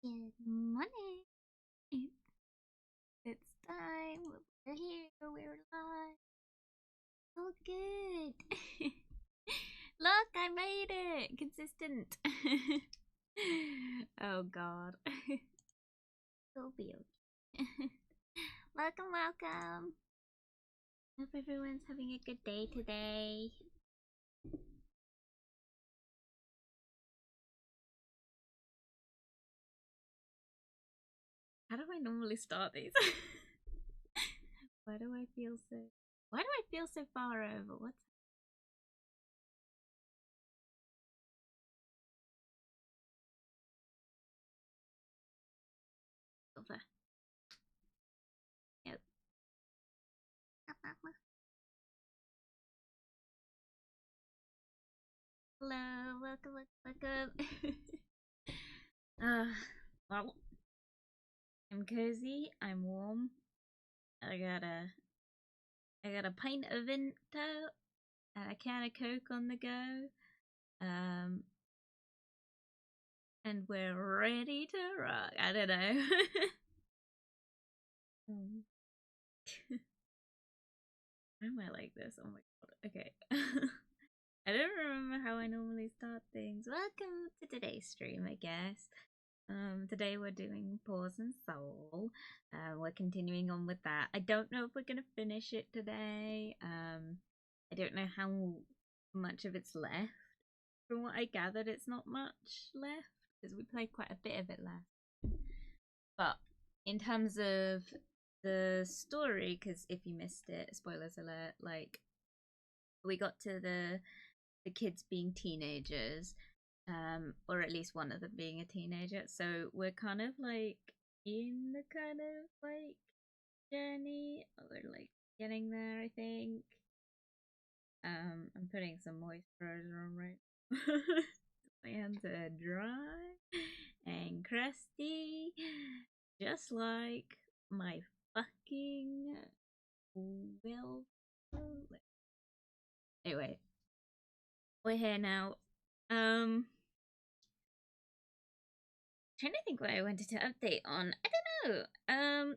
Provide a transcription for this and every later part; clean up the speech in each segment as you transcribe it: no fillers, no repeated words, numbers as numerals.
Good morning. It's time. We're here. We're live. Oh, good. Look, I made it. Consistent. Oh, God. It'll be okay. Welcome, welcome. Hope everyone's having a good day today. How do I normally start these? Why do I feel so far over? What's over? Yep. Hello, welcome. Well, I'm cozy. I'm warm. I got a pint of Vimto and a can of Coke on the go. And we're ready to rock. I don't know. Why am I like this? Oh my god. Okay. I don't remember how I normally start things. Welcome to today's stream, I guess. Today we're doing Paws and Soul. We're continuing on with that. I don't know if we're gonna finish it today. I don't know how much of it's left. From what I gathered, it's not much left because we played quite a bit of it last. But in terms of the story, because if you missed it, spoilers alert, like we got to the kids being teenagers, or at least one of them being a teenager. So we're kind of like in the kind of like journey. We're like getting there, I think. I'm putting some moisturizer on right now. My hands are dry and crusty, just like my fucking will. Anyway, we're here now. Trying to think what I wanted to update on. I don't know.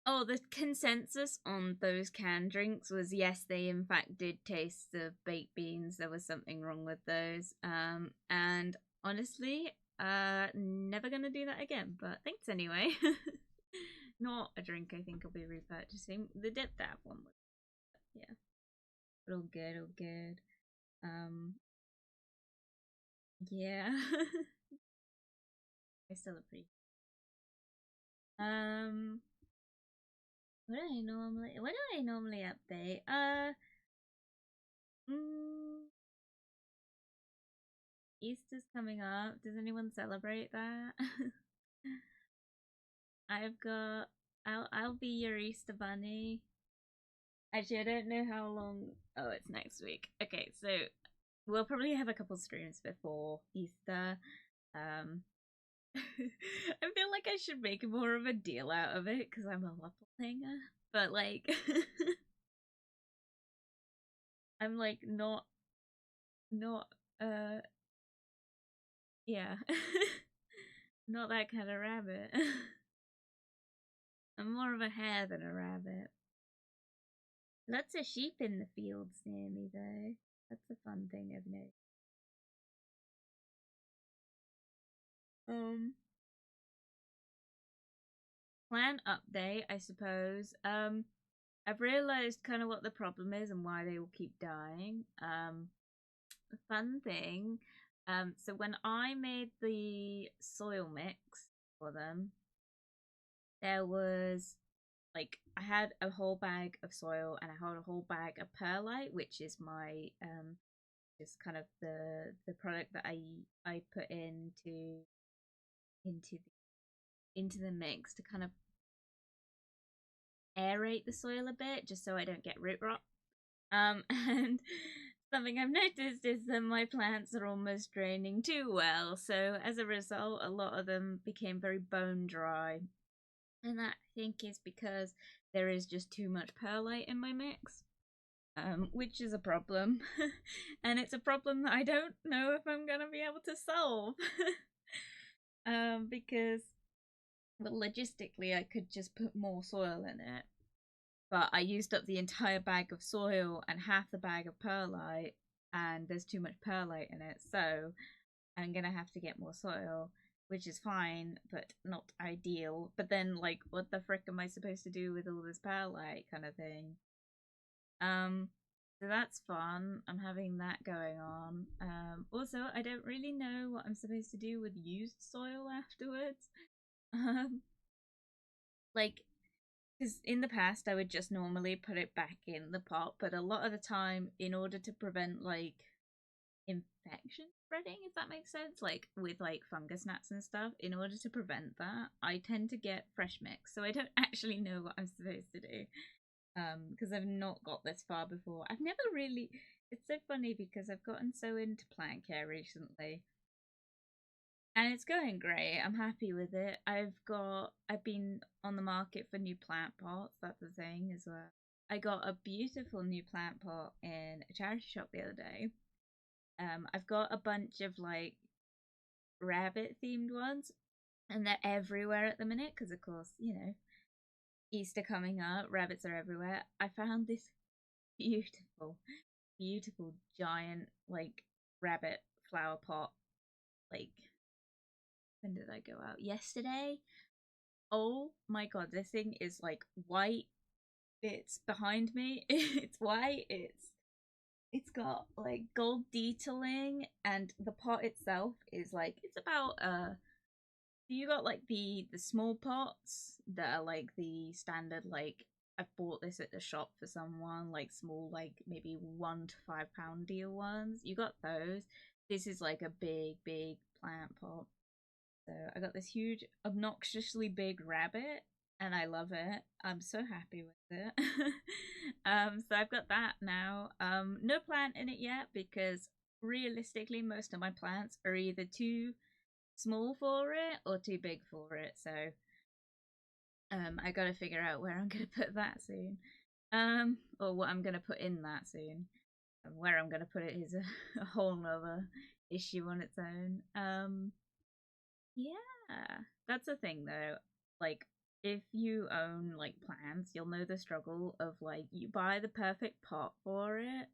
Oh, the consensus on those canned drinks was yes, they in fact did taste the baked beans. There was something wrong with those. And honestly, never gonna do that again. But thanks anyway. Not a drink I think I'll be repurchasing. The dip that one was, yeah, but all good, all good. Yeah. I still appreciate. What do I normally update? Easter's coming up. Does anyone celebrate that? I've got I'll be your Easter bunny. Actually, I don't know how long. Oh, it's next week. Okay, so we'll probably have a couple streams before Easter. I feel like I should make more of a deal out of it because I'm a doppelganger, but like I'm like not yeah. Not that kind of rabbit. I'm more of a hare than a rabbit. Lots of sheep in the fields near me though. That's a fun thing I've noticed. Plan update, I suppose. I've realised kind of what the problem is and why they will keep dying. The fun thing, so when I made the soil mix for them, there was like I had a whole bag of soil and I had a whole bag of perlite, which is my just kind of the product that I put into the mix to kind of aerate the soil a bit, just so I don't get root rot. And something I've noticed is that my plants are almost draining too well, so as a result, a lot of them became very bone dry. And that I think is because there is just too much perlite in my mix, which is a problem. And it's a problem that I don't know if I'm gonna be able to solve. Because But logistically, I could just put more soil in it. But I used up the entire bag of soil and half the bag of perlite, and there's too much perlite in it, so I'm gonna have to get more soil, which is fine, but not ideal. But then, like, what the frick am I supposed to do with all this perlite kind of thing? Um, so that's fun. I'm having that going on. Also, I don't really know what I'm supposed to do with used soil afterwards. Um, like, because in the past I would just normally put it back in the pot, but a lot of the time, in order to prevent like infection spreading, if that makes sense, like with like fungus gnats and stuff, in order to prevent that, I tend to get fresh mix. So I don't actually know what I'm supposed to do. Because I've not got this far before. I've never really. It's so funny because I've gotten so into plant care recently, and it's going great. I'm happy with it. I've been on the market for new plant pots. That's the thing as well. I got a beautiful new plant pot in a charity shop the other day. I've got a bunch of like rabbit themed ones, and they're everywhere at the minute because, of course, Easter coming up, rabbits are everywhere. I found this beautiful, beautiful giant like rabbit flower pot. Like, when did I go out? Yesterday. Oh my god, this thing is like white. It's behind me. It's white. It's got like gold detailing, and the pot itself is like, it's about you got like the small pots that are like the standard, like I've bought this at the shop for someone, like small, like maybe £1 to £5 deal ones. You got those. This is like a big plant pot. So I got this huge, obnoxiously big rabbit, and I love it. I'm so happy with it. So I've got that now. No plant in it yet because realistically, most of my plants are either too small for it or too big for it. So I gotta figure out where I'm gonna put that soon. Or what I'm gonna put in that soon. And where I'm gonna put it is a whole nother issue on its own. Yeah, that's the thing though. Like, if you own like plants, you'll know the struggle of like, you buy the perfect pot for it,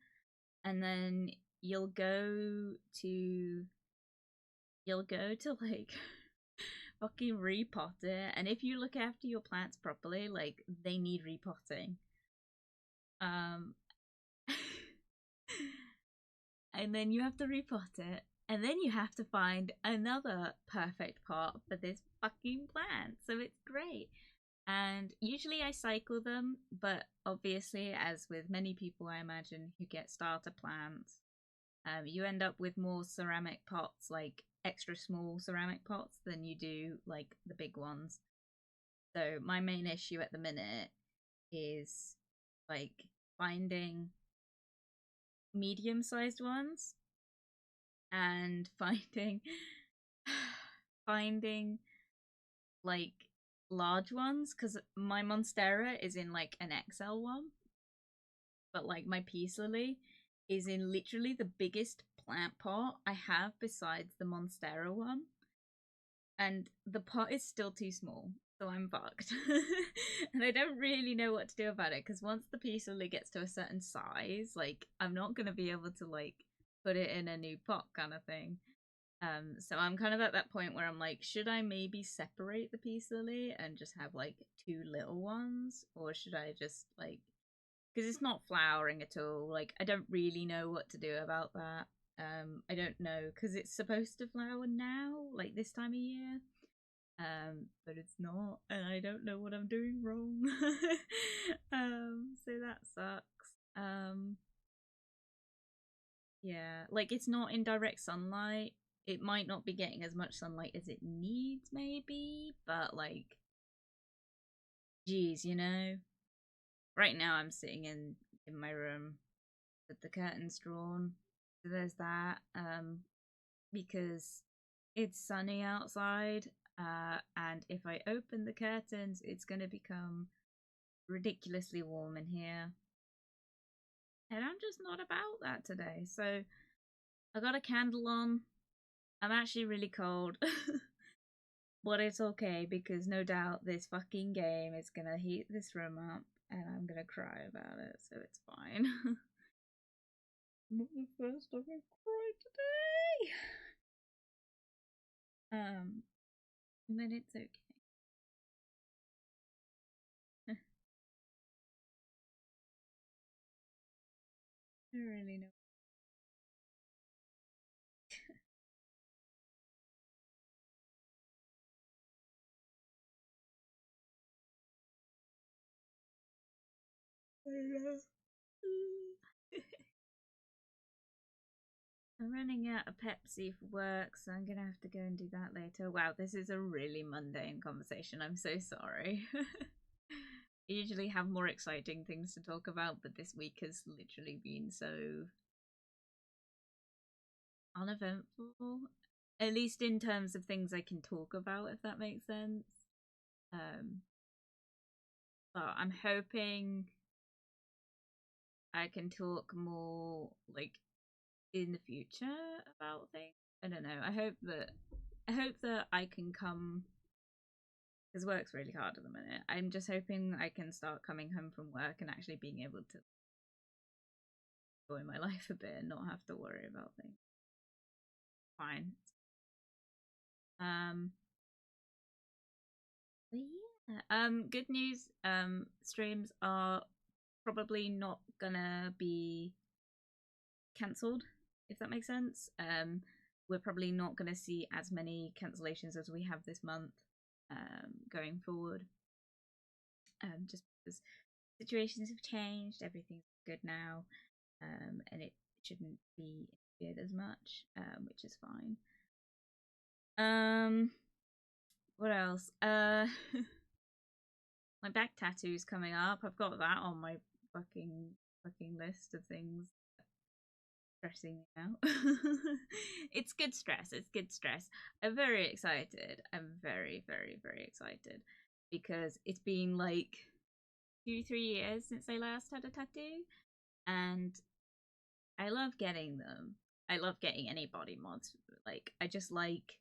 and then you'll go to like fucking repot it, and if you look after your plants properly, like they need repotting. Um and then you have to repot it, and then you have to find another perfect pot for this fucking plant. So it's great. And usually I cycle them, but obviously, as with many people I imagine who get starter plants, you end up with more ceramic pots, like extra small ceramic pots, than you do like the big ones. So my main issue at the minute is like finding medium-sized ones and finding like large ones, because my monstera is in like an XL one, but like my peace lily is in literally the biggest plant pot I have besides the monstera one, and the pot is still too small, so I'm fucked. And I don't really know what to do about it, because once the peace lily gets to a certain size, like I'm not going to be able to like put it in a new pot kind of thing. So I'm kind of at that point where I'm like, should I maybe separate the peace lily and just have like two little ones, or should I just like, because it's not flowering at all. Like, I don't really know what to do about that. I don't know, because it's supposed to flower now, like this time of year. But it's not, and I don't know what I'm doing wrong. So that sucks. Yeah, like it's not in direct sunlight. It might not be getting as much sunlight as it needs, maybe, but like, geez, right now I'm sitting in my room with the curtains drawn. So there's that. Because it's sunny outside, and if I open the curtains, it's gonna become ridiculously warm in here. And I'm just not about that today. So I got a candle on. I'm actually really cold. But it's okay because no doubt this fucking game is gonna heat this room up and I'm gonna cry about it, so it's fine. Not the first time I've cried today. But it's okay. I don't really know. I'm running out of Pepsi for work, so I'm gonna have to go and do that later. Wow, this is a really mundane conversation. I'm so sorry. I usually have more exciting things to talk about, but this week has literally been so uneventful. At least in terms of things I can talk about, if that makes sense. But I'm hoping I can talk more like in the future about things. I don't know. I hope that I can come because work's really hard at the minute. I'm just hoping I can start coming home from work and actually being able to enjoy my life a bit and not have to worry about things. Fine. But yeah. Good news. Streams are probably not gonna be cancelled, if that makes sense. We're probably not gonna see as many cancellations as we have this month. Going forward. Just because situations have changed, everything's good now, and it shouldn't be interfered as much, which is fine. What else? My back tattoo's coming up. I've got that on my fucking list of things stressing me out. It's good stress. It's good stress. I'm very excited. I'm very, very, very excited because it's been like 2-3 years since I last had a tattoo, and I love getting them. I love getting any body mods. Like, I just like.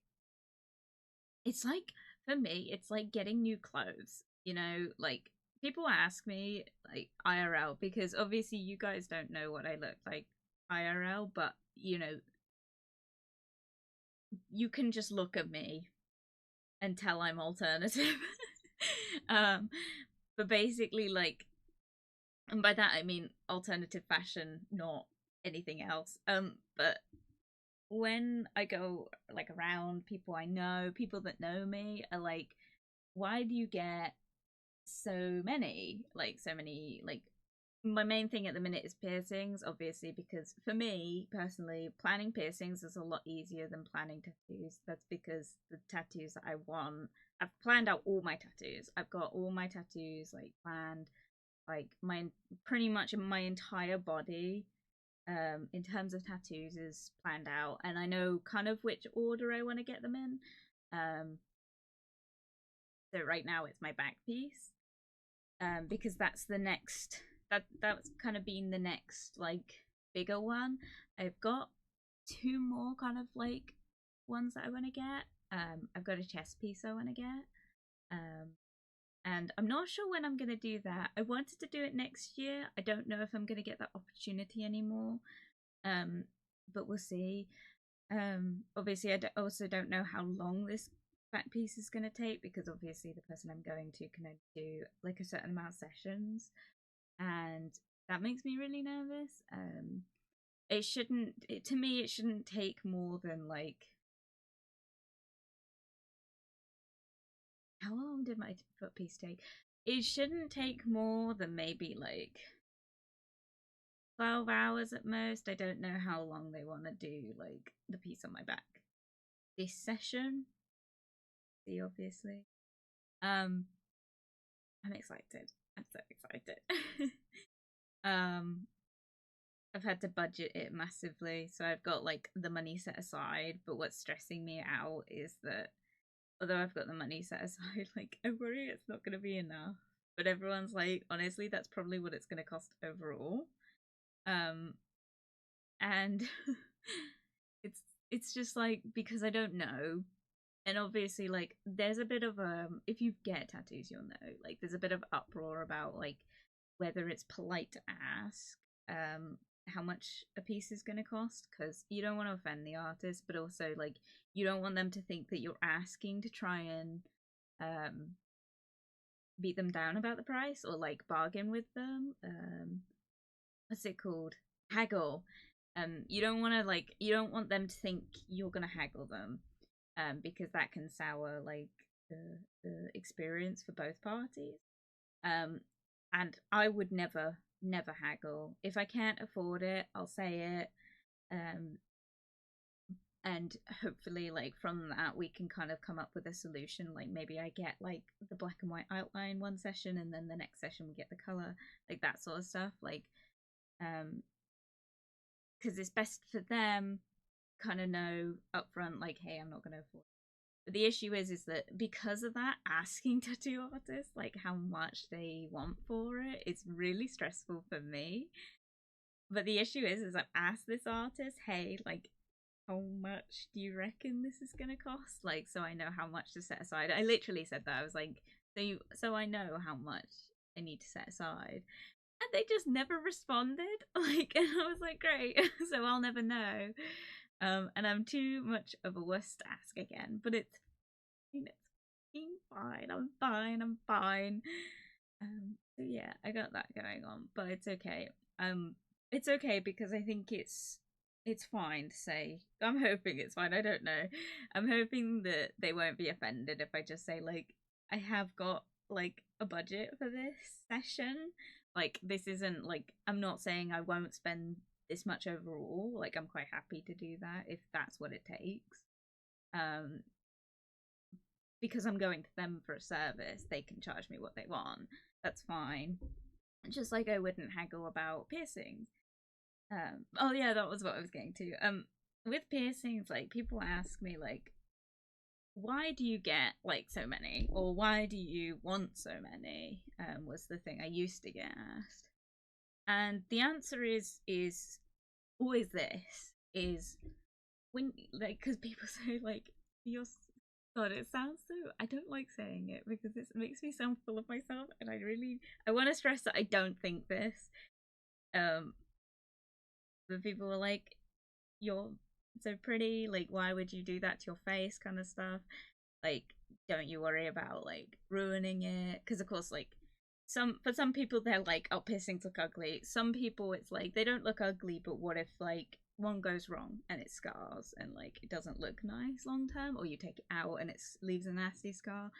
It's like, for me, it's like getting new clothes. You know, like, people ask me, like, IRL, because obviously you guys don't know what I look like IRL, but, you know, you can just look at me and tell I'm alternative. um, but basically, like, and by that I mean alternative fashion, not anything else. But when I go like around, people I know, people that know me are like, why do you get so many? Like, so many, like, my main thing at the minute is piercings, obviously, because for me personally, planning piercings is a lot easier than planning tattoos. That's because the tattoos that I want, I've planned out all my tattoos. I've got all my tattoos like planned, like my pretty much my entire body in terms of tattoos is planned out, and I know kind of which order I want to get them in. So right now it's my back piece, because that's the next, that's kind of been the next like bigger one. I've got two more kind of like ones that I want to get. I've got a chest piece I want to get. And I'm not sure when I'm going to do that. I wanted to do it next year. I don't know if I'm going to get that opportunity anymore. But we'll see. Obviously, also don't know how long this back piece is going to take, because obviously the person I'm going to can only do like a certain amount of sessions, and that makes me really nervous. It shouldn't, to me, it shouldn't take more than like, how long did my foot piece take? It shouldn't take more than maybe like 12 hours at most. I don't know how long they want to do like the piece on my back this session. See, obviously. I'm excited. I'm so excited. um I've had to budget it massively, so I've got like the money set aside, but what's stressing me out is that although I've got the money set aside, like, I worry it's not going to be enough. But everyone's like, honestly, that's probably what it's going to cost overall. And it's it's just like, because I don't know, And obviously, like, there's a bit of if you get tattoos, you'll know, like, there's a bit of uproar about like whether it's polite to ask how much a piece is going to cost, because you don't want to offend the artist, but also like you don't want them to think that you're asking to try and beat them down about the price or like bargain with them. What's it called? Haggle. You don't want to like, you don't want them to think you're gonna haggle them, because that can sour like the experience for both parties. Um, and I would never haggle. If I can't afford it, I'll say it. Um, and hopefully like from that we can kind of come up with a solution. Like maybe I get like the black and white outline one session, and then the next session we get the color, like that sort of stuff. Like because it's best for them kind of know upfront, like, hey, I'm not going to afford it. But the issue is that because of that, asking tattoo artists like how much they want for it, it's really stressful for me. But the issue is I've asked this artist, hey, like, how much do you reckon this is gonna cost? Like, so I know how much to set aside. I literally said that. I was like, so I know how much I need to set aside. And they just never responded. Like, and I was like, great. So I'll never know. And I'm too much of a wuss to ask again. But it's fine. I'm fine. I'm fine. So yeah, I got that going on, but it's okay. It's okay because I think it's fine to say. I'm hoping it's fine. I don't know. I'm hoping that they won't be offended if I just say like I have got like a budget for this session. Like this isn't like, I'm not saying I won't spend this much overall. Like I'm quite happy to do that if that's what it takes. Because I'm going to them for a service, they can charge me what they want. That's fine. Just like I wouldn't haggle about piercings. Oh yeah, that was what I was getting to. With piercings, like people ask me like, why do you get like so many, or why do you want so many? Was the thing I used to get asked, and the answer is always this: is when like, because people say like you're, God, it sounds so, I don't like saying it because it makes me sound full of myself, and I want to stress that I don't think this. But people are like, you're so pretty, like why would you do that to your face, kind of stuff. Like, don't you worry about like ruining it? Because of course, like for some people they're like, oh, piercings look ugly. Some people it's like they don't look ugly, but what if like one goes wrong and it scars and like it doesn't look nice long term, or you take it out and it leaves a nasty scar.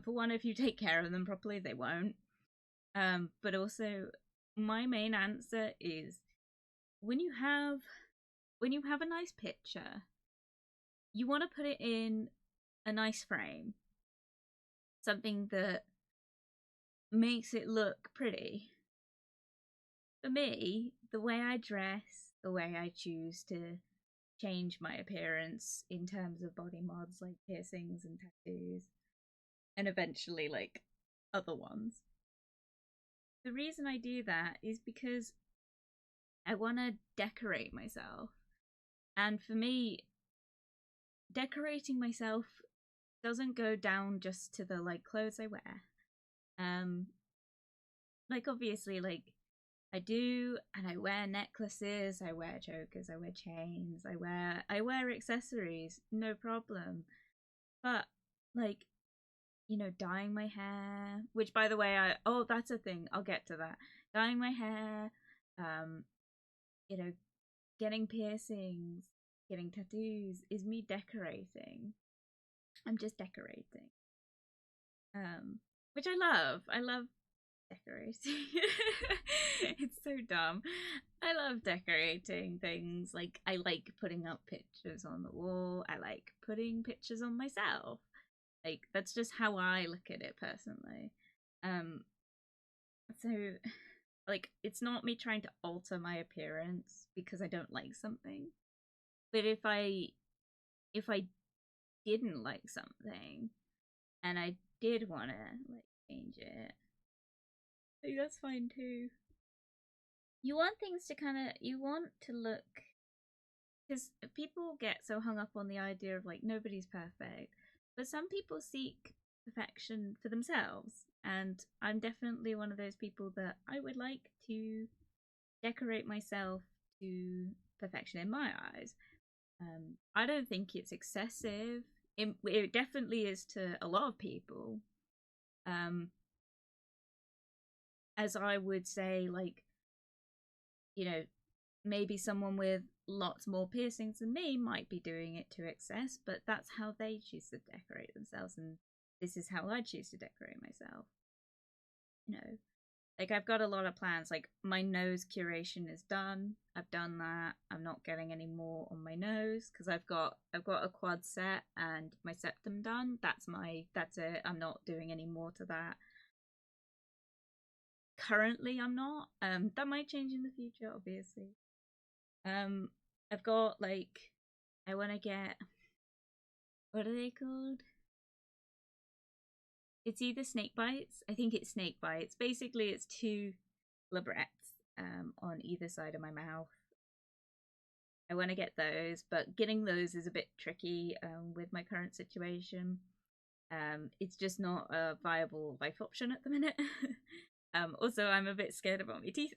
For one, if you take care of them properly, they won't. But also, my main answer is when you have a nice picture, you want to put it in a nice frame, something that makes it look pretty. For me, the way I dress, the way I choose to change my appearance in terms of body mods like piercings and tattoos, and eventually like other ones. The reason I do that is because I want to decorate myself. And for me, decorating myself doesn't go down just to the like clothes I wear. Like obviously like I do, and I wear necklaces, I wear chokers, I wear chains, I wear accessories, no problem. But like, you know, dyeing my hair, which by the way, that's a thing, I'll get to that. Dyeing my hair, you know, getting piercings, getting tattoos is me decorating. I'm just decorating. Which I love. I love decorating. It's so dumb. I love decorating things. Like I like putting up pictures on the wall. I like putting pictures on myself. Like that's just how I look at it personally. Um so like it's not me trying to alter my appearance because I don't like something. But if I didn't like something and I did want to like change it, like that's fine too. You want things to kind of, you want to look, because people get so hung up on the idea of like nobody's perfect. But some people seek perfection for themselves, and I'm definitely one of those people that I would like to decorate myself to perfection in my eyes. I don't think it's excessive. It definitely is to a lot of people. Um, as I would say, like, you know, maybe someone with lots more piercings than me might be doing it to excess, but that's how they choose to decorate themselves, and this is how I choose to decorate myself. You know, like I've got a lot of plans. Like my nose curation is done. I've done that. I'm not getting any more on my nose because I've got a quad set and my septum done. That's it. I'm not doing any more to that. Currently I'm not. That might change in the future, obviously. Um I've got like I wanna get, what are they called? It's either snake bites. I think it's snake bites. Basically it's two labrets on either side of my mouth. I want to get those, but getting those is a bit tricky with my current situation. It's just not a viable life option at the minute. Also, I'm a bit scared about my teeth.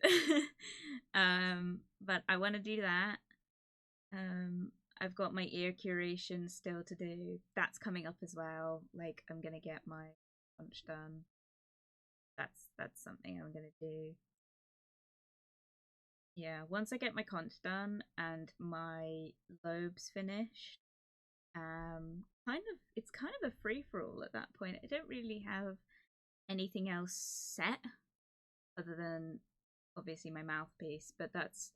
But I want to do that. I've got my ear curation still to do. That's coming up as well. Like I'm gonna get my punch done. That's something I'm gonna do. Yeah, once I get my conch done and my lobes finished, it's kind of a free for all at that point. I don't really have anything else set other than obviously my mouthpiece, but that's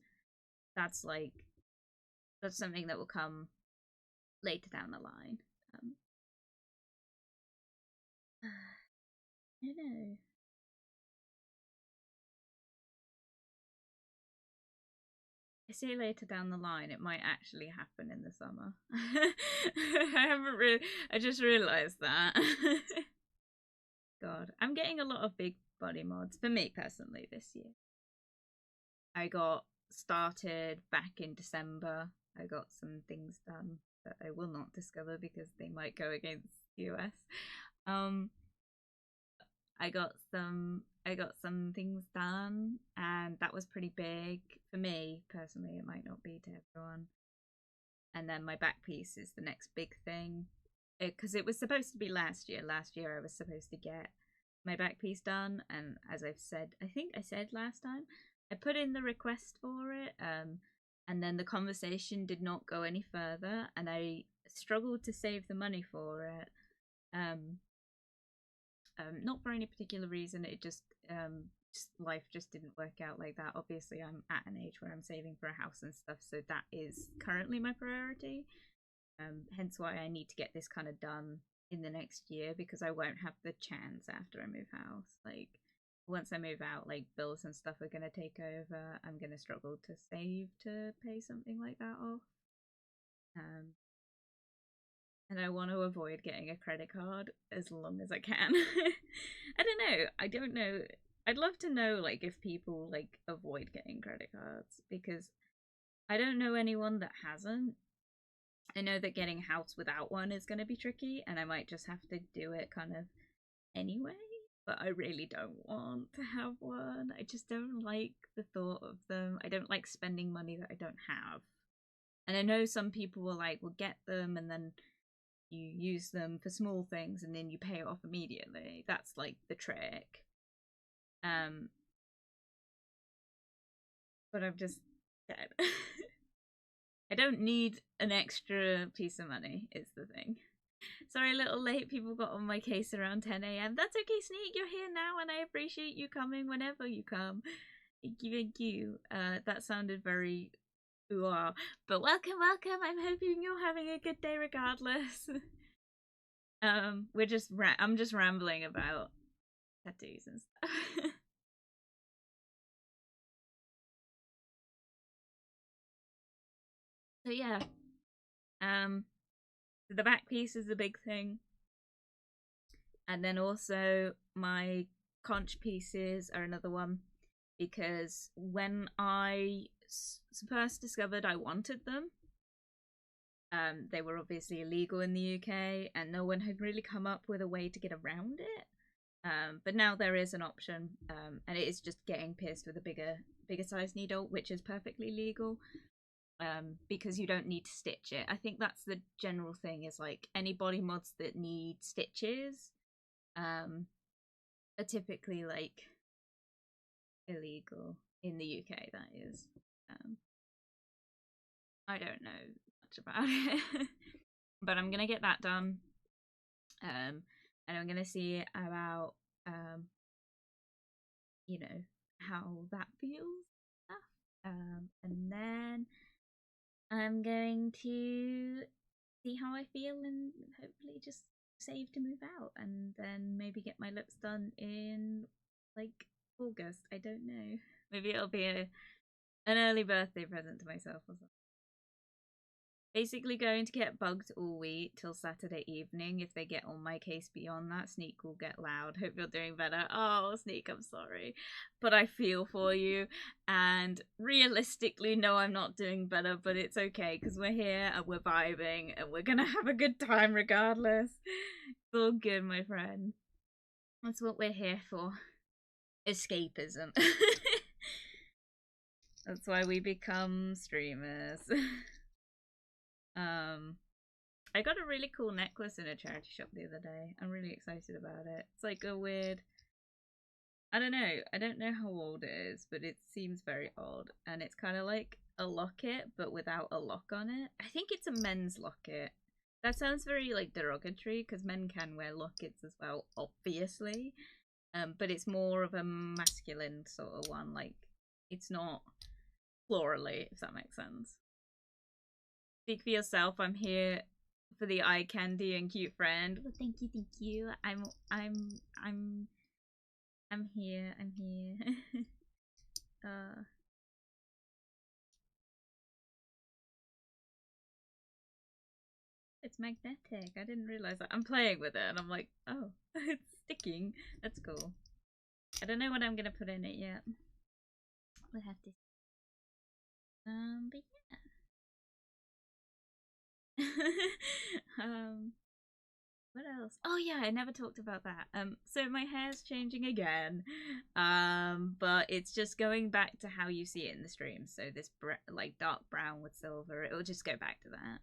like that's something that will come later down the line. Um, I don't know. I say later down the line, it might actually happen in the summer. I haven't really. I just realised that. God, I'm getting a lot of big body mods for me personally this year. I got started back in December. I got some things done that I will not discover because they might go against the US. Um, I got some things done, and that was pretty big for me personally. It might not be to everyone. And then my back piece is the next big thing because it was supposed to be last year. Last year I was supposed to get my back piece done, and as I've said, I think I said last time, I put in the request for it, and then the conversation did not go any further, and I struggled to save the money for it. Um, not for any particular reason. It just life just didn't work out like that. Obviously, I'm at an age where I'm saving for a house and stuff, so that is currently my priority. Hence why I need to get this kind of done in the next year because I won't have the chance after I move house. Like once I move out, like bills and stuff are gonna take over. I'm gonna struggle to save to pay something like that off. Um, and I want to avoid getting a credit card as long as I can. I don't know. I don't know. I'd love to know like if people like avoid getting credit cards because I don't know anyone that hasn't. I know that getting a house without one is going to be tricky, and I might just have to do it kind of anyway. But I really don't want to have one. I just don't like the thought of them. I don't like spending money that I don't have. And I know some people will like, will get them and then you use them for small things and then you pay it off immediately. That's like the trick. Um, but I'm just dead. I don't need an extra piece of money, is the thing. Sorry, a little late. People got on my case around 10 a.m. That's okay, Sneak. You're here now, and I appreciate you coming whenever you come. Thank you, thank you. That sounded very ooh, but welcome, welcome. I'm hoping you're having a good day regardless. I'm just rambling about tattoos and stuff. So yeah, um, the back piece is a big thing, and then also my conch pieces are another one because when I first discovered I wanted them, They were obviously illegal in the UK, and no one had really come up with a way to get around it. But now there is an option, and it is just getting pierced with a bigger size needle, which is perfectly legal. Because you don't need to stitch it. I think that's the general thing, is like any body mods that need stitches are typically like illegal in the UK, that is. I don't know much about it. But I'm gonna get that done. And I'm gonna see about you know, how that feels. And then I'm going to see how I feel and hopefully just save to move out, and then maybe get my lips done in like August. I don't know. Maybe it'll be an early birthday present to myself or something. Basically going to get bugged all week till Saturday evening. If they get on my case beyond that, Sneak will get loud. Hope you're doing better. Oh, Sneak, I'm sorry. But I feel for you. And realistically, no, I'm not doing better, but it's okay because we're here and we're vibing and we're gonna have a good time regardless. It's all good, my friend. That's what we're here for. Escapism. That's why we become streamers. I got a really cool necklace in a charity shop the other day. I'm really excited about it. It's like a weird, I don't know how old it is, but it seems very old. And it's kind of like a locket, but without a lock on it. I think it's a men's locket. That sounds very like derogatory because men can wear lockets as well, obviously. But it's more of a masculine sort of one. Like, it's not florally, if that makes sense. Speak for yourself. I'm here for the eye candy and cute friend. Well, thank you. I'm here. It's magnetic. I didn't realize that. I'm playing with it and I'm like, oh, it's sticking. That's cool. I don't know what I'm gonna put in it yet. We'll have to. But yeah. What else? Oh yeah, I never talked about that. So my hair's changing again. But it's just going back to how you see it in the stream. So this like dark brown with silver, it'll just go back to that.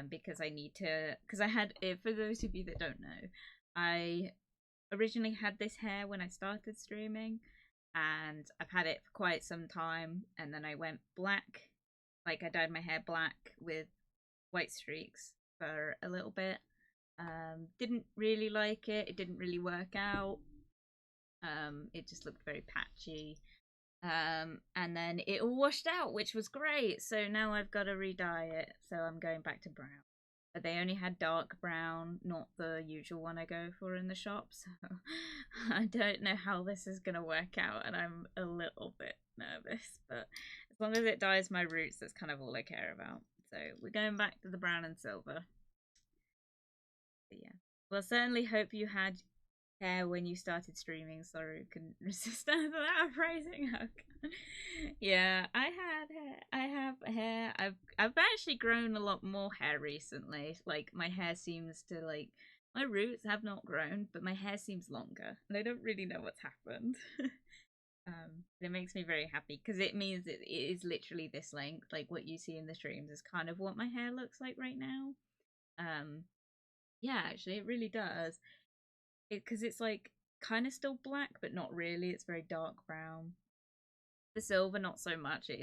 Because I need to, because I had, for those of you that don't know, I originally had this hair when I started streaming, and I've had it for quite some time, and then I went black, like I dyed my hair black with white streaks for a little bit. Didn't really like it. It didn't really work out. It just looked very patchy. And then it all washed out, which was great. So now I've got to re-dye it. So I'm going back to brown. But they only had dark brown, not the usual one I go for in the shop. So I don't know how this is going to work out, and I'm a little bit nervous. But as long as it dyes my roots, that's kind of all I care about. So we're going back to the brown and silver. But yeah. Well, certainly hope you had hair when you started streaming. Sorry, I couldn't resist that phrasing. Yeah, I had hair. I have hair. I've actually grown a lot more hair recently. Like, my hair seems to, like, my roots have not grown, but my hair seems longer, and I don't really know what's happened. It makes me very happy because it means it is literally this length. Like, what you see in the streams is kind of what my hair looks like right now. Yeah, actually, it really does. Because it's like kind of still black, but not really. It's very dark brown. The silver, not so much. It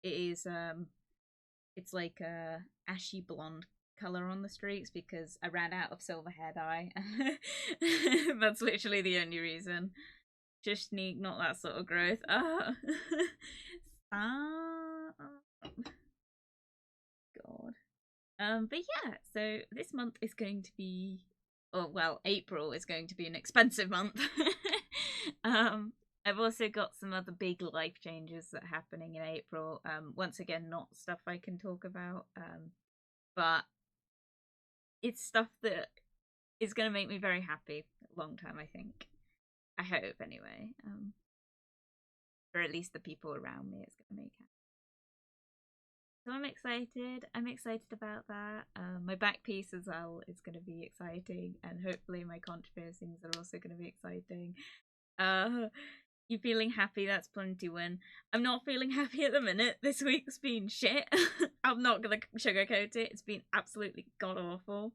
is it's like a ashy blonde color on the streaks because I ran out of silver hair dye. That's literally the only reason. Just Sneak, not that sort of growth. God. But yeah, so this month is going to be, oh well, April is going to be an expensive month. I've also got some other big life changes that are happening in April. Once again, not stuff I can talk about. But it's stuff that is going to make me very happy long term, I think. I hope, anyway. Or at least the people around me it's going to make happy. So I'm excited. I'm excited about that. My back piece as well is going to be exciting, and hopefully my controversies are also going to be exciting. You feeling happy? That's plenty win. I'm not feeling happy at the minute. This week's been shit. I'm not gonna sugarcoat it. It's been absolutely god awful.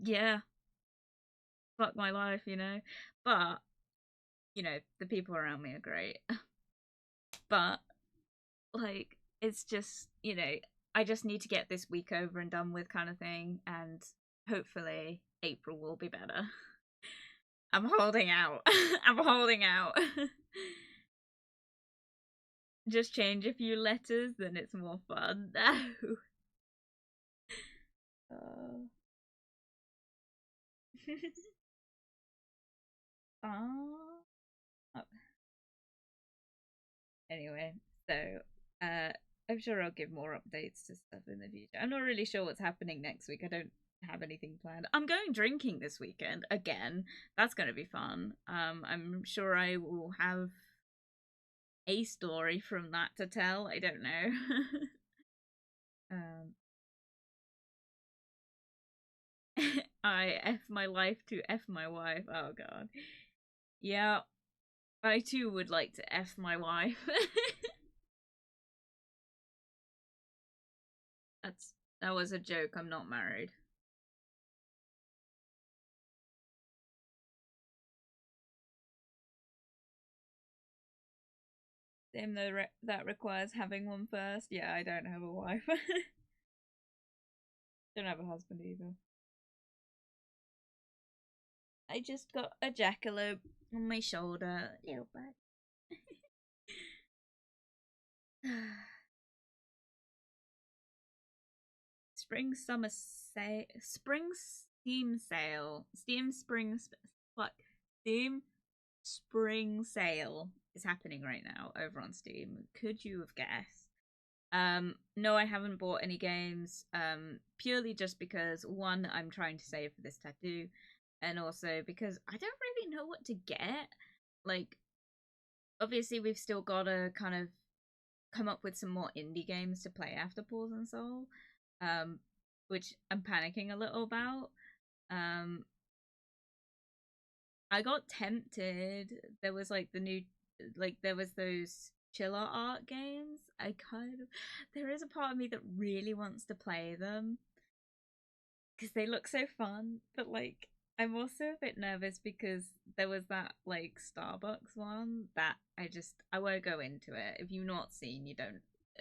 Yeah, fuck my life, you know. But you know, the people around me are great. But like, it's just, you know, I just need to get this week over and done with, kind of thing, and hopefully April will be better. I'm holding out. I'm holding out. Just change a few letters, then it's more fun. No. Oh. Oh. Anyway, so I'm sure I'll give more updates to stuff in the future. I'm not really sure what's happening next week. I don't have anything planned. I'm going drinking this weekend again. That's going to be fun. I'm sure I will have a story from that to tell. I don't know. um, I F my life to F my wife. Oh god. Yeah, I too would like to F my wife. That was a joke. I'm not married. Same though, that requires having one first. Yeah, I don't have a wife. Don't have a husband either. I just got a jackalope on my shoulder. Little bug. Spring summer sale. Spring Steam sale. Steam spring sale is happening right now over on Steam. Could you have guessed? No, I haven't bought any games. Purely just because one, I'm trying to save for this tattoo, and also because I don't really know what to get. Like, obviously, we've still got to kind of come up with some more indie games to play after Paws and Soul, um, which I'm panicking a little about. Um, I got tempted. There was like the new, like there was those chiller art games. There is a part of me that really wants to play them because they look so fun, but like I'm also a bit nervous because there was that like Starbucks one that I won't go into it. If you've not seen,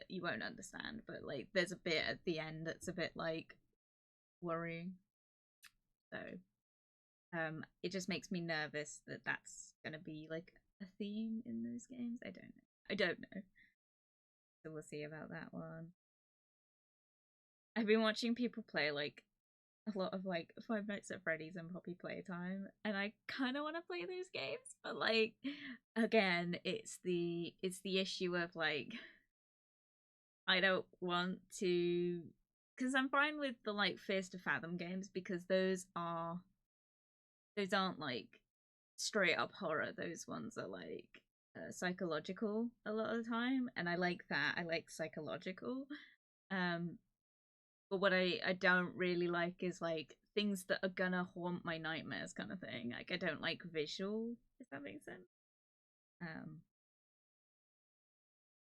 you won't understand. But like there's a bit at the end that's a bit like worrying. So it just makes me nervous that that's gonna be like a theme in those games. I don't know. I don't know. So we'll see about that one. I've been watching people play like a lot of like Five Nights at Freddy's and Poppy Playtime, and I kind of want to play those games, but like again, it's the issue of like I don't want to, because I'm fine with the like Fears to Fathom games because those aren't like straight up horror. Those ones are like psychological a lot of the time, and I like that. I like psychological. Um, but what I don't really like is like things that are gonna haunt my nightmares, kind of thing. Like I don't like visual, if that makes sense. Um,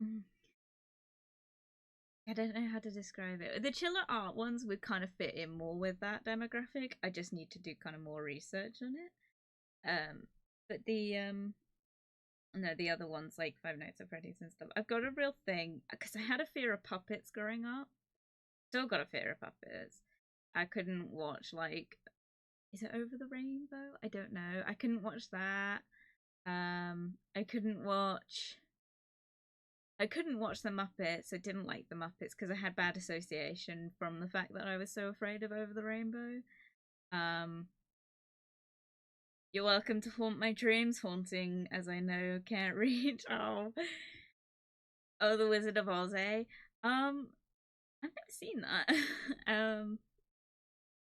mm, I don't know how to describe it. The chiller art ones would kind of fit in more with that demographic. I just need to do kind of more research on it. But the other ones like Five Nights at Freddy's and stuff. I've got a real thing because I had a fear of puppets growing up. Still got a fear of puppets. I couldn't watch like, is it Over the Rainbow? I don't know. I couldn't watch that. I couldn't watch. I couldn't watch the Muppets. I didn't like the Muppets because I had bad association from the fact that I was so afraid of Over the Rainbow. Um, you're welcome to haunt my dreams. Haunting, as I know, can't reach. Oh, the Wizard of Oz. I've never seen that. um,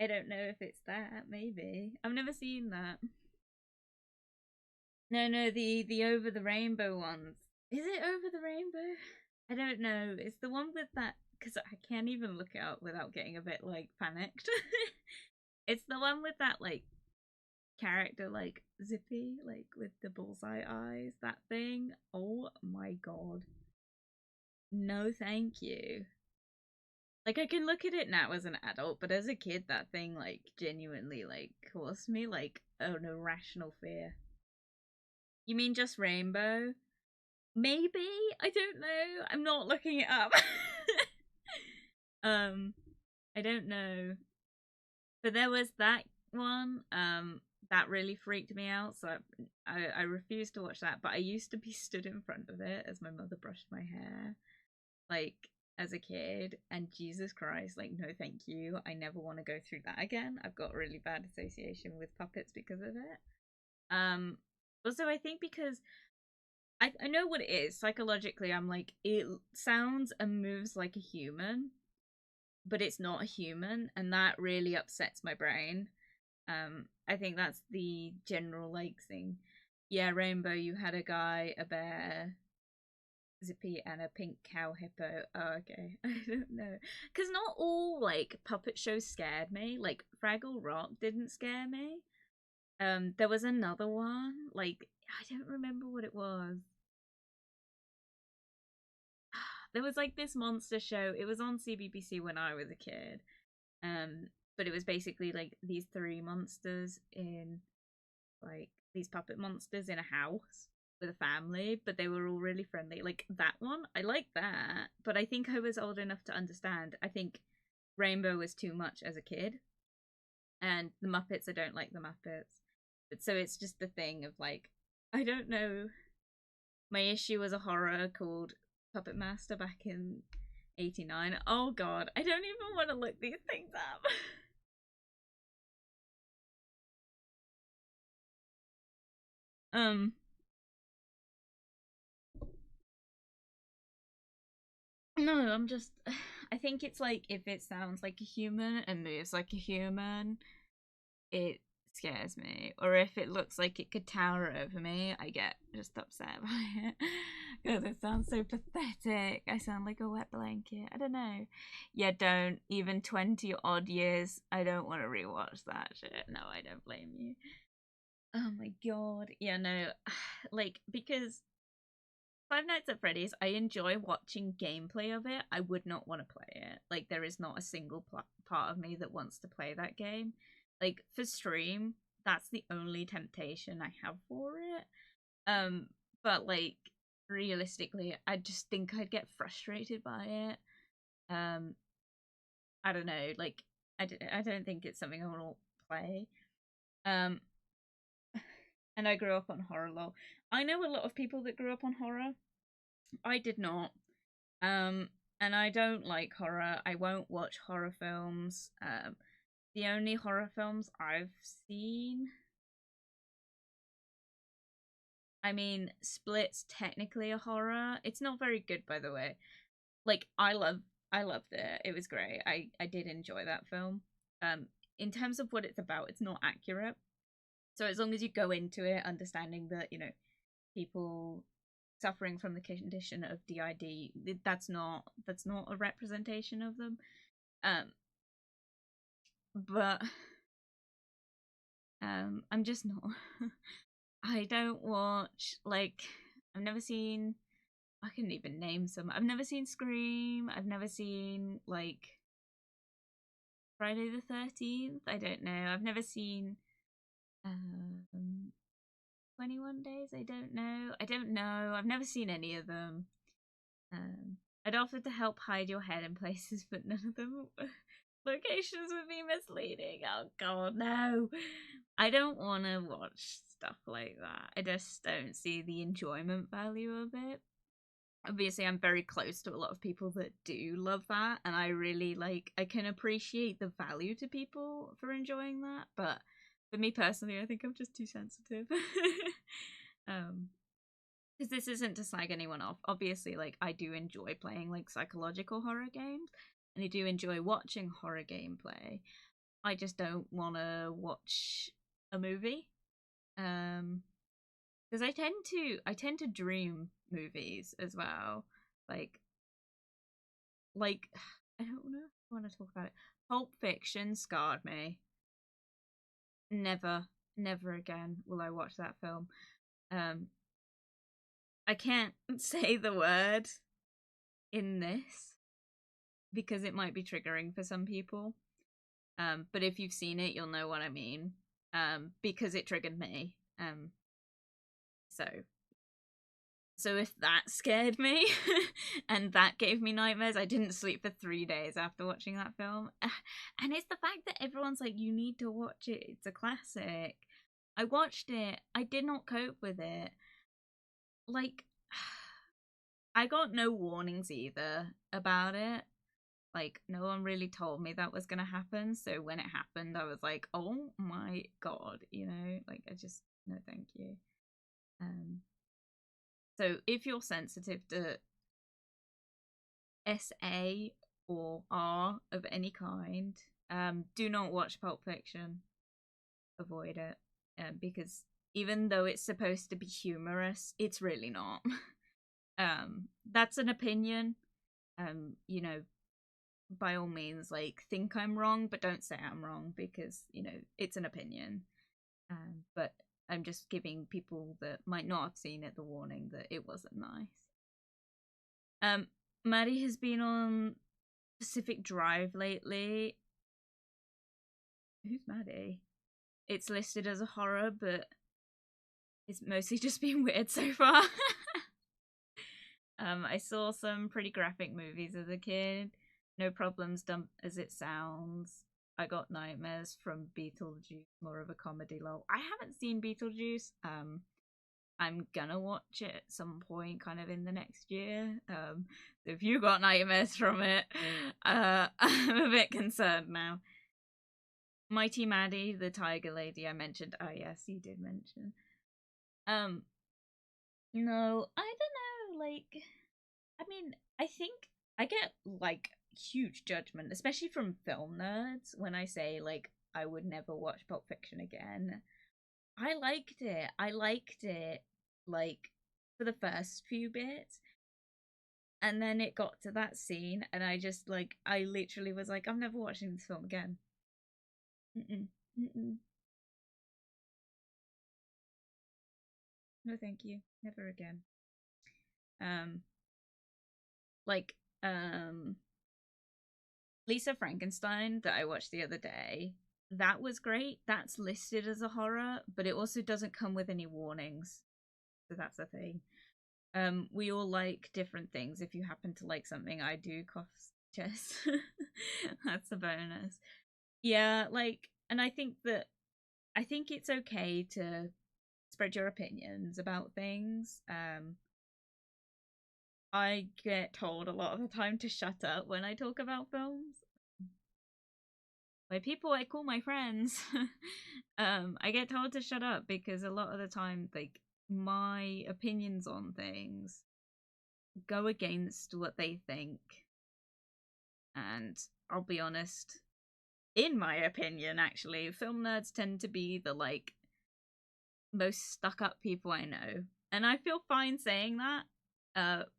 I don't know if it's that. Maybe I've never seen that. No, the Over the Rainbow ones. Is it Over the Rainbow? I don't know. It's the one with that, because I can't even look it up without getting a bit like panicked. It's the one with that like character like Zippy, like with the bullseye eyes, that thing. Oh my god. No, thank you. Like I can look at it now as an adult, but as a kid that thing like genuinely like caused me like an irrational fear. You mean just Rainbow? Maybe? I don't know. I'm not looking it up. um I don't know. But there was that one that really freaked me out, so I refused to watch that, but I used to be stood in front of it as my mother brushed my hair, like as a kid, and Jesus Christ, like no thank you. I never want to go through that again. I've got a really bad association with puppets because of it. Also I think because I know what it is. Psychologically I'm like, it sounds and moves like a human, but it's not a human, and that really upsets my brain. I think that's the general like thing. Yeah, Rainbow, you had a guy, a bear, Zippy, and a pink cow hippo. Oh, okay. I don't know. Because not all like puppet shows scared me. Like Fraggle Rock didn't scare me. There was another one, like I don't remember what it was. There was like this monster show. It was on CBBC when I was a kid. Um, but it was basically like these three monsters in like these puppet monsters in a house with a family, but they were all really friendly. Like that one, I liked that, but I think I was old enough to understand. I think Rainbow was too much as a kid, and the Muppets, I don't like the Muppets. But so it's just the thing of like, I don't know. My issue was a horror called Puppet Master back in '89. Oh god, I don't even want to look these things up. um No, I'm just. I think it's like if it sounds like a human and moves like a human, it scares me. Or if it looks like it could tower over me, I get just upset by it. Because it sounds so pathetic. I sound like a wet blanket. I don't know. Yeah, don't. Even 20 odd years, I don't want to rewatch that shit. No, I don't blame you. Oh my god. Yeah, no. Like, because Five Nights at Freddy's, I enjoy watching gameplay of it. I would not want to play it. Like, there is not a single part of me that wants to play that game. Like, for stream, that's the only temptation I have for it. Um, but like, realistically, I just think I'd get frustrated by it. Um, I don't know. Like, I don't think it's something I want to play. Um, and I grew up on horror lore. I know a lot of people that grew up on horror. I did not. Um, and I don't like horror. I won't watch horror films. The only horror films I've seen, I mean, Split's technically a horror. It's not very good, by the way. Like, I loved it. It was great. I did enjoy that film. Um, in terms of what it's about, it's not accurate. So as long as you go into it understanding that, you know, people suffering from the condition of DID, that's not a representation of them. Um, but I'm just not. I don't watch like I've never seen. I couldn't even name some. I've never seen Scream. I've never seen like Friday the 13th. I don't know. I've never seen 21 Days. I don't know. I don't know. I've never seen any of them. I'd offered to help hide your head in places, but none of them locations would be misleading. Oh god, no. I don't want to watch stuff like that. I just don't see the enjoyment value of it. Obviously, I'm very close to a lot of people that do love that, and I really like, I can appreciate the value to people for enjoying that, but for me personally, I think I'm just too sensitive. um because this isn't to slag anyone off. Obviously, like I do enjoy playing like psychological horror games, and I do enjoy watching horror gameplay. I just don't want to watch a movie. Because I tend to dream movies as well. Like like, I don't know if I want to talk about it. Pulp Fiction scarred me. Never, never again will I watch that film. I can't say the word in this because it might be triggering for some people. But if you've seen it, you'll know what I mean. Because it triggered me. So if that scared me and that gave me nightmares, I didn't sleep for 3 days after watching that film. And it's the fact that everyone's like, you need to watch it. It's a classic. I watched it. I did not cope with it. Like, I got no warnings either about it. Like, no one really told me that was gonna happen. So when it happened, I was like, oh my god, you know? Like, I just, no thank you. So if you're sensitive to SA or R of any kind, do not watch Pulp Fiction. Avoid it. Because even though it's supposed to be humorous, it's really not. That's an opinion. You know, by all means, like, think I'm wrong, but don't say I'm wrong because, you know, it's an opinion. But I'm just giving people that might not have seen it the warning that it wasn't nice. Maddie has been on Pacific Drive lately. Who's Maddie? It's listed as a horror, but it's mostly just been weird so far. I saw some pretty graphic movies as a kid. No Problems Dumb as it sounds. I got nightmares from Beetlejuice, more of a comedy lol. I haven't seen Beetlejuice. I'm gonna watch it at some point, kind of in the next year. So if you got nightmares from it, I'm a bit concerned now. Mighty Maddie, the tiger lady I mentioned. Oh yes, you did mention. No, I don't know. Like, I mean, I think I get like huge judgment, especially from film nerds, when I say like I would never watch Pulp Fiction again. I liked it. I liked it like for the first few bits. And then it got to that scene, and I just like I literally was like, I'm never watching this film again. Mm-mm. Mm-mm. No, thank you. Never again. Um, like Lisa Frankenstein that I watched the other day. That was great. That's listed as a horror, but it also doesn't come with any warnings. So that's the thing. We all like different things. If you happen to like something I do, cough chest. That's a bonus. Yeah, like, and I think it's okay to spread your opinions about things. I get told a lot of the time to shut up when I talk about films. By people I call my friends. I get told to shut up because a lot of the time, like, my opinions on things go against what they think. And I'll be honest, in my opinion, actually, film nerds tend to be the, like, most stuck up people I know. And I feel fine saying that,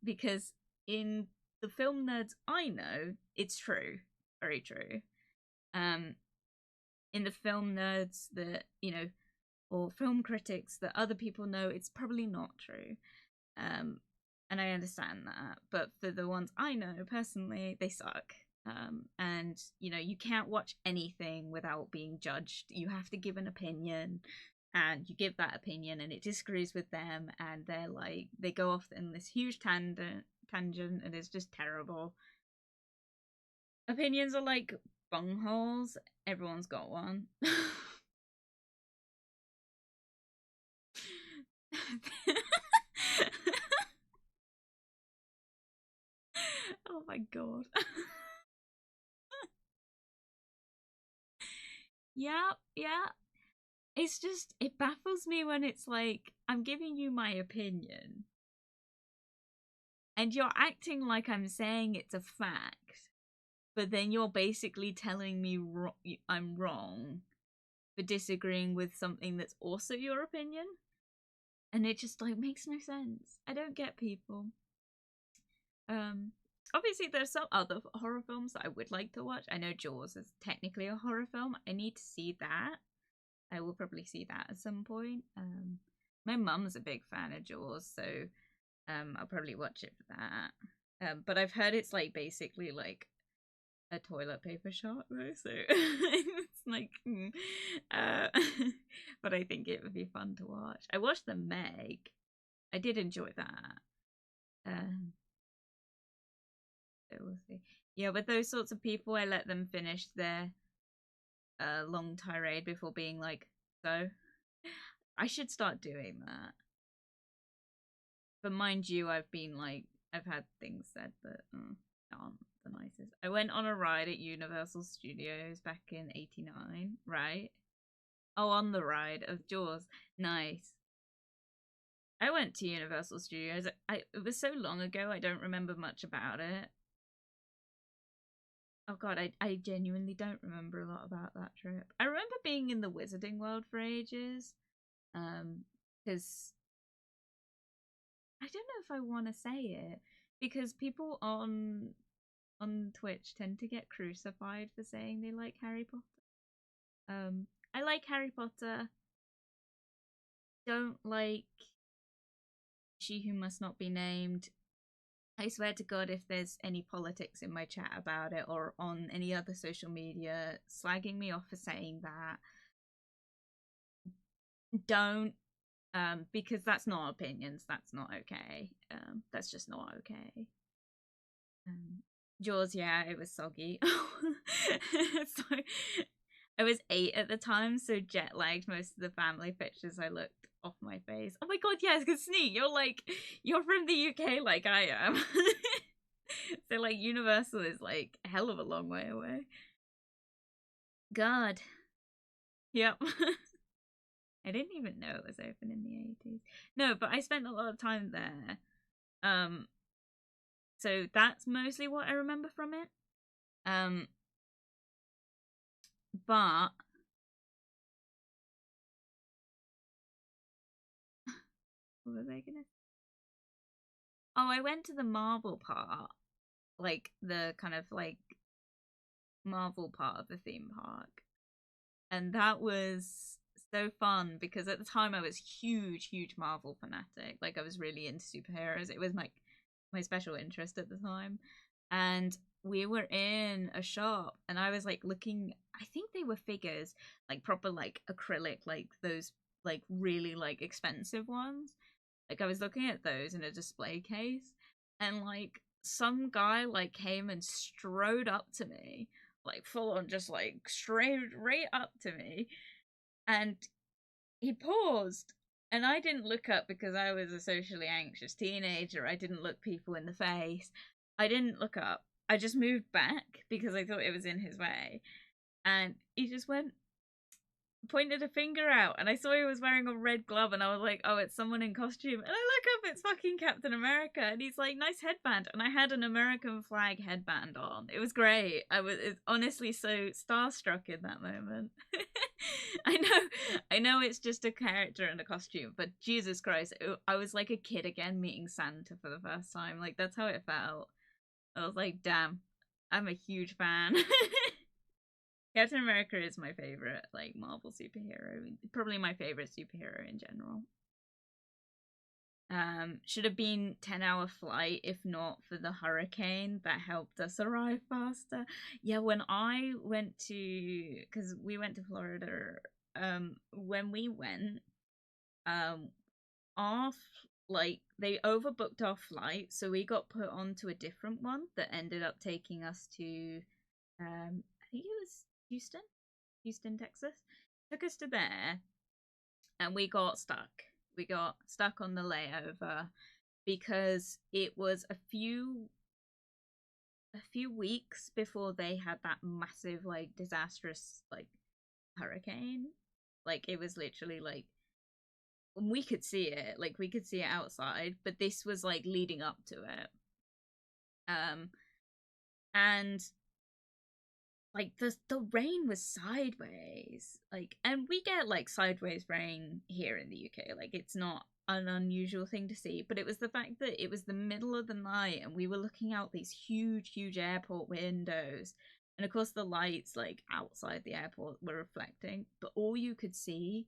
because in the film nerds I know, it's true. Very true. In the film nerds that, you know, or film critics that other people know, it's probably not true. And I understand that. But for the ones I know personally, they suck. And, you know, you can't watch anything without being judged. You have to give an opinion, and you give that opinion and it disagrees with them, and they're like, they go off in this huge tangent, and it's just terrible. Opinions are like bungholes. Everyone's got one. Oh my god. Yeah, yeah. It's just, it baffles me when it's like, I'm giving you my opinion, and you're acting like I'm saying it's a fact, but then you're basically telling me I'm wrong for disagreeing with something that's also your opinion. And it just like makes no sense. I don't get people. Obviously, there's some other horror films that I would like to watch. I know Jaws is technically a horror film. I need to see that. I will probably see that at some point. My mum's a big fan of Jaws, so I'll probably watch it for that. But I've heard it's like basically like a toilet paper shot though, so it's like, but I think it would be fun to watch. I watched The Meg. I did enjoy that. So we'll see. Yeah, with those sorts of people, I let them finish their long tirade before being like, so I should start doing that. But mind you, I've had things said that aren't the nicest. I went on a ride at Universal Studios back in '89, right? Oh, on the ride of Jaws. Nice. I went to Universal Studios. It was so long ago, I don't remember much about it. Oh god, I genuinely don't remember a lot about that trip. I remember being in the Wizarding World for ages. Because I don't know if I want to say it, because people on Twitch tend to get crucified for saying they like Harry Potter. I like Harry Potter. Don't like She Who Must Not Be Named. I swear to God, if there's any politics in my chat about it or on any other social media slagging me off for saying that, don't, because that's not opinions. That's not okay. That's just not okay. Jaws, yeah, it was soggy. So, I was 8 at the time, so jet lagged most of the family pictures. I looked off my face. Oh my god, yes, because Sneak, you're from the UK like I am. So like Universal is like a hell of a long way away. God. Yep. I didn't even know it was open in the 80s. No, but I spent a lot of time there. So that's mostly what I remember from it. But what was I gonna? Oh, I went to the Marvel part, like the kind of like Marvel part of the theme park, and that was so fun because at the time I was huge Marvel fanatic. Like I was really into superheroes. It was my special interest at the time, and we were in a shop and I was like looking, I think they were figures, like proper like acrylic, like those like really like expensive ones. Like I was looking at those in a display case, and like some guy like came and strode up to me, like full on just like straight right up to me, and he paused, and I didn't look up because I was a socially anxious teenager. I didn't look people in the face. I didn't look up. I just moved back because I thought it was in his way. And he just went, pointed a finger out, and I saw he was wearing a red glove, and I was like, oh, it's someone in costume. And I look up, it's fucking Captain America, and he's like, nice headband. And I had an American flag headband on. It was great. I was honestly so starstruck in that moment. I know it's just a character in a costume, but Jesus Christ, I was like a kid again meeting Santa for the first time. Like, that's how it felt. I was like, damn, I'm a huge fan. Captain America is my favorite, like, Marvel superhero. Probably my favorite superhero in general. Should have been 10-hour flight if not for the hurricane that helped us arrive faster. Yeah, when I went to, because we went to Florida, when we went, our like they overbooked our flight, so we got put onto a different one that ended up taking us to, I think it was Houston, Texas. Took us to there, and we got stuck. We got stuck on the layover because it was a few weeks before they had that massive, like, disastrous, like, hurricane. Like, it was literally like, we could see it, like, we could see it outside, but this was like leading up to it. And like the rain was sideways, like, and we get like sideways rain here in the UK. Like, it's not an unusual thing to see, but it was the fact that it was the middle of the night and we were looking out these huge airport windows, and of course the lights like outside the airport were reflecting, but all you could see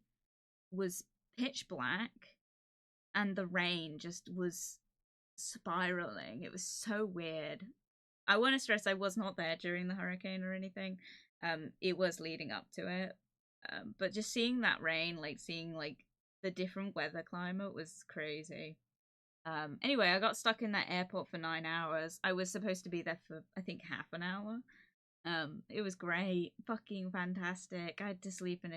was pitch black, and the rain just was spiraling. It was so weird. I want to stress I was not there during the hurricane or anything. It was leading up to it. But just seeing that rain, like seeing like the different weather climate was crazy. Anyway, I got stuck in that airport for 9 hours. I was supposed to be there for I think half an hour. It was great, fucking fantastic. I had to sleep in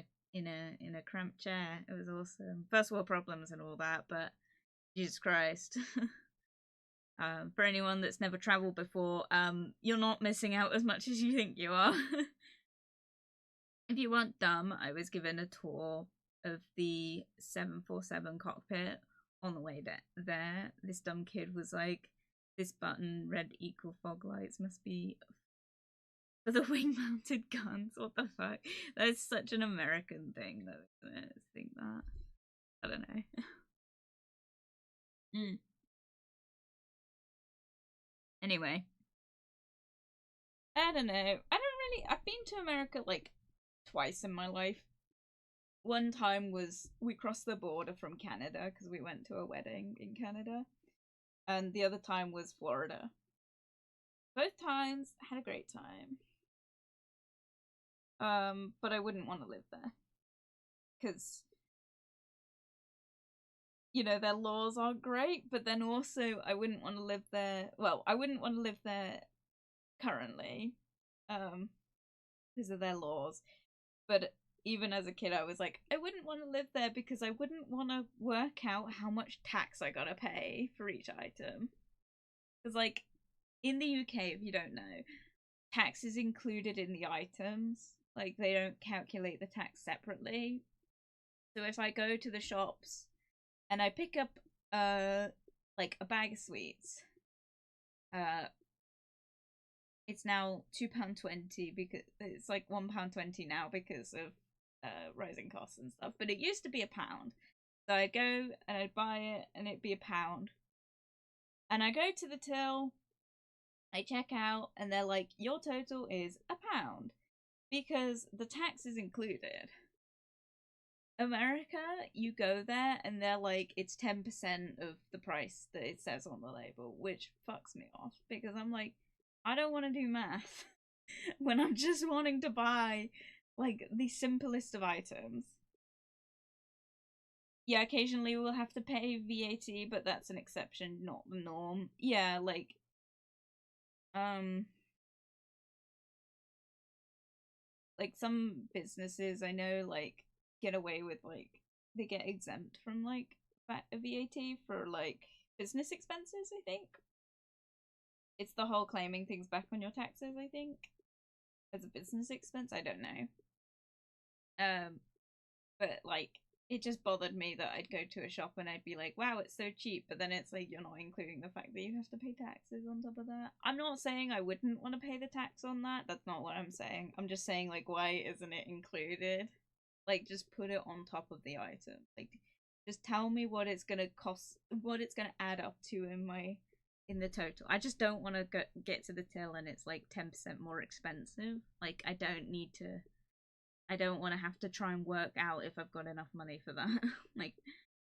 a cramped chair. It was awesome. First world problems and all that, but Jesus Christ. For anyone that's never traveled before, you're not missing out as much as you think you are. If you weren't dumb, I was given a tour of the 747 cockpit on the way there. This dumb kid was like, this button, red equal fog lights, must be for the wing-mounted guns. What the fuck? That is such an American thing, though, isn't it? I think that. I don't know. Anyway. I don't know. I've been to America like twice in my life. One time was we crossed the border from Canada because we went to a wedding in Canada. And the other time was Florida. Both times had a great time. But I wouldn't want to live there. Because, you know, their laws are great, but then also I wouldn't want to live there. Well, I wouldn't want to live there currently. Because of their laws. But even as a kid, I was like, I wouldn't want to live there because I wouldn't want to work out how much tax I gotta pay for each item. Because, like, in the UK, if you don't know, tax is included in the items. Like, they don't calculate the tax separately. So if I go to the shops and I pick up, like, a bag of sweets, it's now £2.20 because it's like £1.20 now because of rising costs and stuff. But it used to be £1. So I'd go and I'd buy it and it'd be £1. And I go to the till, I check out, and they're like, your total is £1 because the tax is included. America, you go there and they're like, it's 10% of the price that it says on the label, which fucks me off because I'm like, I don't want to do math when I'm just wanting to buy like the simplest of items. Yeah, occasionally we'll have to pay VAT, but that's an exception, not the norm. Yeah, like some businesses I know like get away with like they get exempt from like VAT for like business expenses, I think. It's the whole claiming things back on your taxes, I think. As a business expense, I don't know. But like it just bothered me that I'd go to a shop and I'd be like, wow, it's so cheap, but then it's like you're not including the fact that you have to pay taxes on top of that. I'm not saying I wouldn't want to pay the tax on that. That's not what I'm saying. I'm just saying, like, why isn't it included? Like, just put it on top of the item. Like, just tell me what it's gonna cost, what it's gonna add up to in the total. I just don't want to get to the till and it's like 10% more expensive. Like, I don't want to have to try and work out if I've got enough money for that. Like,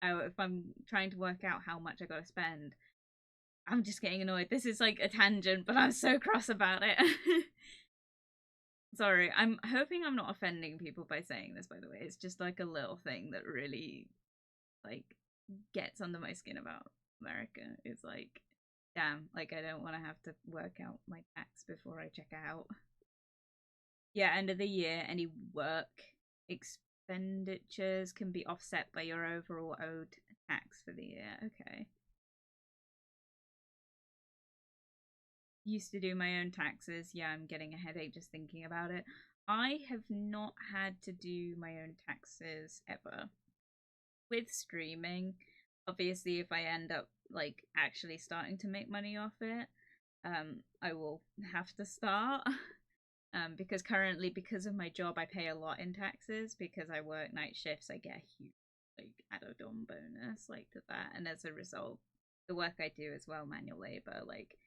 if I'm trying to work out how much I gotta spend, I'm just getting annoyed. This is like a tangent, but I'm so cross about it. Sorry, I'm hoping I'm not offending people by saying this, by the way. It's just like a little thing that really, like, gets under my skin about America. It's like, damn, like, I don't want to have to work out my tax before I check out. Yeah, end of the year, any work expenditures can be offset by your overall owed tax for the year. Okay. Used to do my own taxes. Yeah, I'm getting a headache just thinking about it. I have not had to do my own taxes ever. With streaming, obviously if I end up like actually starting to make money off it, I will have to start. Because currently, because of my job, I pay a lot in taxes because I work night shifts. I get a huge like add-on bonus like to that, and as a result, the work I do as well, manual labor, like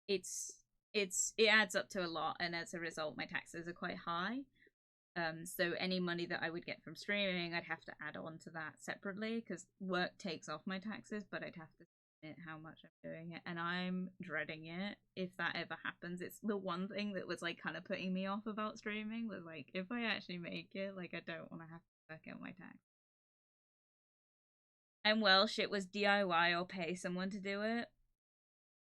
it's it adds up to a lot, and as a result, my taxes are quite high. So any money that I would get from streaming, I'd have to add on to that separately because work takes off my taxes, but I'd have to submit how much I'm doing it, and I'm dreading it if that ever happens. It's the one thing that was like kind of putting me off about streaming was like if I actually make it, like I don't want to have to work out my tax. And Welsh, it was DIY or pay someone to do it.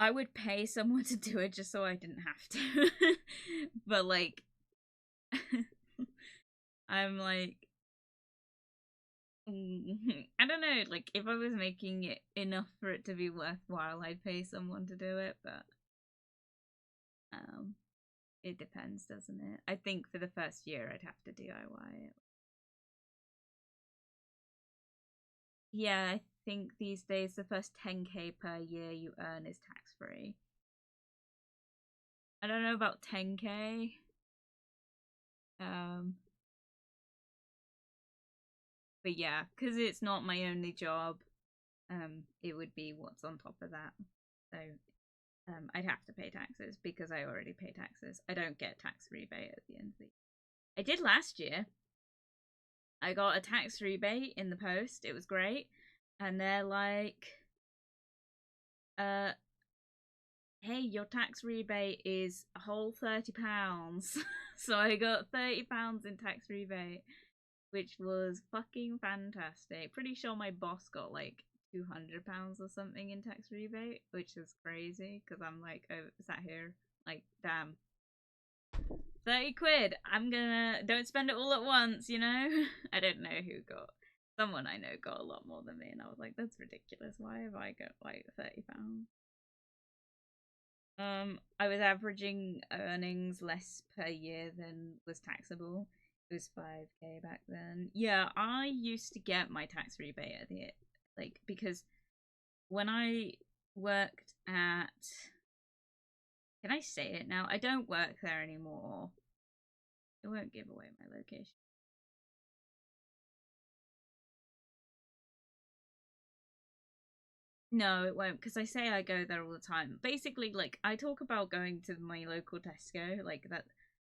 I would pay someone to do it just so I didn't have to. But like I'm like I don't know, like if I was making it enough for it to be worthwhile, I'd pay someone to do it, but um it depends, doesn't it? I think for the first year I'd have to DIY it. Yeah, I think these days the first 10k per year you earn is tax free. I don't know about 10k. But yeah, because it's not my only job, it would be what's on top of that. So I'd have to pay taxes because I already pay taxes. I don't get tax rebate at the end of the year. I did last year. I got a tax rebate in the post. It was great. And they're like, hey, your tax rebate is a whole £30. So I got £30 in tax rebate, which was fucking fantastic. Pretty sure my boss got like £200 or something in tax rebate, which is crazy because I'm like sat here like, damn, 30 quid. I'm gonna don't spend it all at once, you know. I don't know who got. Someone I know got a lot more than me, and I was like, that's ridiculous. Why have I got like £30? I was averaging earnings less per year than was taxable. It was 5k back then. Yeah, I used to get my tax rebate at the like because when I worked at, can I say it now? I don't work there anymore. I won't give away my location. No, it won't, because I say I go there all the time. Basically, like, I talk about going to my local Tesco, like, that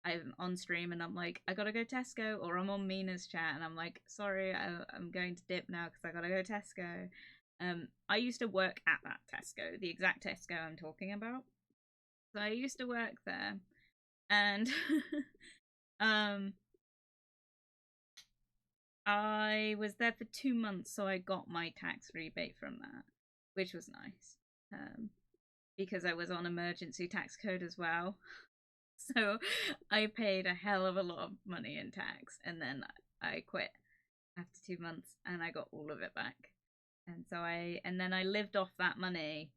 I'm on stream and I'm like, I gotta go Tesco, or I'm on Mina's chat and I'm like, sorry, I'm going to dip now because I gotta go Tesco. I used to work at that Tesco, the exact Tesco I'm talking about. So I used to work there, and um, I was there for 2 months, so I got my tax rebate from that, which was nice. Because I was on emergency tax code as well. So I paid a hell of a lot of money in tax, and then I quit after 2 months and I got all of it back. And then I lived off that money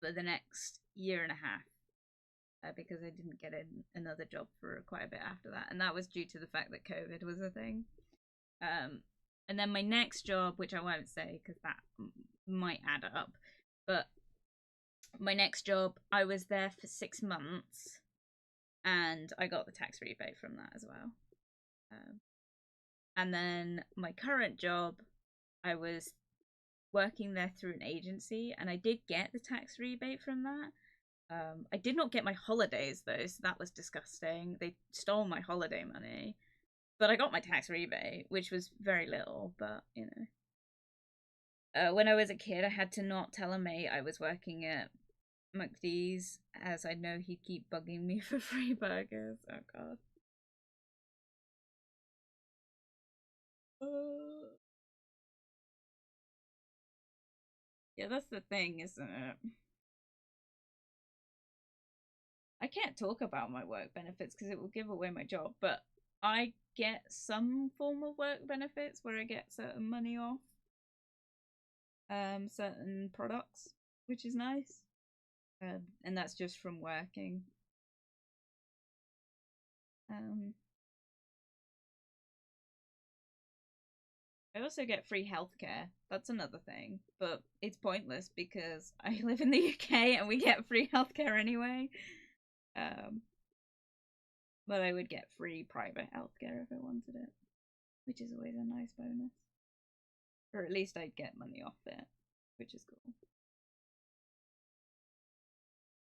for the next year and a half because I didn't get another job for quite a bit after that, and that was due to the fact that COVID was a thing. And then my next job, which I won't say because that might add up, but my next job, I was there for 6 months and I got the tax rebate from that as well. And then my current job, I was working there through an agency and I did get the tax rebate from that. I did not get my holidays though, so that was disgusting. They stole my holiday money, but I got my tax rebate, which was very little, but you know. When I was a kid, I had to not tell a mate I was working at McD's, as I know he'd keep bugging me for free burgers. Oh god. Yeah, that's the thing, isn't it? I can't talk about my work benefits because it will give away my job, but I get some form of work benefits where I get certain money off certain products, which is nice. And that's just from working. Um I also get free healthcare. That's another thing, but it's pointless because I live in the UK and we get free healthcare anyway. Um, but I would get free private healthcare if I wanted it, which is always a nice bonus. Or at least I'd get money off it, which is cool.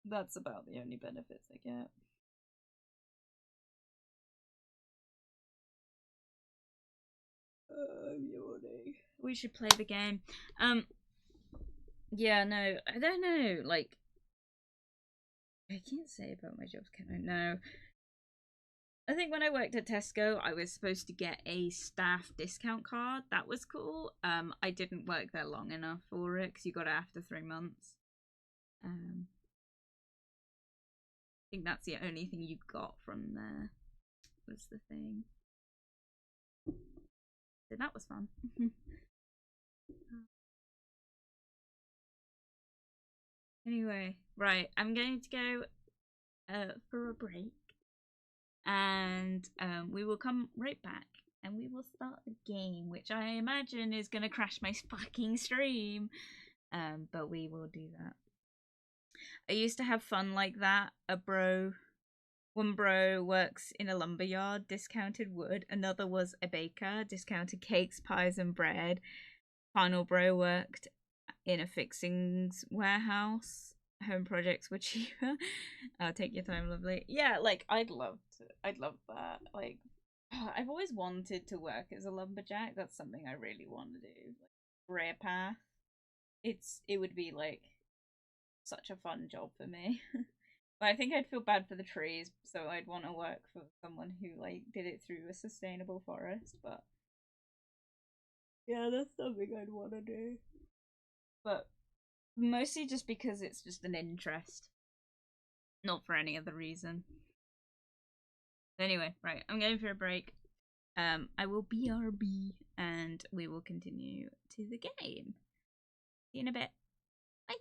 That's about the only benefits I get. I'm yawning. We should play the game. Yeah, no, I don't know. Like, I can't say about my jobs, can I? No. I think when I worked at Tesco, I was supposed to get a staff discount card. That was cool. I didn't work there long enough for it because you got it after 3 months. I think that's the only thing you got from there. Was the thing. So that was fun. Anyway, right, I'm going to go for a break, and we will come right back, and we will start the game, which I imagine is going to crash my fucking stream. But we will do that. I used to have fun like that. One bro works in a lumberyard, discounted wood. Another was a baker, discounted cakes, pies, and bread. Final bro worked in a fixings warehouse. Home projects were cheaper. Take your time, lovely. Yeah, like I'd love that. Like I've always wanted to work as a lumberjack. That's something I really want to do. Like career path. It would be like such a fun job for me. But I think I'd feel bad for the trees, so I'd want to work for someone who like did it through a sustainable forest. But yeah, that's something I'd want to do. But mostly just because it's just an interest, not for any other reason. Anyway, right, I'm going for a break. I will BRB and we will continue to the game. See you in a bit. Bye.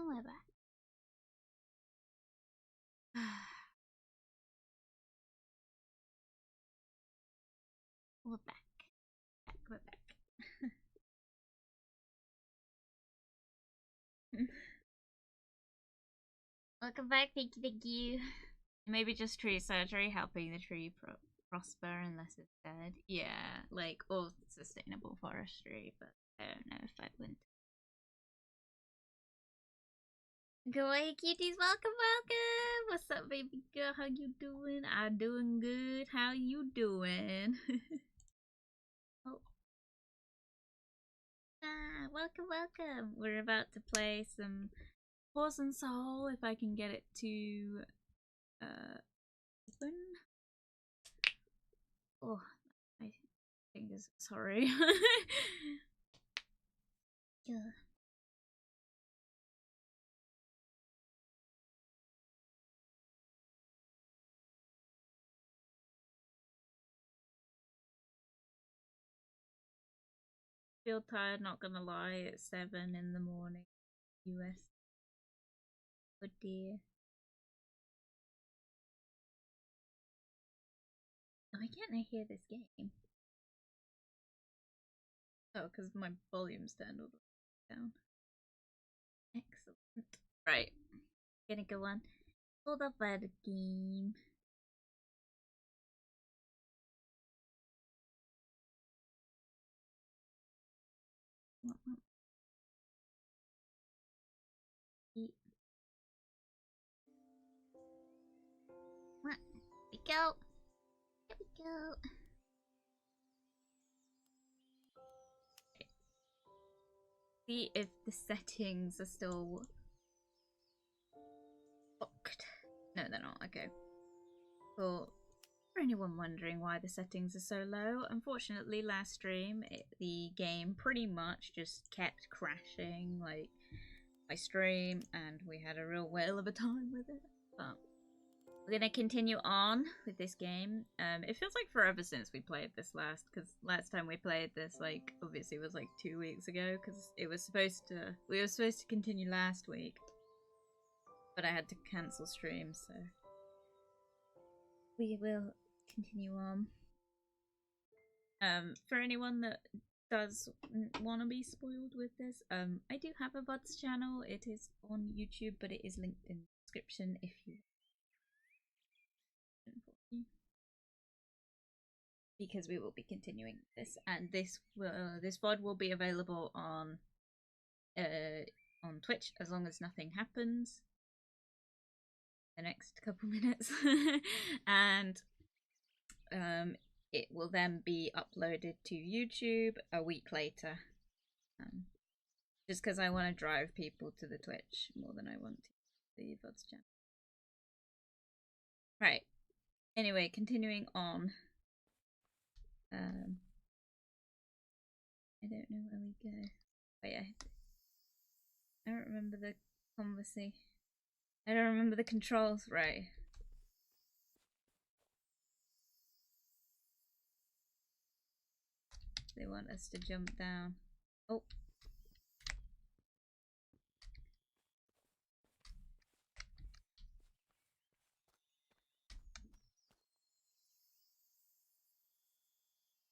And we're back. We're back. We're back. Welcome back, thank you. Maybe just tree surgery helping the tree prosper unless it's dead. Yeah, like, or sustainable forestry, but I don't know if I wouldn't. Go away, cuties, welcome, welcome! What's up, baby girl? How you doing? I'm doing good. How you doing? Oh. Ah, welcome, welcome. We're about to play some Paws and Soul, if I can get it to open. Oh, my fingers, sorry. Yeah. Feel tired, not gonna lie, it's 7 in the morning, US. Oh dear. Why can't I hear this game? Oh, because my volume's turned all the way down. Excellent. Right. Gonna go on. Hold up by the game. Here we go. Here we go. See if the settings are still locked. No, they're not. Okay. Well, for anyone wondering why the settings are so low, unfortunately last stream the game pretty much just kept crashing like my stream, and we had a real whale of a time with it. But we're gonna continue on with this game. It feels like forever since we played this last, because last time we played this, like, obviously was like 2 weeks ago, because we were supposed to continue last week, but I had to cancel stream, so we will continue on. For anyone that does want to be spoiled with this, I do have a VODs channel. It is on YouTube, but it is linked in the description if you because we will be continuing this, and this VOD will be available on Twitch as long as nothing happens the next couple minutes, and it will then be uploaded to YouTube a week later. Just because I want to drive people to the Twitch more than I want to the VODs channel. Right. Anyway, continuing on. I don't know where we go. Oh yeah. I don't remember the conversation. I don't remember the controls. Right. They want us to jump down. Oh.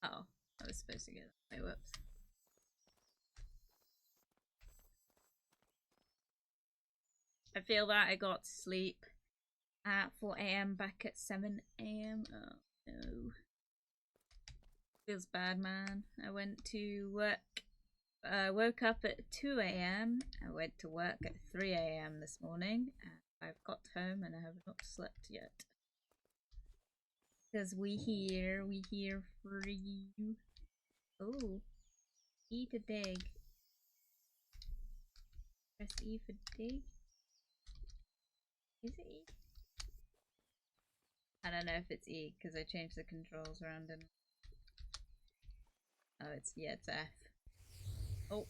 Oh, I was supposed to get that. Whoops. I feel that I got to sleep at 4 AM back at 7 AM. Oh no. Feels bad, man. I went to work. I woke up at 2 AM. I went to work at 3 AM this morning. And I've got home and I have not slept yet. Because we here for you. Oh. E to dig. Press E for dig. Is it E? I don't know if it's E because I changed the controls around and oh, it's F. Oh.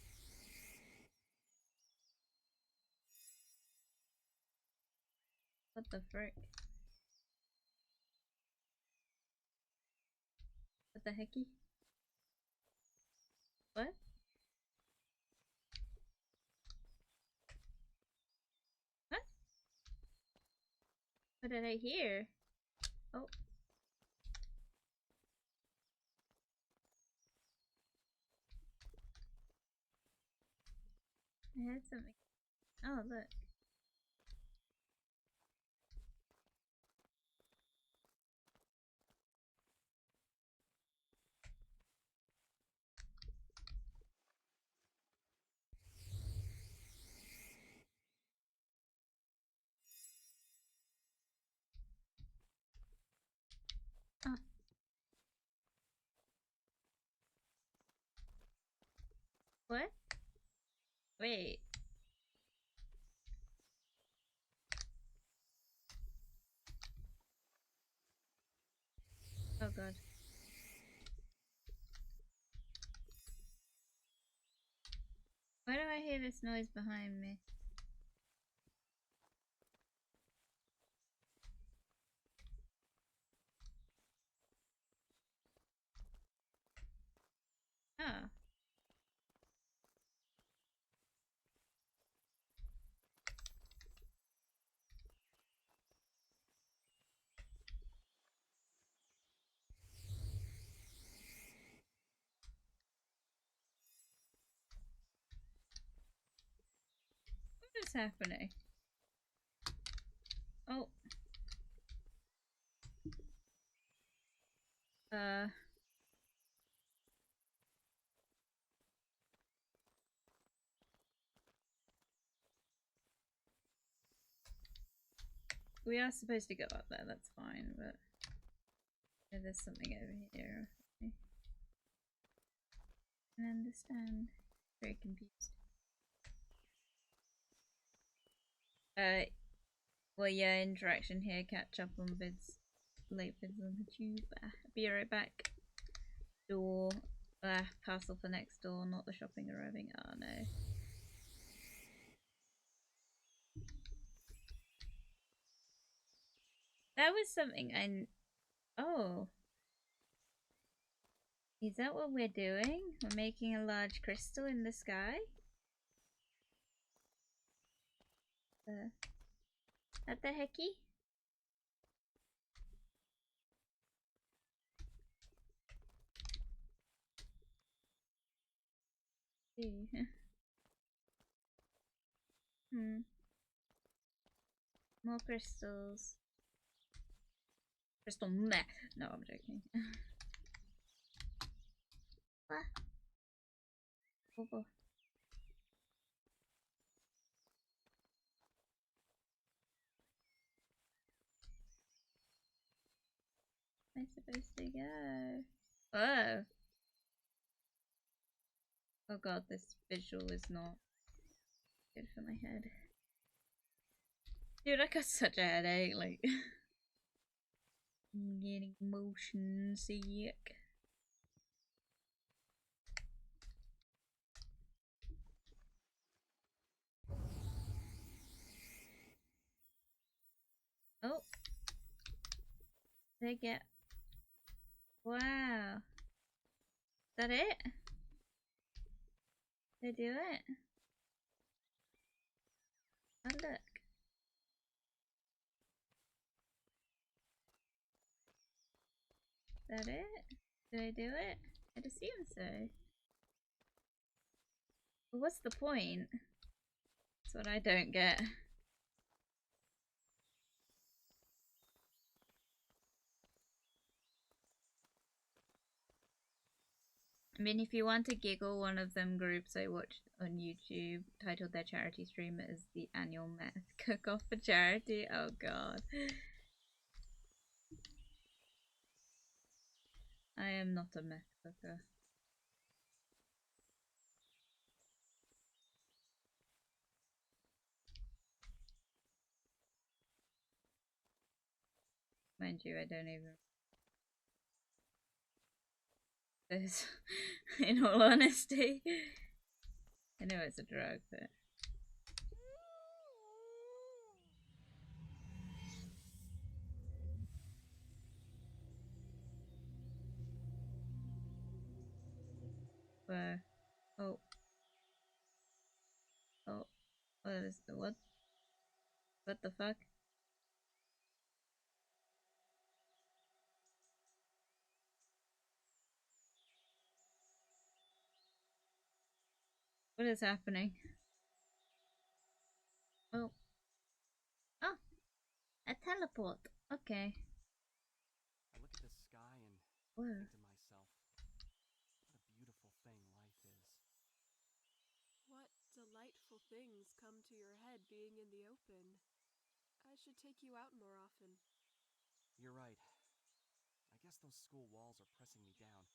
What the frick? What the hecky? What? What did I hear? Oh. I heard something. Oh, look. Oh. What? Wait. Oh god. Why do I hear this noise behind me? Oh. What is happening? Oh. Uh. We are supposed to go up there, that's fine, but there's something over here. I can understand. Very confused. Well, yeah, interaction here. Catch up on vids, late vids on the tube. Be right back. Door. Parcel for next door, not the shopping arriving. Oh no. That was something I. Oh. Is that what we're doing? We're making a large crystal in the sky? What the hecky? Hmm. More crystals. Crystal meh. No, I'm joking. What? Oh boy. Where am I supposed to go? Oh. Oh god, this visual is not good for my head. Dude, I got such a headache, like I'm getting motion sick. Oh, they get. Wow, is that it? They do it. Oh look, is that it? Do they do it? I'd assume so. But what's the point? That's what I don't get. I mean, if you want to giggle, one of them groups I watched on YouTube titled their charity stream as the annual meth cook-off for charity. Oh god. I am not a meth cooker. Mind you, I don't even. This, in all honesty. I know it's a drug, but. Where? Oh. Oh. What is the what? What the fuck? What is happening? Oh. Oh. A teleport. Okay. I look at the sky and Whoa. think to myself, what a beautiful thing life is. What delightful things come to your head being in the open. I should take you out more often. You're right. I guess those school walls are pressing me down.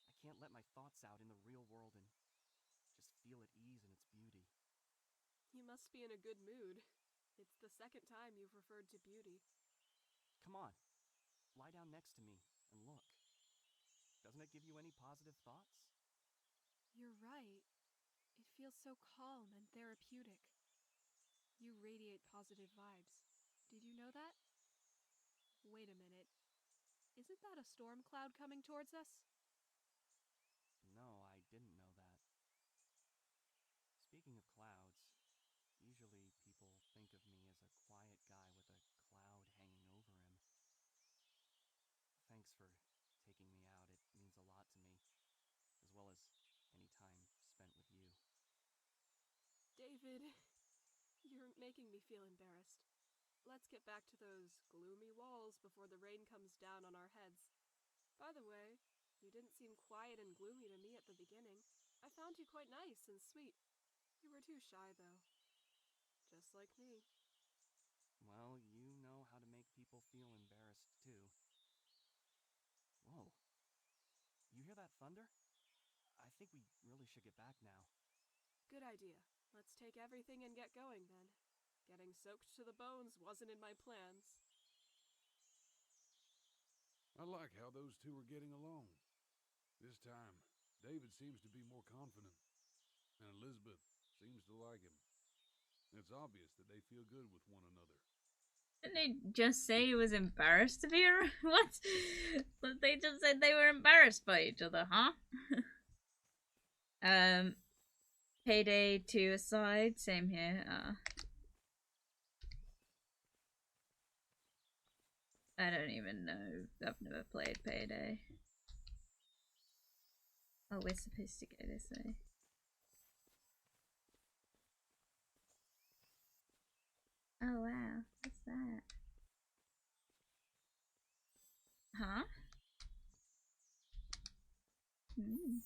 I can't let my thoughts out in the real world and just feel at ease in its beauty. You must be in a good mood. It's the second time you've referred to beauty. Come on, lie down next to me and look. Doesn't it give you any positive thoughts? You're right. It feels so calm and therapeutic. You radiate positive vibes. Did you know that? Wait a minute. Isn't that a storm cloud coming towards us? No, I didn't know that. Speaking of clouds, usually people think of me as a quiet guy with a cloud hanging over him. Thanks for taking me out. It means a lot to me, as well as any time spent with you. David, you're making me feel embarrassed. Let's get back to those gloomy walls before the rain comes down on our heads. By the way, you didn't seem quiet and gloomy to me at the beginning. I found you quite nice and sweet. You were too shy, though. Just like me. Well, you know how to make people feel embarrassed, too. Whoa. You hear that thunder? I think we really should get back now. Good idea. Let's take everything and get going, then. Getting soaked to the bones wasn't in my plans. I like how those two are getting along. This time, David seems to be more confident, and Elizabeth seems to like him. It's obvious that they feel good with one another. Didn't they just say he was embarrassed to be around? What? But they just said they were embarrassed by each other, huh? Payday 2 aside, same here. I don't even know. I've never played Payday. Oh, we're supposed to go this way. Oh wow, what's that? Huh? Hmm.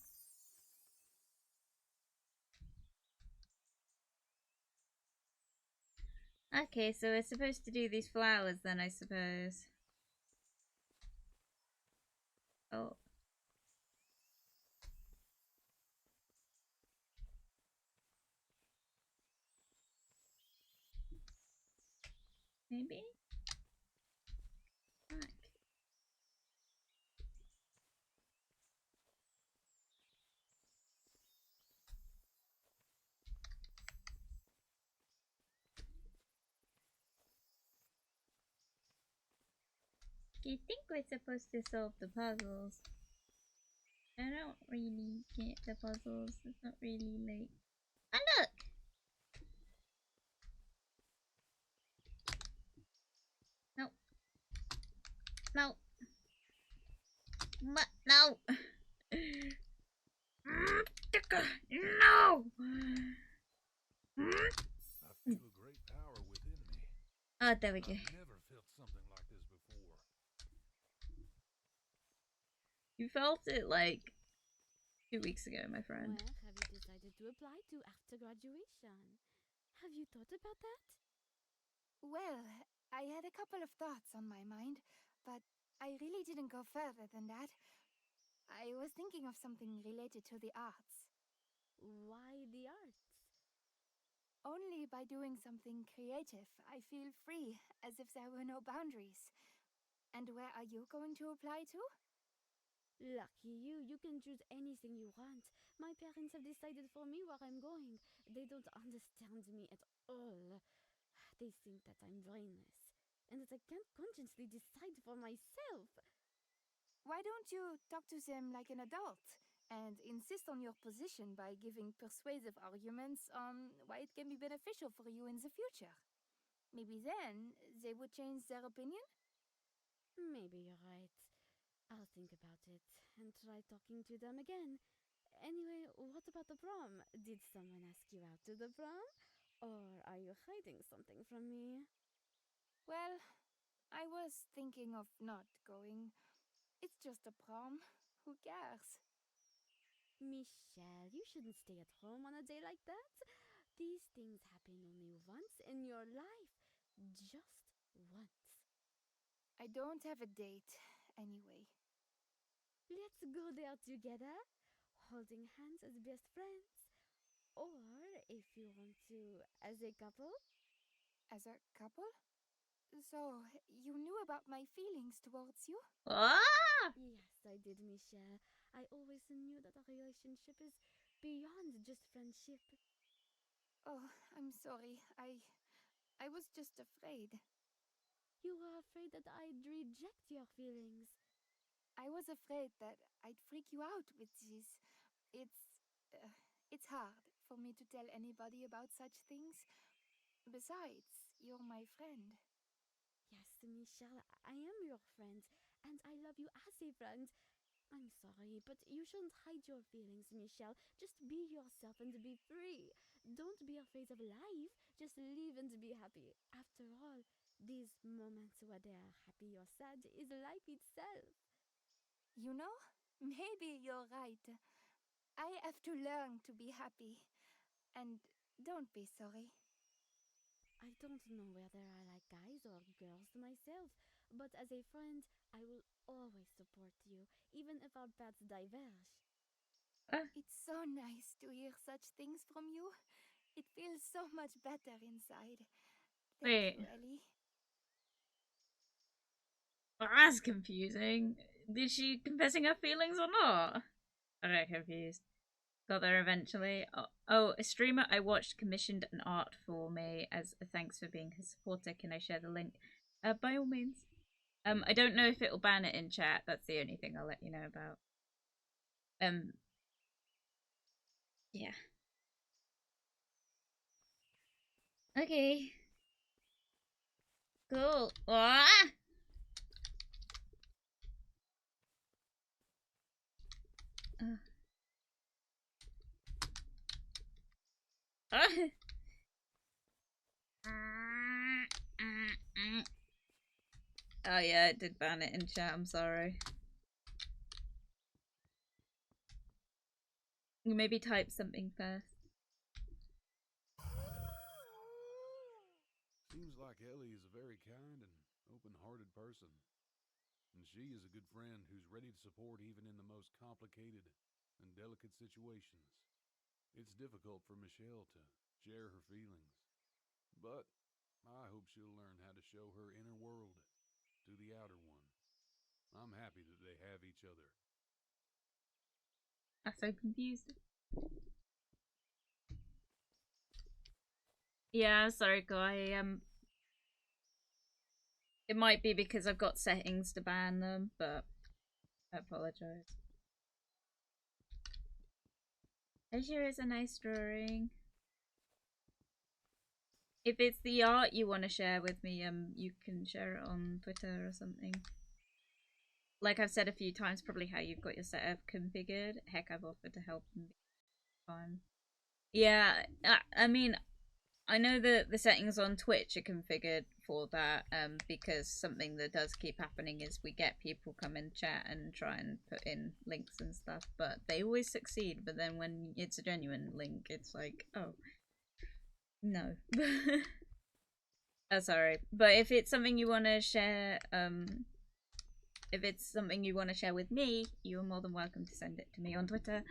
Okay, so we're supposed to do these flowers then, I suppose. Oh. Maybe? Fuck. You think we're supposed to solve the puzzles? I don't really get the puzzles. It's not really like. Oh look! No. No. No! No! I feel a great power within me. Oh, there we go. I've never felt something like this before. You felt it like 2 weeks ago, my friend. Where have you decided to apply to after graduation? Have you thought about that? Well, I had a couple of thoughts on my mind, but I really didn't go further than that. I was thinking of something related to the arts. Why the arts? Only by doing something creative, I feel free, as if there were no boundaries. And where are you going to apply to? Lucky you, you can choose anything you want. My parents have decided for me where I'm going. They don't understand me at all. They think that I'm brainless, and that I can't consciously decide for myself. Why don't you talk to them like an adult and insist on your position by giving persuasive arguments on why it can be beneficial for you in the future? Maybe then they would change their opinion? Maybe you're right. I'll think about it and try talking to them again. Anyway, what about the prom? Did someone ask you out to the prom? Or are you hiding something from me? Well, I was thinking of not going. It's just a prom. Who cares? Michelle, you shouldn't stay at home on a day like that. These things happen only once in your life. Just once. I don't have a date, anyway. Let's go there together, holding hands as best friends. Or, if you want to, as a couple. As a couple? So, you knew about my feelings towards you? Ah! Yes, I did, Michelle. I always knew that a relationship is beyond just friendship. Oh, I'm sorry. I was just afraid. You were afraid that I'd reject your feelings. I was afraid that I'd freak you out with this. It's. Uh, it's hard for me to tell anybody about such things. Besides, you're my friend. Yes, Michelle, I am your friend, and I love you as a friend. I'm sorry, but you shouldn't hide your feelings, Michelle. Just be yourself and be free. Don't be afraid of life. Just live and be happy. After all, these moments, whether happy or sad, is life itself. You know, maybe you're right. I have to learn to be happy. And don't be sorry. I don't know whether I like guys or girls myself, but as a friend, I will always support you, even if our paths diverge. It's so nice to hear such things from you. It feels so much better inside. Thank Wait, you, Ellie. well, that's confusing. Is she confessing her feelings or not? I'm very confused. Got there eventually. Oh, a streamer I watched commissioned an art for me as a thanks for being his supporter. Can I share the link? By all means. I don't know if it'll ban it in chat. That's the only thing I'll let you know about. Yeah. Okay. Cool. Ah! Ah! Oh yeah, it did ban it in chat. I'm sorry. Maybe type something first. Seems like Ellie is a very kind and open-hearted person. And she is a good friend who's ready to support even in the most complicated and delicate situations. It's difficult for Michelle to share her feelings, but I hope she'll learn how to show her inner world to the outer one. I'm happy that they have each other. I'm so confused. Yeah, sorry, guy. It might be because I've got settings to ban them, but I apologize. It sure is a nice drawing. If it's the art you want to share with me, you can share it on Twitter or something. Like I've said a few times, probably how you've got your setup configured. Heck, I've offered to help them. Fine. Yeah, I mean, I know that the settings on Twitch are configured for that, because something that does keep happening is we get people come in chat and try and put in links and stuff, but they always succeed. But then when it's a genuine link, it's like, oh, no. Oh, sorry. But if it's something you want to share, if it's something you want to share with me, you're more than welcome to send it to me on Twitter,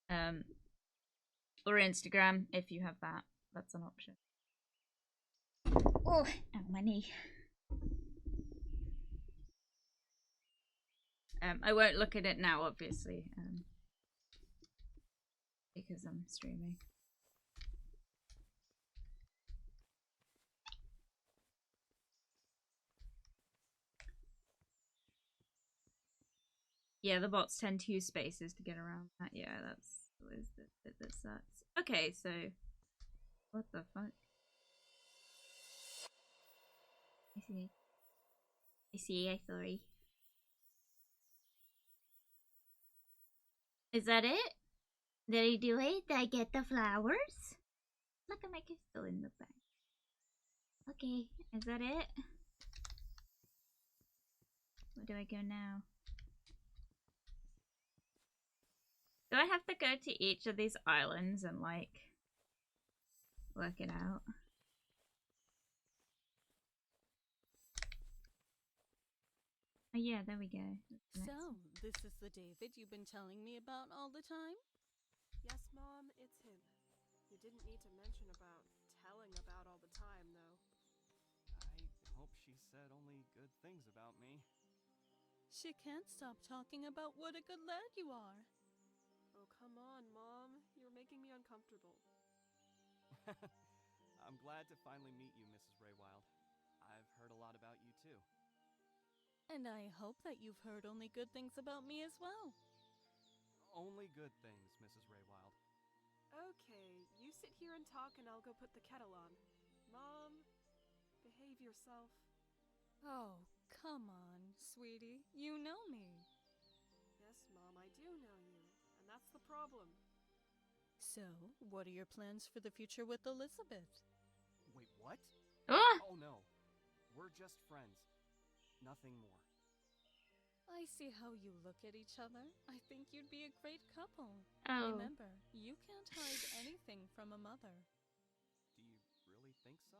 or Instagram if you have that. That's an option. Oh, ow, my knee. I won't look at it now, obviously, because I'm streaming. Yeah, the bots tend to use spaces to get around that. Yeah, that's always the bit that sucks. Okay, so what the fuck? I see. I see. I sorry. Is that it? Did I do it? Did I get the flowers? Look at my crystal in the back. Okay, is that it? Where do I go now? Do I have to go to each of these islands and, like, work it out? Oh yeah, there we go. So, this is the David you've been telling me about all the time? Yes, Mom, it's him. You didn't need to mention about telling about all the time, though. I hope she said only good things about me. She can't stop talking about what a good lad you are. Oh, come on, Mom. You're making me uncomfortable. I'm glad to finally meet you, Mrs. Raywild. I've heard a lot about you, too. And I hope that you've heard only good things about me as well. Only good things, Mrs. Raywild. Okay, you sit here and talk and I'll go put the kettle on. Mom, behave yourself. Oh, come on, sweetie. You know me. Yes, Mom, I do know you. And that's the problem. So, what are your plans for the future with Elizabeth? Wait, what? Oh! Oh no. We're just friends. Nothing more. I see how you look at each other. I think you'd be a great couple. Oh. Remember, you can't hide anything from a mother. Do you really think so?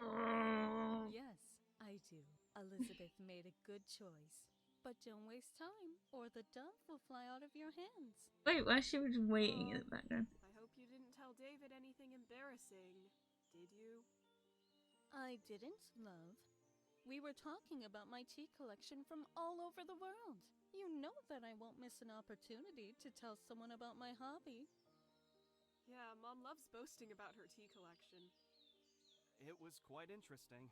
Yes, I do. Elizabeth made a good choice. But don't waste time, or the dove will fly out of your hands. Wait, why she was waiting in the background? I hope you didn't tell David anything embarrassing, did you? I didn't, love. We were talking about my tea collection from all over the world. You know that I won't miss an opportunity to tell someone about my hobby. Yeah, Mom loves boasting about her tea collection. It was quite interesting.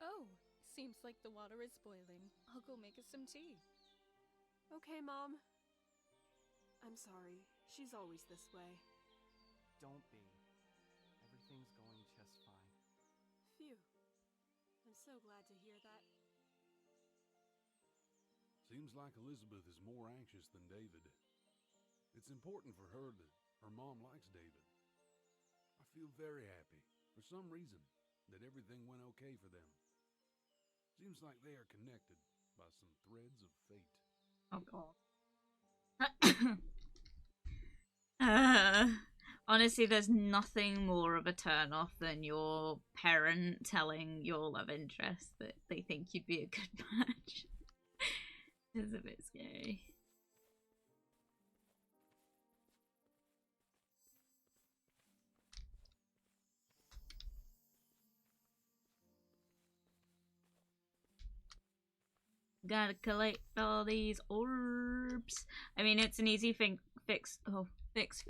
Oh, seems like the water is boiling. I'll go make us some tea. Okay, Mom. I'm sorry. She's always this way. Don't be. Everything's going just fine. Phew. I'm so glad to hear that. Seems like Elizabeth is more anxious than David. It's important for her that her mom likes David. I feel very happy, for some reason, that everything went okay for them. Seems like they are connected by some threads of fate. Oh god. Honestly, there's nothing more of a turn off than your parent telling your love interest that they think you'd be a good match. It's a bit scary. Gotta collect all these orbs. I mean, it's an easy fix for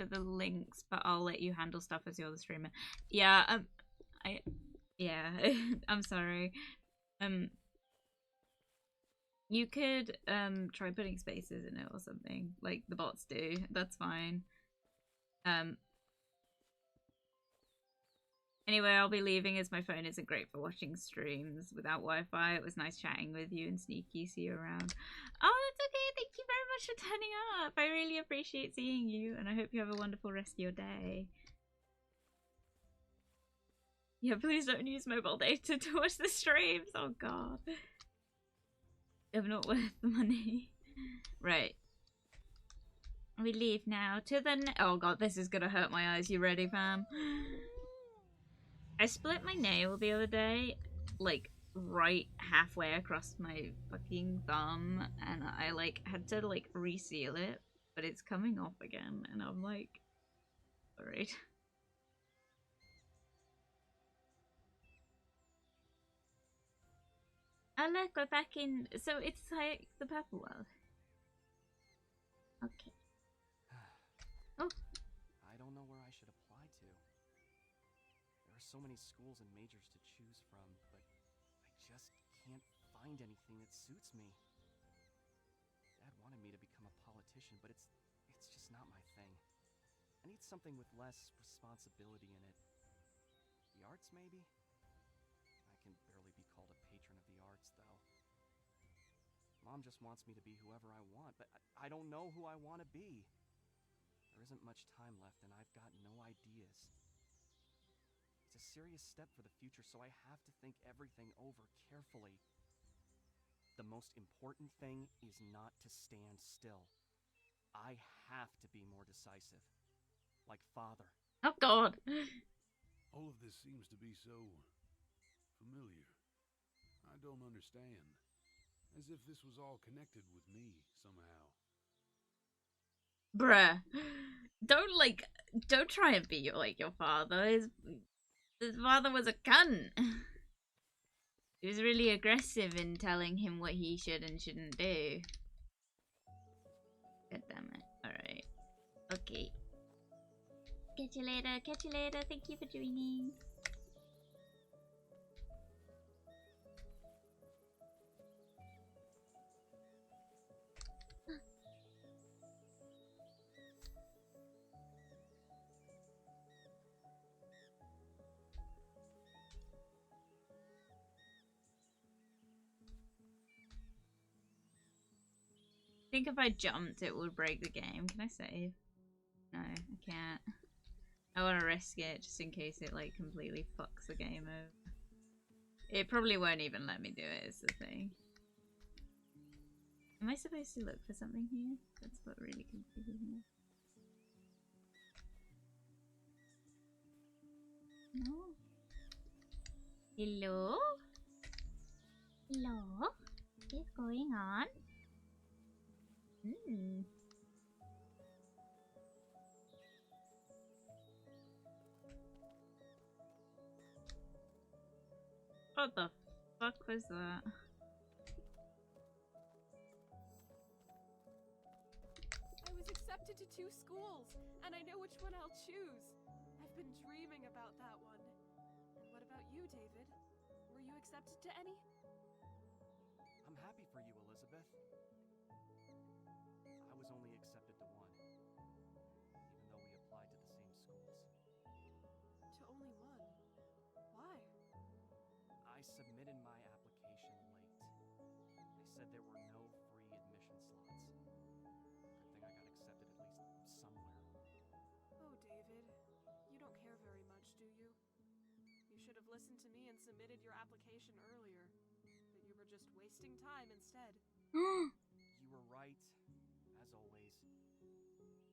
the links, but I'll let you handle stuff as you're the streamer. Yeah, yeah, I'm sorry. You could try putting spaces in it or something, like the bots do. That's fine. Anyway, I'll be leaving as my phone isn't great for watching streams without Wi-Fi. It was nice chatting with you and Sneaky. See you around. Oh, that's okay. Thank you very much for turning up. I really appreciate seeing you, and I hope you have a wonderful rest of your day. Yeah, please don't use mobile data to watch the streams. Oh god. They're not worth the money. Right. We leave now to the oh god, this is gonna hurt my eyes. You ready, fam? I split my nail the other day, like right halfway across my fucking thumb, and I like had to like reseal it, but it's coming off again, and I'm like, worried. Oh look, we're back in. So it's like the purple world. Okay. Oh. I don't know where I should apply to. There are so many schools and majors to choose from, but I just can't find anything that suits me. Dad wanted me to become a politician, but it's just not my thing. I need something with less responsibility in it. The arts, maybe? I can barely be called a patron of the arts, though. Mom just wants me to be whoever I want, but I don't know who I want to be. There isn't much time left, and I've got no ideas. It's a serious step for the future, so I have to think everything over carefully. The most important thing is not to stand still. I have to be more decisive. Like Father. Oh God. All of this seems to be so familiar. I don't understand. As if this was all connected with me somehow. Bruh. Don't try and be your father. His father was a cunt. He was really aggressive in telling him what he should and shouldn't do. God damn it. Alright. Okay. Catch you later. Catch you later. Thank you for joining. I think if I jumped, it would break the game. Can I save? No, I can't. I want to risk it just in case it like completely fucks the game over. It probably won't even let me do it, is the thing. Am I supposed to look for something here? That's what really confuses me. No. Hello? Hello? What is going on? Hmm. What the fuck was that? I was accepted to 2 schools, and I know which one I'll choose. I've been dreaming about that one. And what about you, David? Were you accepted to any? I'm happy for you, Elizabeth. I was only accepted to 1, even though we applied to the same schools. To only 1? Why? I submitted my application late. They said there were no free admission slots. Good thing I got accepted at least somewhere. Oh, David. You don't care very much, do you? You should have listened to me and submitted your application earlier. But you were just wasting time instead. You were right, as always. This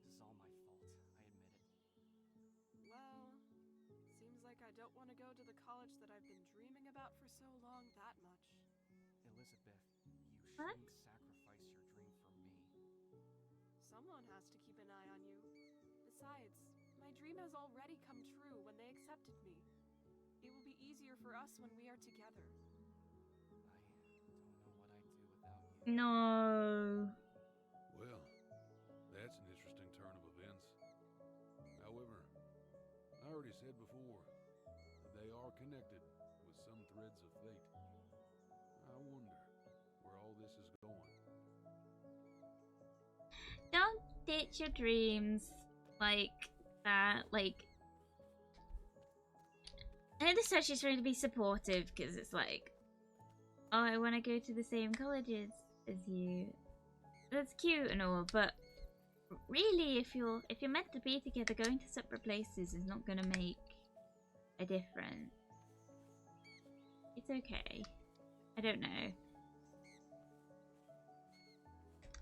is all my fault, I admit it. Well, seems like I don't want to go to the college that I've been dreaming about for so long that much. Elizabeth, you What? shouldn't sacrifice your dream for me. Someone has to keep an eye on you. Besides, my dream has already come true when they accepted me. It will be easier for us when we are together. I don't know what I'd do without you. No. Well, that's an interesting turn of events. However, I already said before that they are connected with some threads of fate. I wonder where all this is going. Don't ditch your dreams like that. Like, I understand she's trying to be supportive because it's like, oh, I want to go to the same colleges as you. That's cute and all, but really, if you're meant to be together, going to separate places is not gonna make a difference. It's okay. I don't know.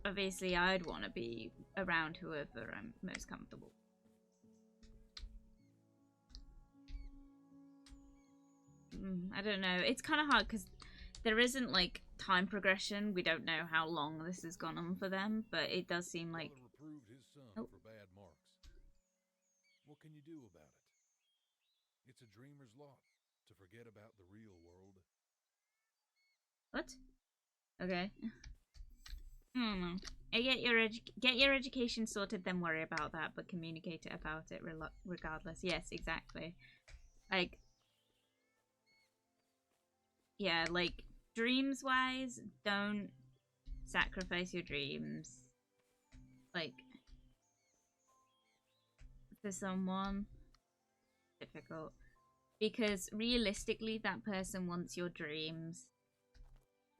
Obviously, I'd want to be around whoever I'm most comfortable. I don't know. It's kind of hard because there isn't like time progression. We don't know how long this has gone on for them, but it does seem like. Father reproved his son Oh. for bad marks. What can you do about it? It's a dreamer's lot to forget about the real world. What? Okay. I get your education sorted, then worry about that, but communicate it about it regardless. Yes, exactly. Like, yeah, like dreams wise, don't sacrifice your dreams. Like, for someone, difficult, because realistically, that person wants your dreams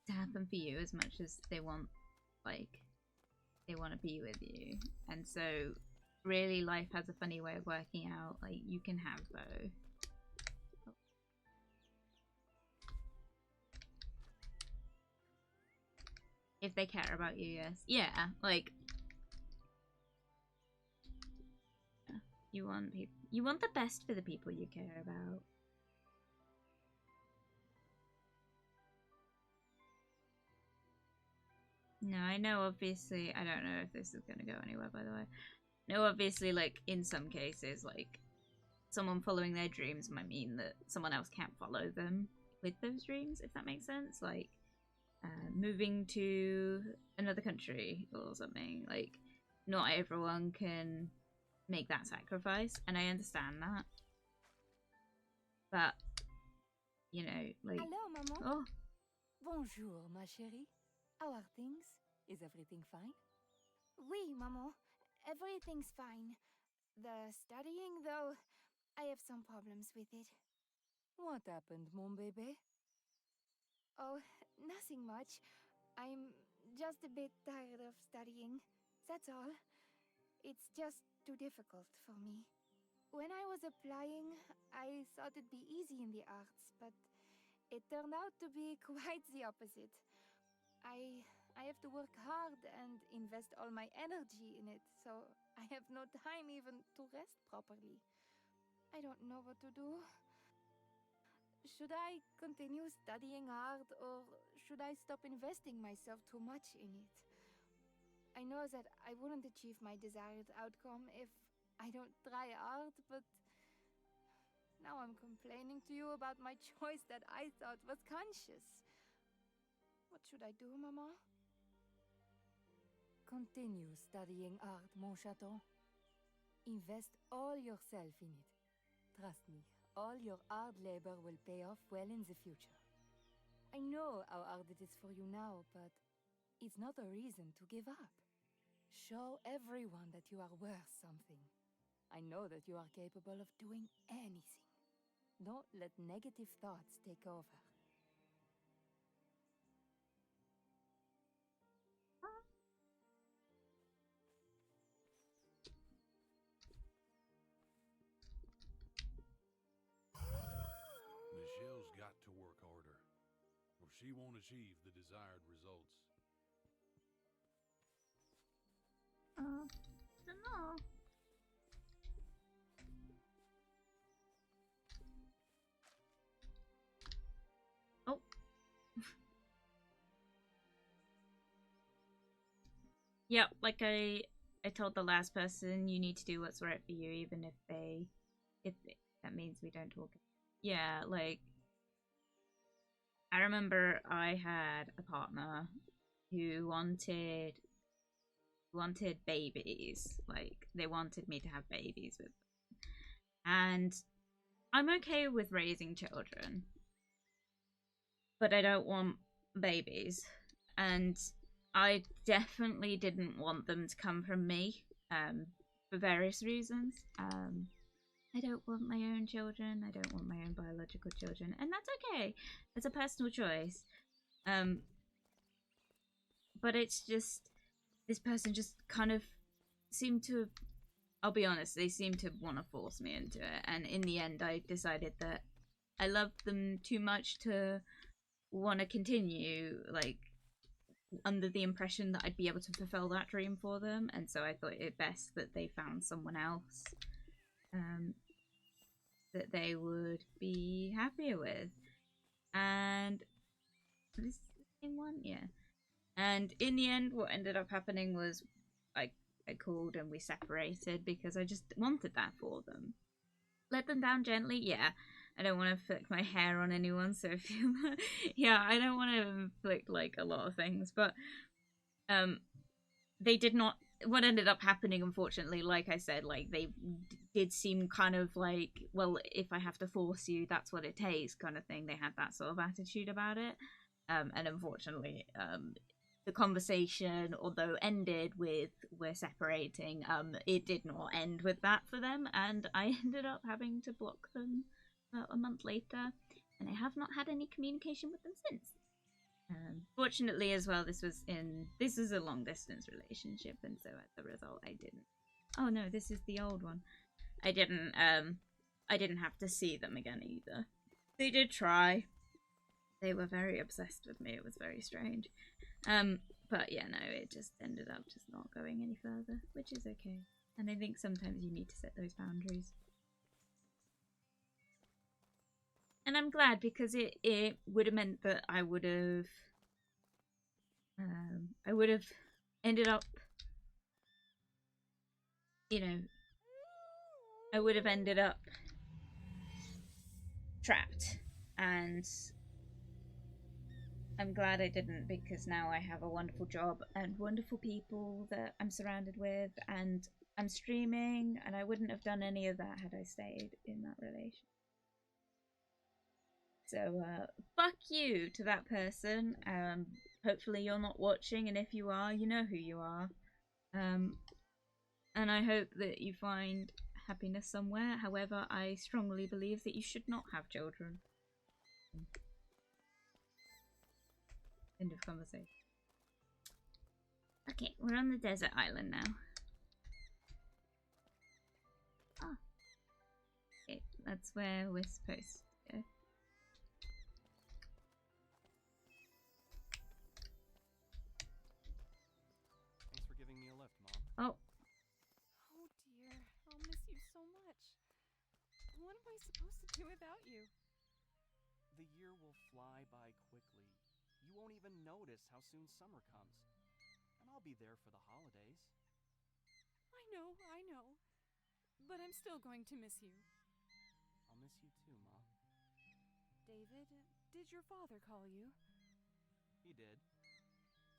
to happen for you as much as they want. Like, they want to be with you, and so really life has a funny way of working out, like, you can have both. If they care about you, yes. Yeah, like, you want the best for the people you care about. No, I know obviously, I don't know if this is gonna go anywhere, by the way. No, obviously, like, in some cases, like, someone following their dreams might mean that someone else can't follow them with those dreams, if that makes sense. Like, moving to another country or something. Like, not everyone can make that sacrifice, and I understand that. But, you know, like... Hello, maman. Oh. Bonjour, ma chérie. How are things? Is everything fine? Oui, maman. Everything's fine. The studying, though, I have some problems with it. What happened, mon bébé? Oh, nothing much. I'm just a bit tired of studying. That's all. It's just too difficult for me. When I was applying, I thought it'd be easy in the arts, but it turned out to be quite the opposite. I have to work hard and invest all my energy in it, so I have no time even to rest properly. I don't know what to do. Should I continue studying hard, or should I stop investing myself too much in it? I know that I wouldn't achieve my desired outcome if I don't try hard, but now I'm complaining to you about my choice that I thought was conscious. What should I do, Maman? Continue studying art, mon chaton. Invest all yourself in it. Trust me, all your hard labor will pay off well in the future. I know how hard it is for you now, but it's not a reason to give up. Show everyone that you are worth something. I know that you are capable of doing anything. Don't let negative thoughts take over. Michelle's got to work harder, or she won't achieve the desired results. I don't know. Oh. Yep, like I told the last person, you need to do what's right for you, even if that means we don't talk. Yeah, like, I remember I had a partner who wanted babies. Like, they wanted me to have babies with them. And I'm okay with raising children, but I don't want babies. And I definitely didn't want them to come from me, for various reasons. I don't want my own children. I don't want my own biological children, and that's okay. It's a personal choice. But it's just, this person just kind of seemed to, I'll be honest, they seemed to want to force me into it, and in the end I decided that I loved them too much to want to continue, like, under the impression that I'd be able to fulfill that dream for them, and so I thought it best that they found someone else that they would be happier with. And this is the same one, yeah. And in the end, what ended up happening was I called and we separated because I just wanted that for them. Let them down gently, yeah. I don't want to flick my hair on anyone, so if you, yeah, I don't want to inflict like a lot of things, but they did not. What ended up happening, unfortunately, like I said, like, they did seem kind of like, well, if I have to force you, that's what it takes, kind of thing. They had that sort of attitude about it, and unfortunately, the conversation, although ended with we're separating, it did not end with that for them, and I ended up having to block them about a month later, and I have not had any communication with them since. Fortunately, as well, this was a long distance relationship, and so as a result, I didn't Oh no, this is the old one. I didn't have to see them again either. They did try. They were very obsessed with me. It was very strange. But yeah, no, it just ended up just not going any further, which is okay. And I think sometimes you need to set those boundaries. And I'm glad, because it would have meant that I would have ended up, you know, I would have ended up trapped, and I'm glad I didn't, because now I have a wonderful job and wonderful people that I'm surrounded with, and I'm streaming, and I wouldn't have done any of that had I stayed in that relation. So, fuck you to that person. Hopefully you're not watching, and if you are, you know who you are. And I hope that you find happiness somewhere. However, I strongly believe that you should not have children. End of conversation. Okay, we're on the desert island now. Ah. Okay, that's where we're supposed to go. Thanks for giving me a lift, Mom. Oh. Oh dear, I'll miss you so much. What am I supposed to do without you? The year will fly by quickly. You won't even notice how soon summer comes. And I'll be there for the holidays. I know. But I'm still going to miss you. I'll miss you too, Mom. David, did your father call you? He did.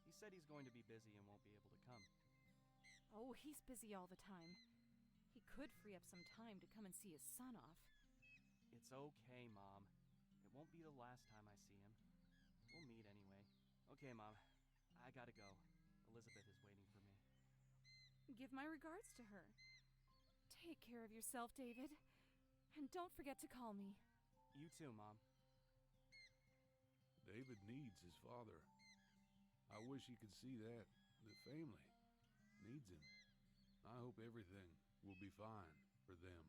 He said he's going to be busy and won't be able to come. Oh, he's busy all the time. He could free up some time to come and see his son off. It's okay, Mom. It won't be the last time I see him. We'll meet anyway. Okay, Mom. I gotta go. Elizabeth is waiting for me. Give my regards to her. Take care of yourself, David. And don't forget to call me. You too, Mom. David needs his father. I wish he could see that. The family needs him. I hope everything will be fine for them.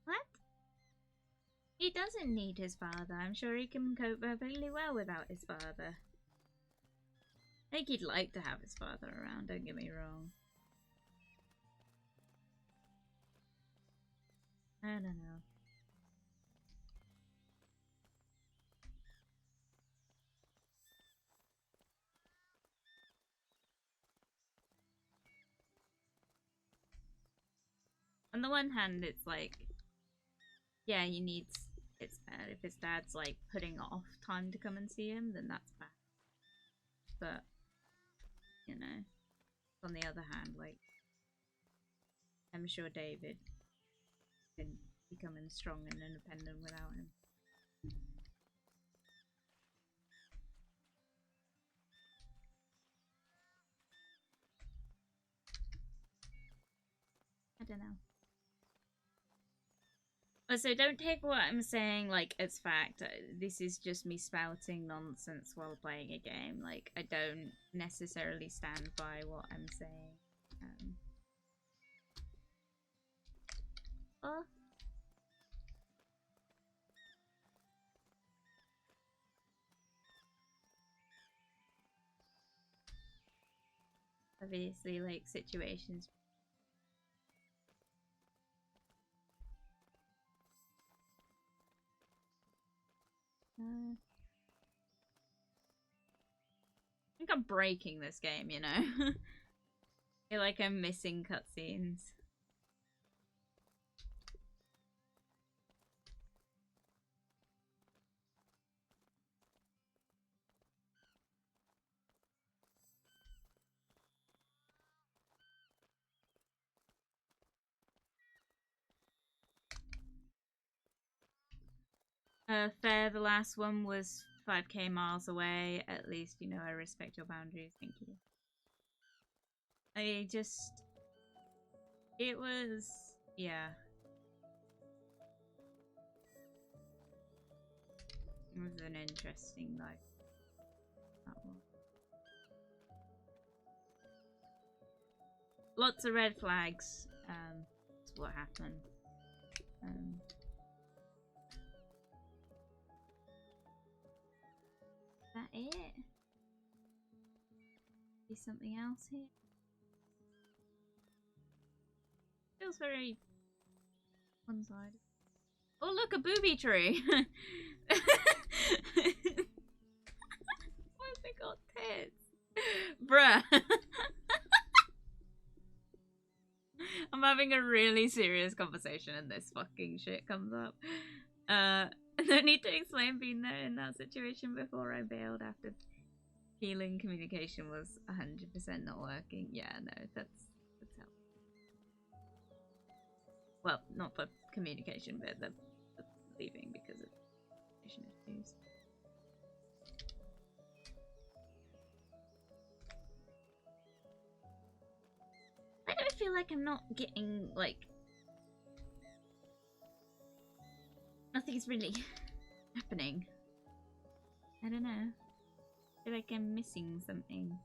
What? He doesn't need his father. I'm sure he can cope perfectly well without his father. I think he'd like to have his father around, don't get me wrong. I don't know. On the one hand, it's like, yeah, he needs, it's bad. If his dad's like putting off time to come and see him, then that's bad. But, you know, on the other hand, like, I'm sure David can become strong and independent without him. I don't know. Also, don't take what I'm saying like as fact. This is just me spouting nonsense while playing a game. Like, I don't necessarily stand by what I'm saying. Oh. Obviously, like, situations. I think I'm breaking this game, you know? I feel like I'm missing cutscenes. Fair, the last one was 5k miles away. At least, you know, I respect your boundaries. Thank you. I just... It was... Yeah. It was an interesting life. That one. Lots of red flags. That's what happened. Is that it? Is something else here? Feels very one-sided. Oh look, a booby tree! Why's it got tits? Bruh! I'm having a really serious conversation and this fucking shit comes up. No need to explain being there in that situation before I bailed after healing communication was 100% not working. Yeah, no, that's helpful. Well, not for communication, but the leaving because of communication issues. I don't feel like I'm not getting, like... Nothing's really happening. I don't know. I feel like I'm missing something.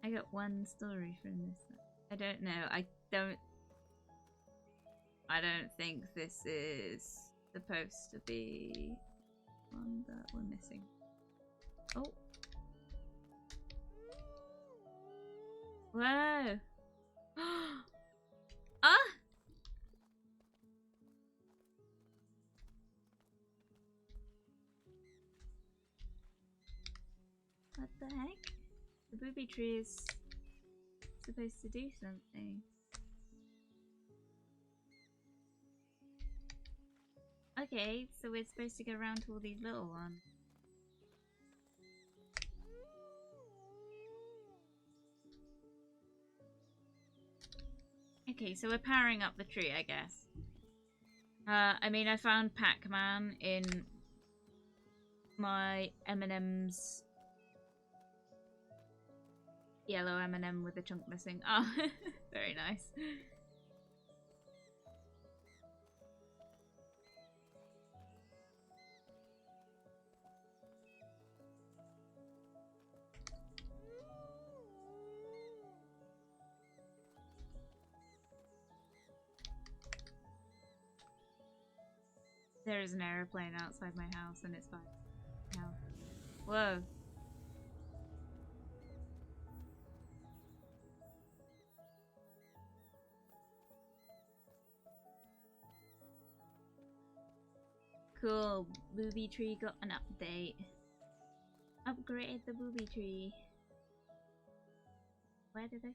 I got one story from this. I don't know. I don't think this is supposed to be one that we're missing. Oh. Whoa. Ah! What the heck? The booby tree is supposed to do something. Okay, so we're supposed to go around to all these little ones. Okay, so we're powering up the tree, I guess. I mean, I found Pac-Man in my M&M's yellow M&M with a chunk missing. Oh, very nice. There is an aeroplane outside my house and it's fine. Now. Whoa. Cool. Booby tree got an update. Upgraded the booby tree. Where did I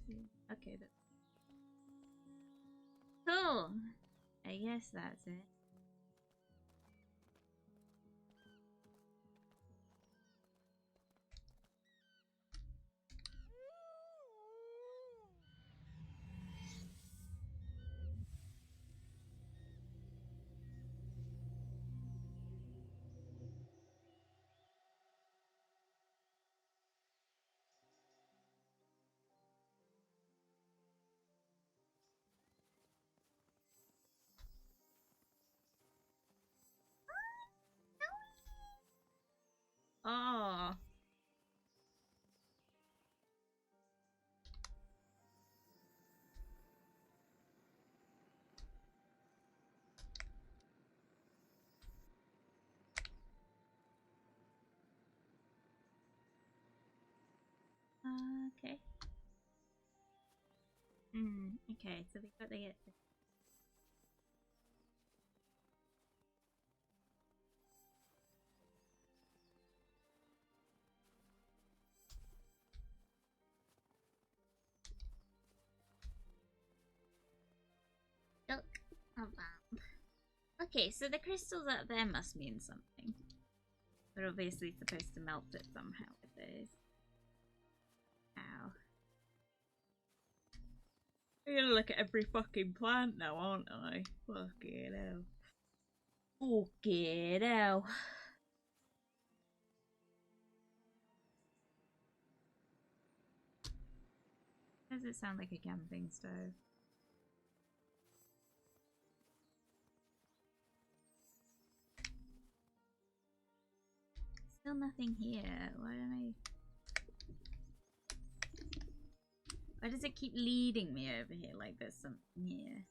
see? Okay, that's cool. I guess that's it. Oh. Okay. Okay, so we got to get this. Look. Oh, wow. Okay, so the crystals up there must mean something. We're obviously supposed to melt it somehow with those. Ow. I'm gonna look at every fucking plant now, aren't I? Fucking hell. Fucking hell. Does it sound like a camping stove? Still nothing here. Why don't I... Why does it keep leading me over here like there's something here?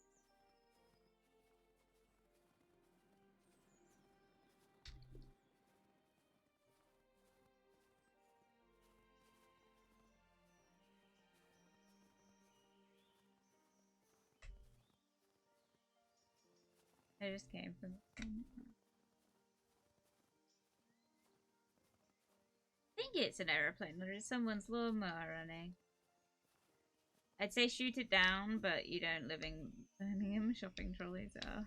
I just came from. I think it's an aeroplane. There is someone's lawnmower running. I'd say shoot it down, but you don't live in Birmingham. Shopping trolleys are.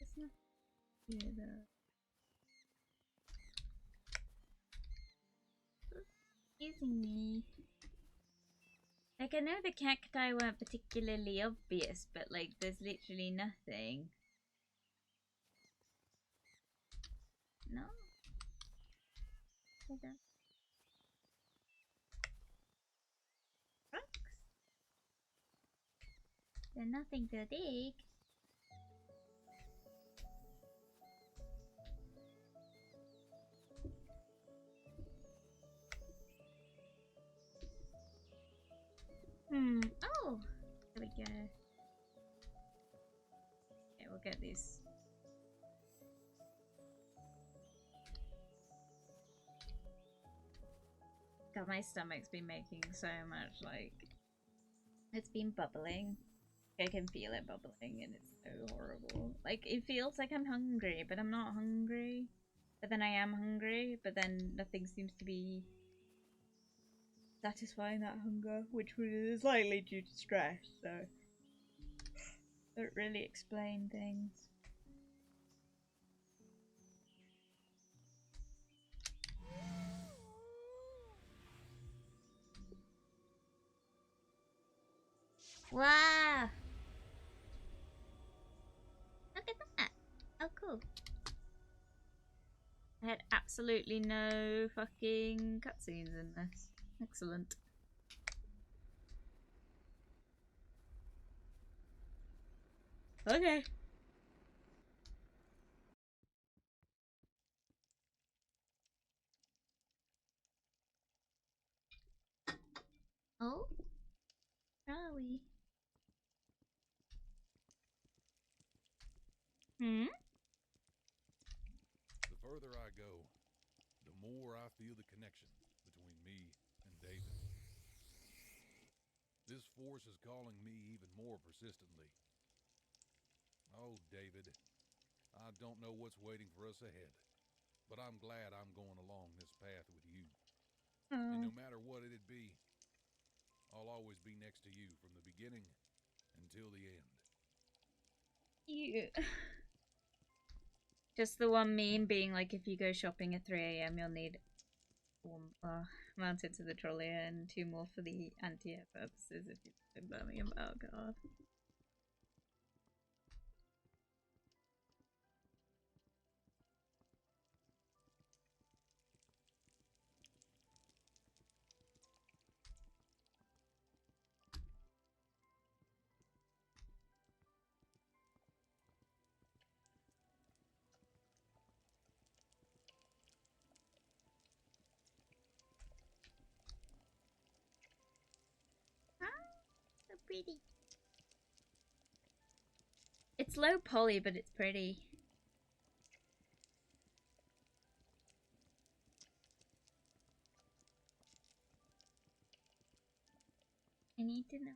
It's not here though. Excuse me. Like, I know the cacti weren't particularly obvious, but like, there's literally nothing. No? I don't. Rocks? There's nothing to dig. Oh! There we go. Okay, we'll get these. God, my stomach's been making so much, like... It's been bubbling. I can feel it bubbling and it's so horrible. Like, it feels like I'm hungry, but I'm not hungry. But then I am hungry, but then nothing seems to be satisfying that hunger, which is likely due to stress, so... Don't really explain things. Wow! Look at that! Oh, cool. I had absolutely no fucking cutscenes in this. Excellent. Okay. Oh? Where are we? Hmm? The further I go, the more I feel the connection between me and David. This force is calling me even more persistently. Oh, David, I don't know what's waiting for us ahead, but I'm glad I'm going along this path with you. And no matter what it'd be, I'll always be next to you from the beginning until the end. You. Just the one meme being like, if you go shopping at 3 AM, you'll need one mounted to the trolley and 2 more for the anti-air purposes if you live in Birmingham. Oh god. So pretty. It's low poly, but it's pretty. I need to know.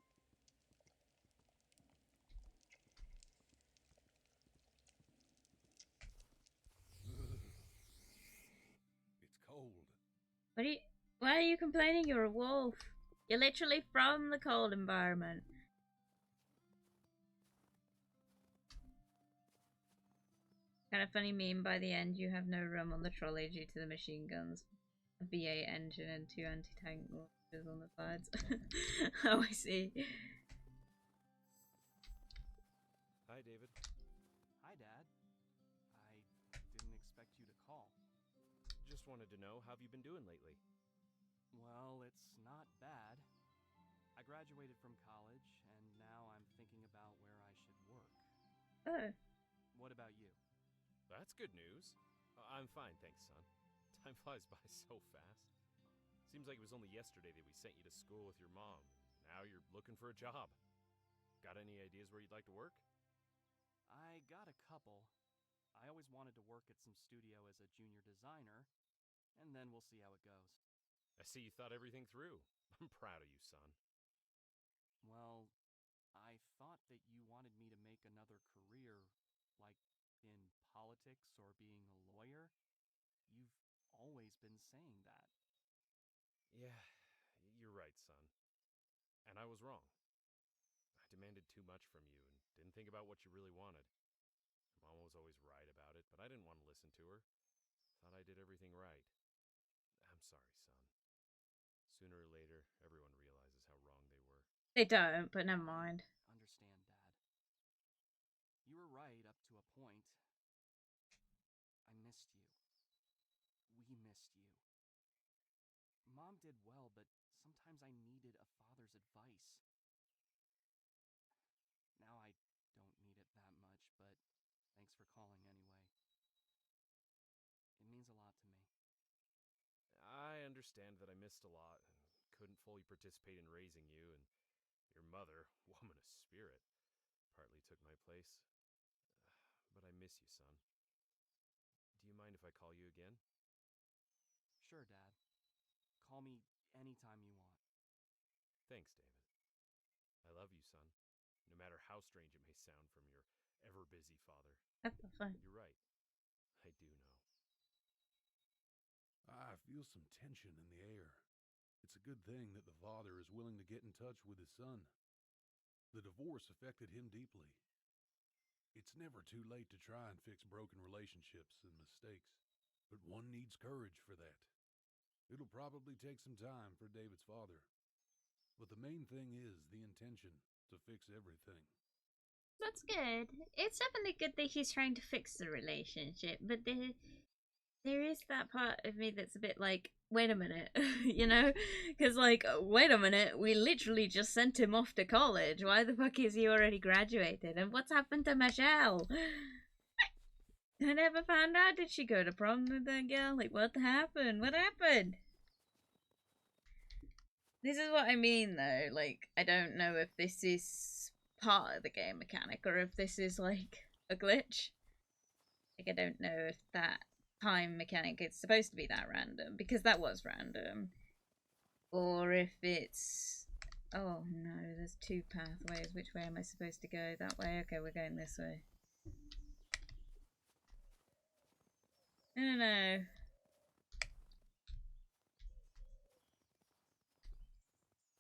It's cold. Why are you complaining? You're a wolf. You're literally from the cold environment. Kind of funny meme, by the end you have no room on the trolley due to the machine guns, a V8 engine and 2 anti-tank launchers on the sides. Oh, I see. Hi, David. Hi, Dad. I didn't expect you to call. Just just wanted to know, how have you been doing lately? Well, it's not bad. I graduated from college, and now I'm thinking about where I should work. Oh. What about you? That's good news. I'm fine, thanks, son. Time flies by so fast. Seems like it was only yesterday that we sent you to school with your mom. Now you're looking for a job. Got any ideas where you'd like to work? I got a couple. I always wanted to work at some studio as a junior designer, and then we'll see how it goes. I see you thought everything through. I'm proud of you, son. Well, I thought that you wanted me to make another career, like in politics or being a lawyer. You've always been saying that. Yeah, you're right, son. And I was wrong. I demanded too much from you and didn't think about what you really wanted. Mom was always right about it, but I didn't want to listen to her. Thought I did everything right. I'm sorry, son. Sooner or later, everyone realizes how wrong they were. They don't, but never mind. I understand, Dad. You were right up to a point. I missed you. We missed you. Mom did well, but sometimes I needed a father's advice. Now I don't need it that much, but thanks for calling anyway. It means a lot to me. I understand that I missed a lot and couldn't fully participate in raising you, and your mother, woman of spirit, partly took my place. But I miss you, son. Do you mind if I call you again? Sure, Dad. Call me anytime you want. Thanks, David. I love you, son. No matter how strange it may sound from your ever-busy father. That's fun. You're right. I do know. I feel some tension in the air. It's a good thing that the father is willing to get in touch with his son. The divorce affected him deeply. It's never too late to try and fix broken relationships and mistakes, but one needs courage for that. It'll probably take some time for David's father, but the main thing is the intention to fix everything. That's good. It's definitely good that he's trying to fix the relationship, but there is that part of me that's a bit like, wait a minute, you know? Because, like, wait a minute, we literally just sent him off to college. Why the fuck is he already graduated? And what's happened to Michelle? I never found out. Did she go to prom with that girl? Like, what happened? What happened? This is what I mean, though. Like, I don't know if this is part of the game mechanic or if this is, like, a glitch. Like, I don't know if that time mechanic is supposed to be that random, because that was random. Or if it's... Oh, no, there's two pathways. Which way am I supposed to go? That way? Okay, we're going this way. I don't know.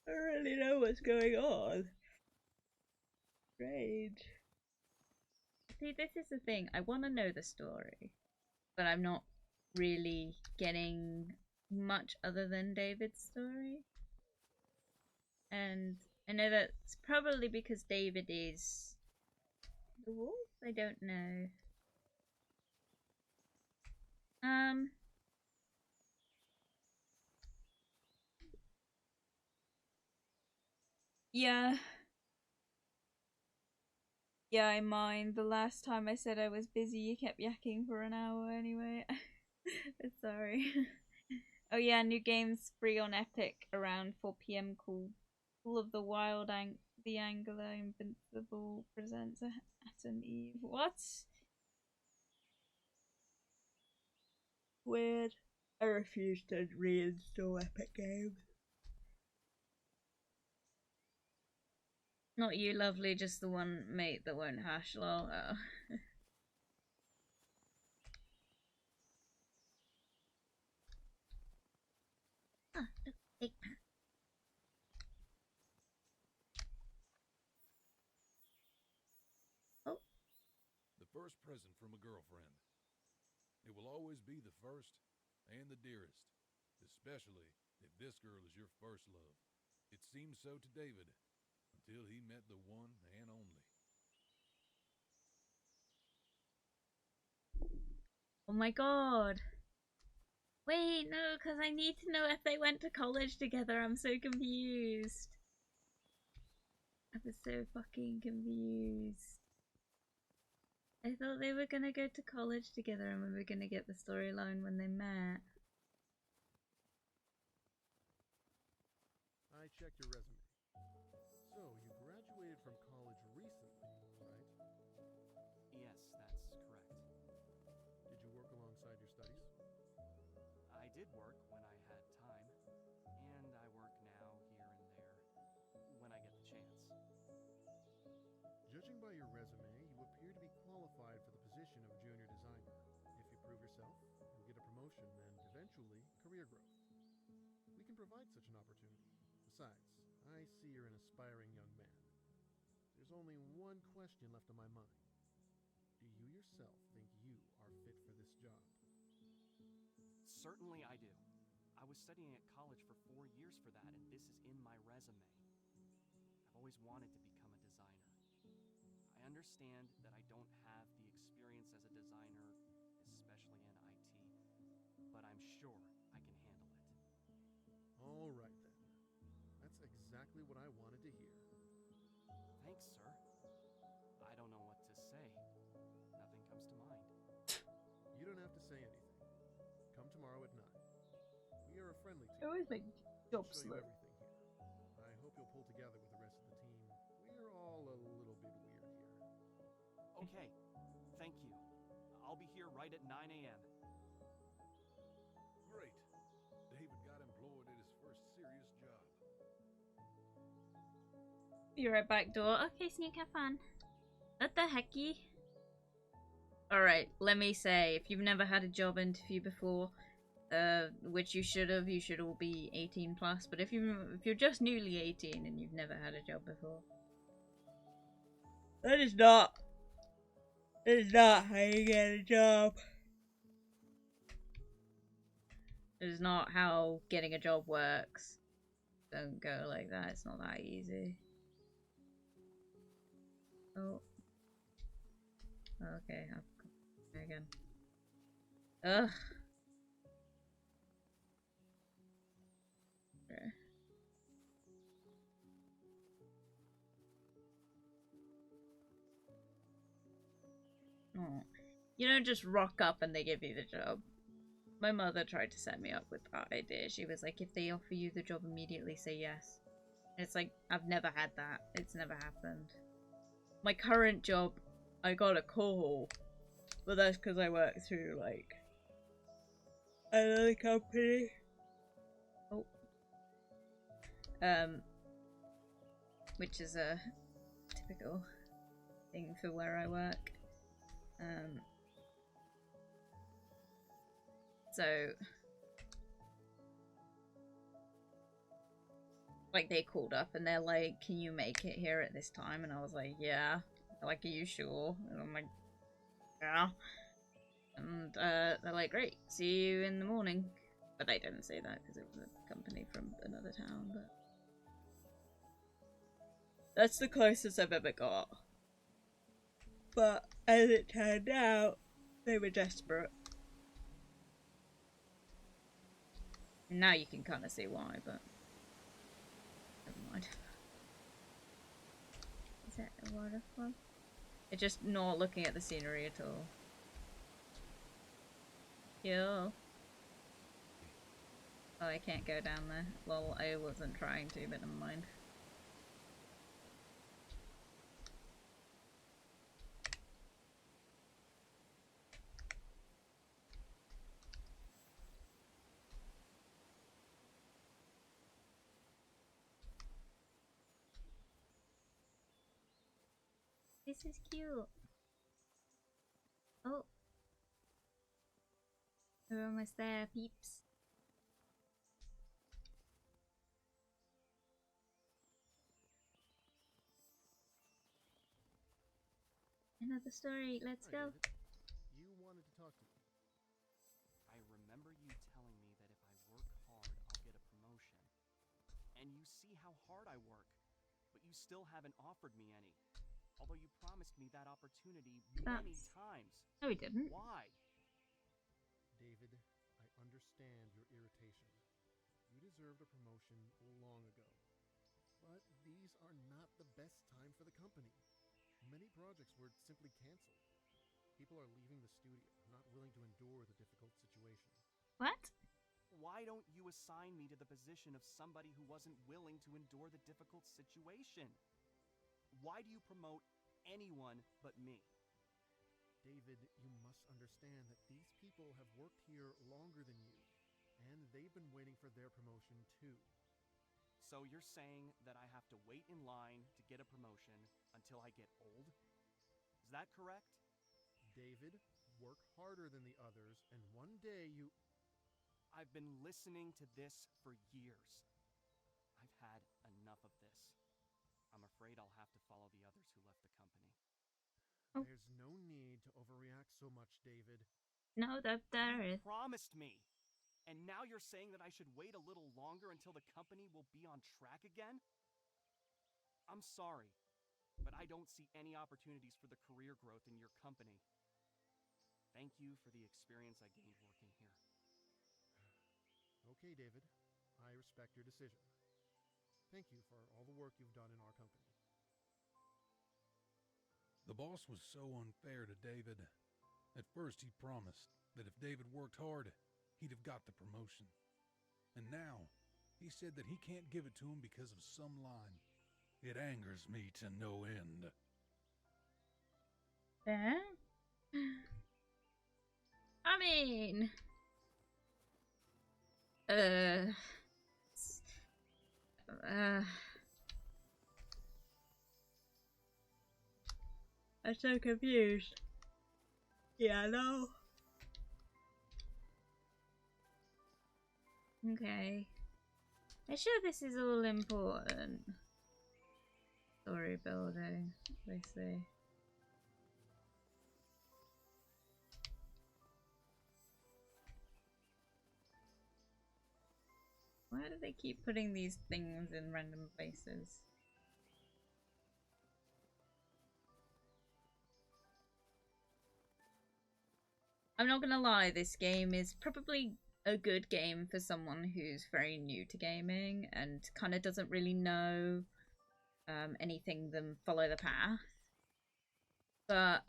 I don't really know what's going on. Strange. See, this is the thing. I want to know the story, but I'm not really getting much other than David's story. And I know that's probably because David is the wolf? I don't know. Yeah. Yeah, I mind. The last time I said I was busy, you kept yakking for an hour anyway. Sorry. Oh yeah, new game's free on Epic around 4 p.m. called Full of the Wild the Angler Invincible presents Atom Eve. What? Weird. I refuse to reinstall Epic Games. Not you, lovely, just the one mate that won't hash, lol. Oh. Oh, look, big man. Oh. The first present from a girlfriend. It will always be the first and the dearest, especially if this girl is your first love. It seemed so to David until he met the one and only. Oh my god. Wait, no, because I need to know if they went to college together. I'm so confused. I was so fucking confused. I thought they were gonna go to college together and we were gonna get the storyline when they met. I checked your resume. So, you graduated from college recently, right? Yes, that's correct. Did you work alongside your studies? I did work when I had time, and I work now here and there when I get the chance. Judging by your resume, you appear to be qualified for the position of junior designer. If you prove yourself, you'll get a promotion and eventually career growth. We can provide such an opportunity. Besides, I see you're an aspiring young man. There's only one question left on my mind. Do you yourself think you are fit for this job? Certainly I do. I was studying at college for 4 years for that, and this is in my resume. I've always wanted to become a designer. I understand that I don't have the experience as a designer, especially in IT, but I'm sure I can handle it. All right then. That's exactly what I wanted to hear. Thanks, sir. I don't know what to say. Nothing comes to mind. You don't have to say anything. Come tomorrow at 9. We are a friendly team. I always make I'll job show you slow. everything here. I hope you'll pull together with the rest of the team. We're all a little bit weird here. Okay, thank you. I'll be here right at 9 a.m. Great. David got employed at his first serious job. Be right back, door. Okay, Sneak, have fun. What the hecky? Alright, let me say, if you've never had a job interview before, which you should have, you should all be 18 plus, but if you're just newly 18 and you've never had a job before, that is not how you get a job. It is not how getting a job works. Don't go like that, it's not that easy. Oh. Okay, I've come again. Ugh. Okay. Oh. You don't just rock up and they give you the job. My mother tried to set me up with that idea. She was like, if they offer you the job immediately, say yes. And it's like, I've never had that. It's never happened. My current job, I got a call. But that's because I work through, like, another company. Oh. Which is a typical thing for where I work. So, like, they called up and they're like, can you make it here at this time? And I was like, yeah. They're like, are you sure? And I'm like, yeah. And they're like, great, see you in the morning. But they didn't say that because it was a company from another town. But that's the closest I've ever got. But as it turned out, they were desperate. And now you can kind of see why, but never mind. Is that a waterfall? It's just not looking at the scenery at all. Yo. Oh, I can't go down there. Well, I wasn't trying to, but never mind. This is cute. Oh. We're almost there, peeps. Another story, let's go. David. You wanted to talk to me. I remember you telling me that if I work hard, I'll get a promotion. And you see how hard I work, but you still haven't offered me any. Although you promised me that opportunity many times. No, we didn't. Why? David, I understand understand your irritation. You deserved a promotion long ago. But these are not the best time for the company. Many projects were simply canceled. People are leaving the studio, not willing to endure the difficult situation. What? Why don't you assign me to the position of somebody who wasn't willing to endure the difficult situation? Why do you promote anyone but me? David, you must understand that these people have worked here longer than you, and they've been waiting for their promotion too. So you're saying that I have to wait in line to get a promotion until I get old? Is that correct? David, work harder than the others, and one day you... I've been listening to this for years. I've had enough of this. I'm afraid I'll have to follow the others who left the company. Oh. There's no need to overreact so much, David. No, there is. You promised me. And now you're saying that I should wait a little longer until the company will be on track again? I'm sorry, but I don't see any opportunities for the career growth in your company. Thank you for the experience I gained working here. Okay, David. I respect your decision. Thank you for all the work you've done in our company. The boss was so unfair to David. At first, he promised that if David worked hard, he'd have got the promotion. And now, he said that he can't give it to him because of some line. It angers me to no end. Yeah. I mean, I'm so confused. Yeah, no. Okay. I'm sure this is all important. Story building, obviously. Why do they keep putting these things in random places? I'm not gonna lie, this game is probably a good game for someone who's very new to gaming and kind of doesn't really know anything than follow the path. But,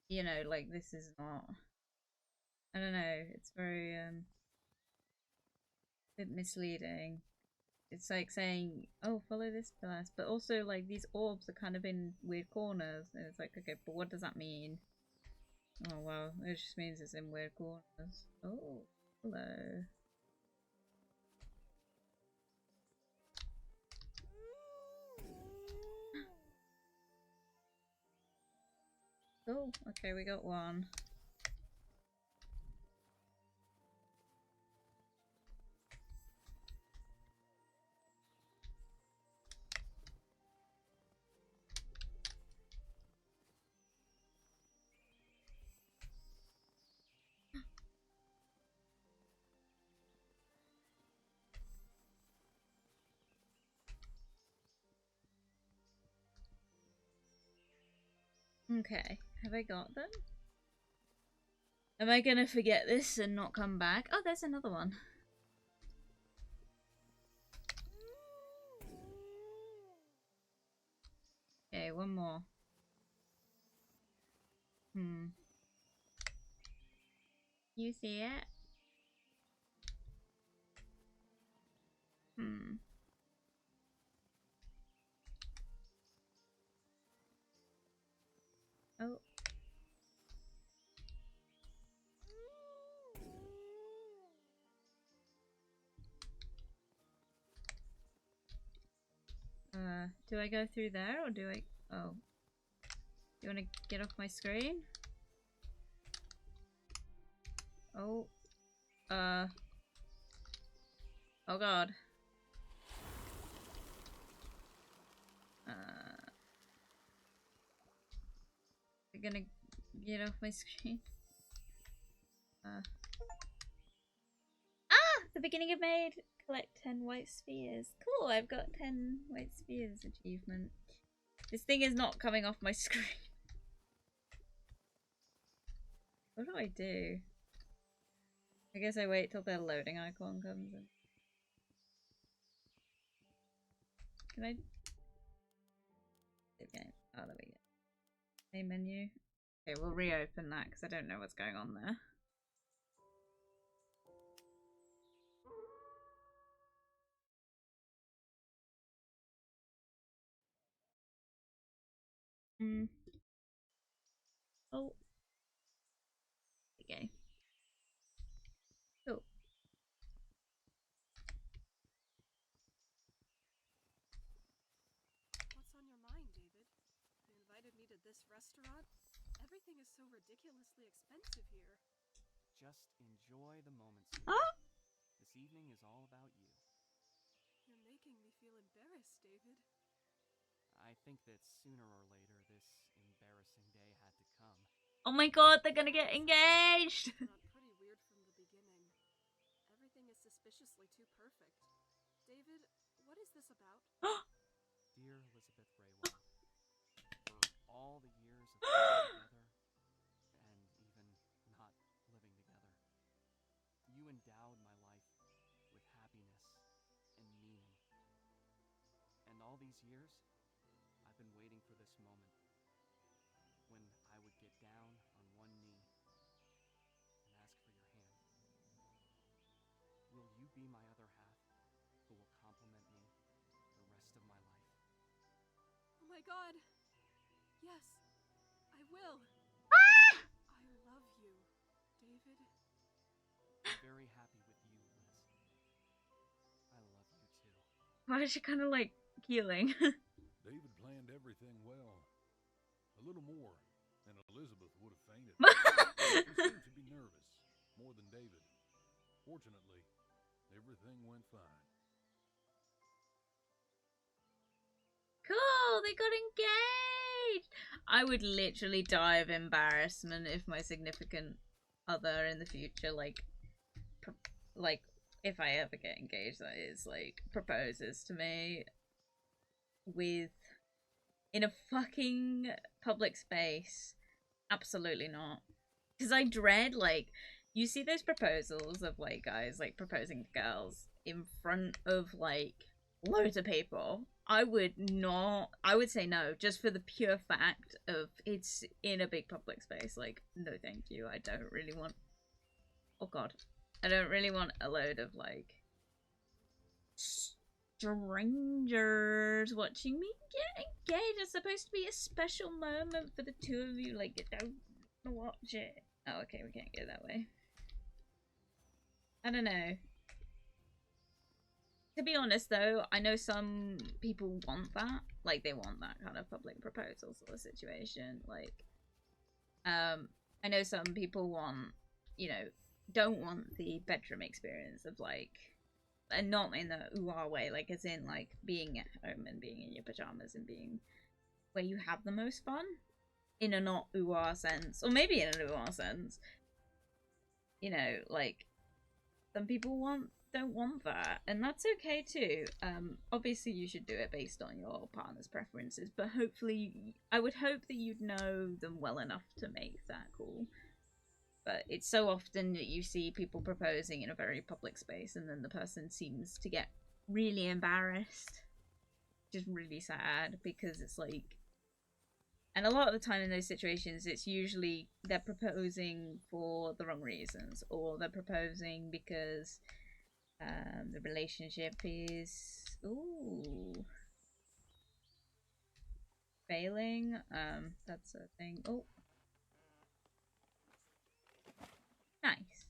you know, like, this is not... I don't know, it's very, bit misleading. It's like saying, oh, follow this path, but also, like, these orbs are kind of in weird corners, and it's like, okay, but what does that mean? Oh, well, it just means it's in weird corners. Oh, hello. Oh, okay, we got one. Okay, have I got them? Am I gonna forget this and not come back? Oh, there's another one. Okay, one more. You see it? Oh. Do I go through there or do I... Oh. You wanna get off my screen? Oh. Oh god. You're gonna get off my screen? Ah! The beginning of Maid! Collect 10 white spheres. Cool, I've got 10 white spheres achievement. This thing is not coming off my screen. What do I do? I guess I wait till the loading icon comes in. Can I? Okay. Oh, there we go. Main menu. Okay, we'll reopen that because I don't know what's going on there. Oh. Okay. Cool. What's on your mind, David? You invited me to this restaurant? Everything is so ridiculously expensive here. Just enjoy the moment, Oh. sweetie. This evening is all about you. You're making me feel embarrassed, David. I think that sooner or later this embarrassing day had to come. Oh my god, they're gonna get engaged! Pretty weird from the beginning. Everything is suspiciously too perfect. David, what is this about? Dear Elizabeth Raywell, for all the years of living together, and even not living together, you endowed my life with happiness and meaning. And all these years, I've been waiting for this moment, when I would get down on one knee and ask for your hand. Will you be my other half, who will complement me the rest of my life? Oh my god! Yes, I will! I love you, David. I'm very happy with you, Liz. I love you too. Why is she kind of like healing? David planned everything well. A little more, and Elizabeth would have fainted. She seemed to be nervous, more than David. Fortunately, everything went fine. Cool, they got engaged! I would literally die of embarrassment if my significant other in the future, like, if I ever get engaged, that is, like, proposes to me in a fucking public space. Absolutely not. Because I dread, like, you see those proposals of, like, guys, like, proposing to girls in front of, like, loads of people. I would say no, just for the pure fact of it's in a big public space. Like, no thank you. I don't really want, oh god, I don't really want a load of, like, strangers watching me get engaged. It's supposed to be a special moment for the two of you. Like, don't watch it. Oh, okay, we can't go that way. I don't know. To be honest, though, I know some people want that. Like, they want that kind of public proposal sort of situation. Like, I know some people want, don't want the bedroom experience of, like, and not in the ooh-ah way, like, as in, like, being at home and being in your pajamas and being where you have the most fun. In a not ooh-ah sense. Or maybe in an ooh-ah sense. Like, some people don't want that, and that's okay too. Obviously you should do it based on your partner's preferences, but hopefully, I would hope that you'd know them well enough to make that call. But it's so often that you see people proposing in a very public space, and then the person seems to get really embarrassed, which is really sad, because it's like, and a lot of the time in those situations, it's usually they're proposing for the wrong reasons, or they're proposing because the relationship is failing. That's a thing. Oh, nice.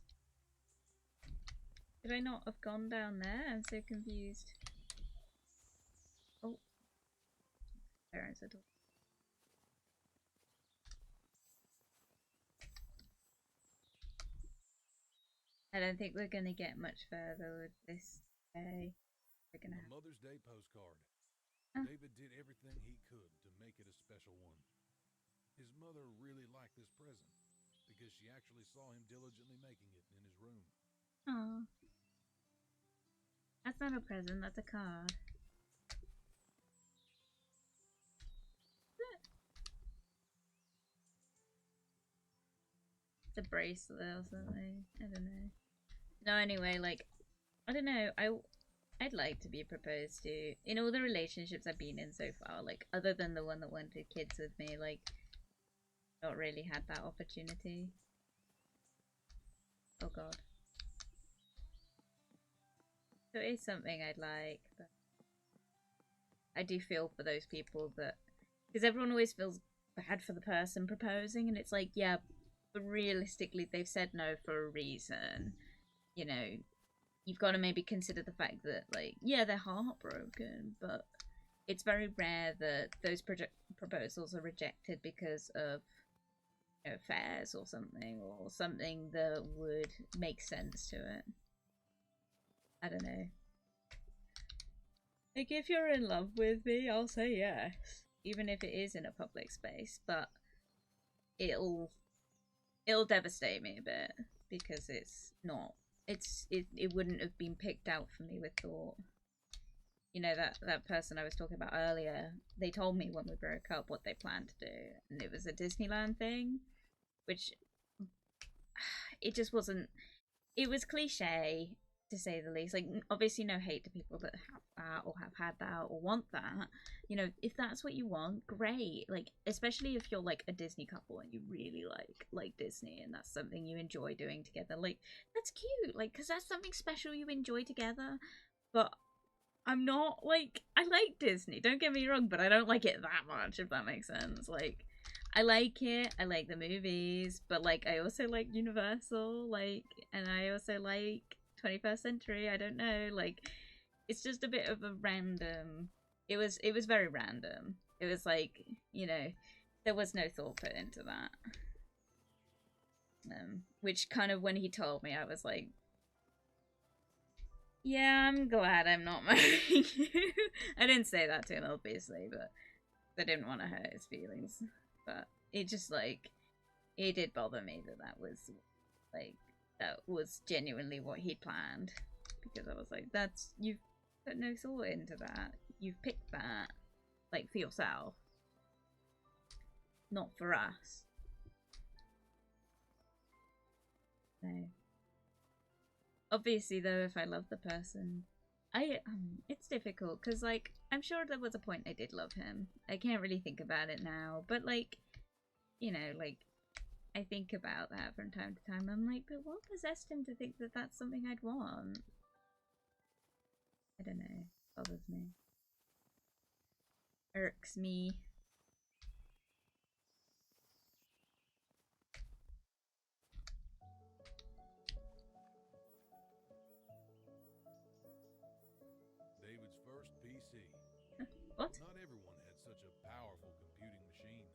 Did I not have gone down there? I'm so confused. Oh, parents are talking. I don't think we're gonna get much further with this day. We're gonna have Mother's Day postcard. Oh. David did everything he could to make it a special one. His mother really liked this present because she actually saw him diligently making it in his room. Oh, that's not a present. That's a card. The bracelet or something. I don't know. No, anyway, like, I don't know. I'd like to be proposed to. In all the relationships I've been in so far, like, other than the one that wanted kids with me, like, not really had that opportunity. Oh god. So it is something I'd like, but I do feel for those people that, because everyone always feels bad for the person proposing, and it's like, yeah, but realistically they've said no for a reason. You know, you've got to maybe consider the fact that, like, yeah, they're heartbroken, but it's very rare that those proposals are rejected because of, you know, affairs or something that would make sense to it. I don't know. Like, if you're in love with me, I'll say yes, even if it is in a public space, but it'll devastate me a bit because it's not. It wouldn't have been picked out for me with thought. You know, that person I was talking about earlier, they told me when we broke up what they planned to do, and it was a Disneyland thing, which it just wasn't. It was cliche, to say the least. Like, obviously no hate to people that have that or have had that or want that. You know, if that's what you want, great. Like, especially if you're like a Disney couple and you really like Disney and that's something you enjoy doing together, like, that's cute, like, because that's something special you enjoy together. But I'm not, like, I like Disney, don't get me wrong, but I don't like it that much, if that makes sense. Like, I like it, I like the movies, but, like, I also like Universal, like, and I also like 21st Century, I don't know, like, it's just a bit of a random, it was very random. It was like, you know, there was no thought put into that. Which kind of, when he told me, I was like, yeah, I'm glad I'm not marrying you. I didn't say that to him, obviously, but I didn't want to hurt his feelings. But it just, like, it did bother me that was genuinely what he planned. Because I was like, you've put no thought into that. You've picked that, like, for yourself. Not for us. No. Obviously, though, if I love the person, it's difficult because, like, I'm sure there was a point I did love him. I can't really think about it now, but, like, you know, like, I think about that from time to time. I'm like, but what possessed him to think that that's something I'd want? I don't know. It bothers me. Irks me. David's first PC. What? Not everyone had such a powerful computing machine.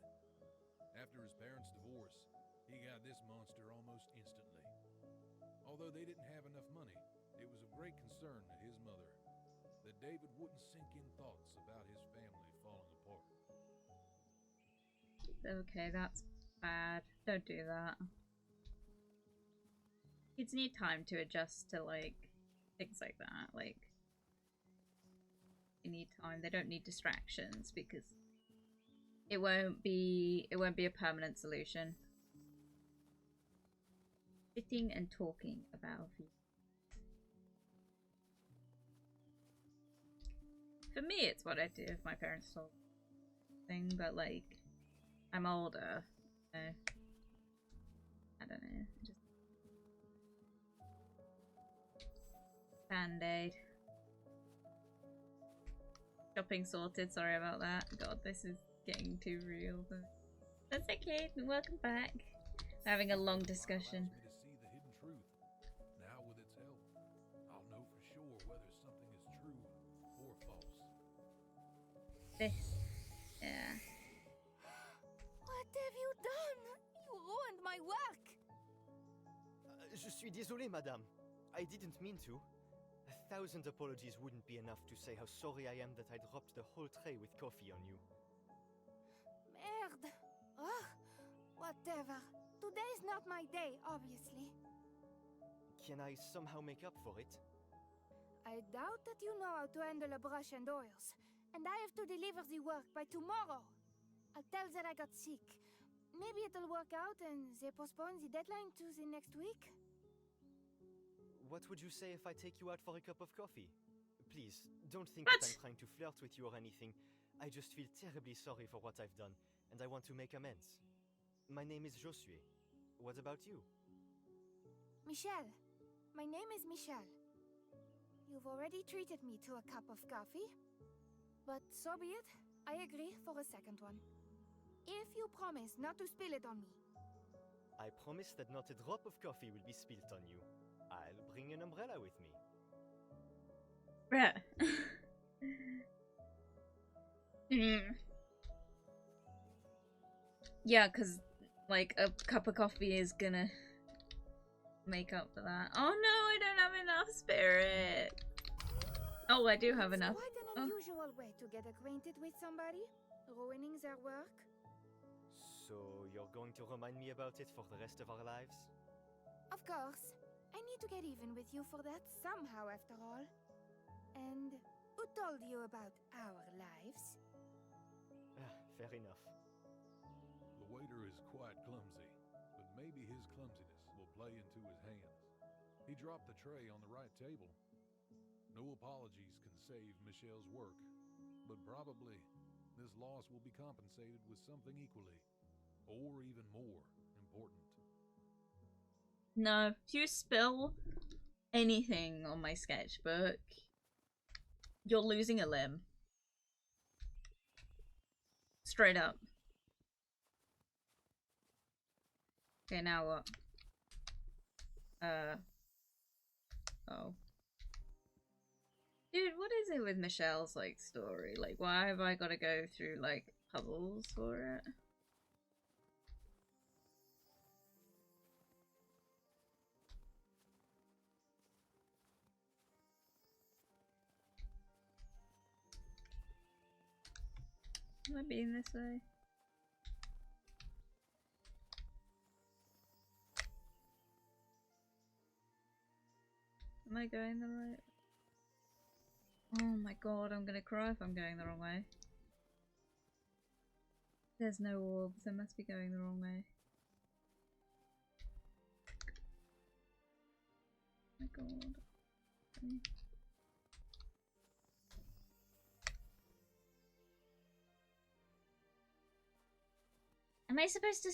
After his parents' divorce, he got this monster almost instantly. Although they didn't have enough money, it was of great concern to his mother that David wouldn't sink in thoughts about his family falling apart. Okay, that's bad. Don't do that. Kids need time to adjust to, like, things like that. Like, they need time. They don't need distractions because it won't be a permanent solution. Sitting and talking about it. For me, it's what I do if my parents told thing, but, like, I'm older. So I don't know. Just Band-Aid. Shopping sorted. Sorry about that. God, this is getting too real. But that's okay. Welcome back. We're having a long discussion. Allows me to see the hidden truth. Now, with its help, I'll know for sure whether something is true or false. This. Yeah. What have you done? You ruined my work! Je suis désolé, madame. I didn't mean to. 1,000 apologies wouldn't be enough to say how sorry I am that I dropped the whole tray with coffee on you. Merde! Ugh, whatever. Today's not my day, obviously. Can I somehow make up for it? I doubt that you know how to handle a brush and oils, and I have to deliver the work by tomorrow. I'll tell that I got sick. Maybe it'll work out and they postpone the deadline to the next week? What would you say if I take you out for a cup of coffee? Please, don't think What? that I'm trying to flirt with you or anything. I just feel terribly sorry for what I've done, and I want to make amends. My name is Josue. What about you? Michelle. My name is Michelle. You've already treated me to a cup of coffee. But so be it. I agree for a second one. If you promise not to spill it on me. I promise that not a drop of coffee will be spilt on you. I'll bring an umbrella with me. Bruh. Yeah, because, like, a cup of coffee is gonna make up for that. Oh no, I don't have enough spirit. Oh, I do have enough. It's quite an unusual way to get acquainted with somebody, ruining their work. So, you're going to remind me about it for the rest of our lives? Of course. I need to get even with you for that somehow, after all. And who told you about our lives? Fair enough. The waiter is quite clumsy, but maybe his clumsiness will play into his hands. He dropped the tray on the right table. No apologies can save Michelle's work, but probably this loss will be compensated with something equally, or even more, important. No, if you spill anything on my sketchbook, you're losing a limb. Straight up. Okay, now what? Oh. Dude, what is it with Michelle's, like, story? Like, why have I gotta go through, like, puzzles for it? Am I being this way? Am I going the right? Oh my god, I'm gonna cry if I'm going the wrong way. There's no orbs, I must be going the wrong way. Oh my god. Am I supposed to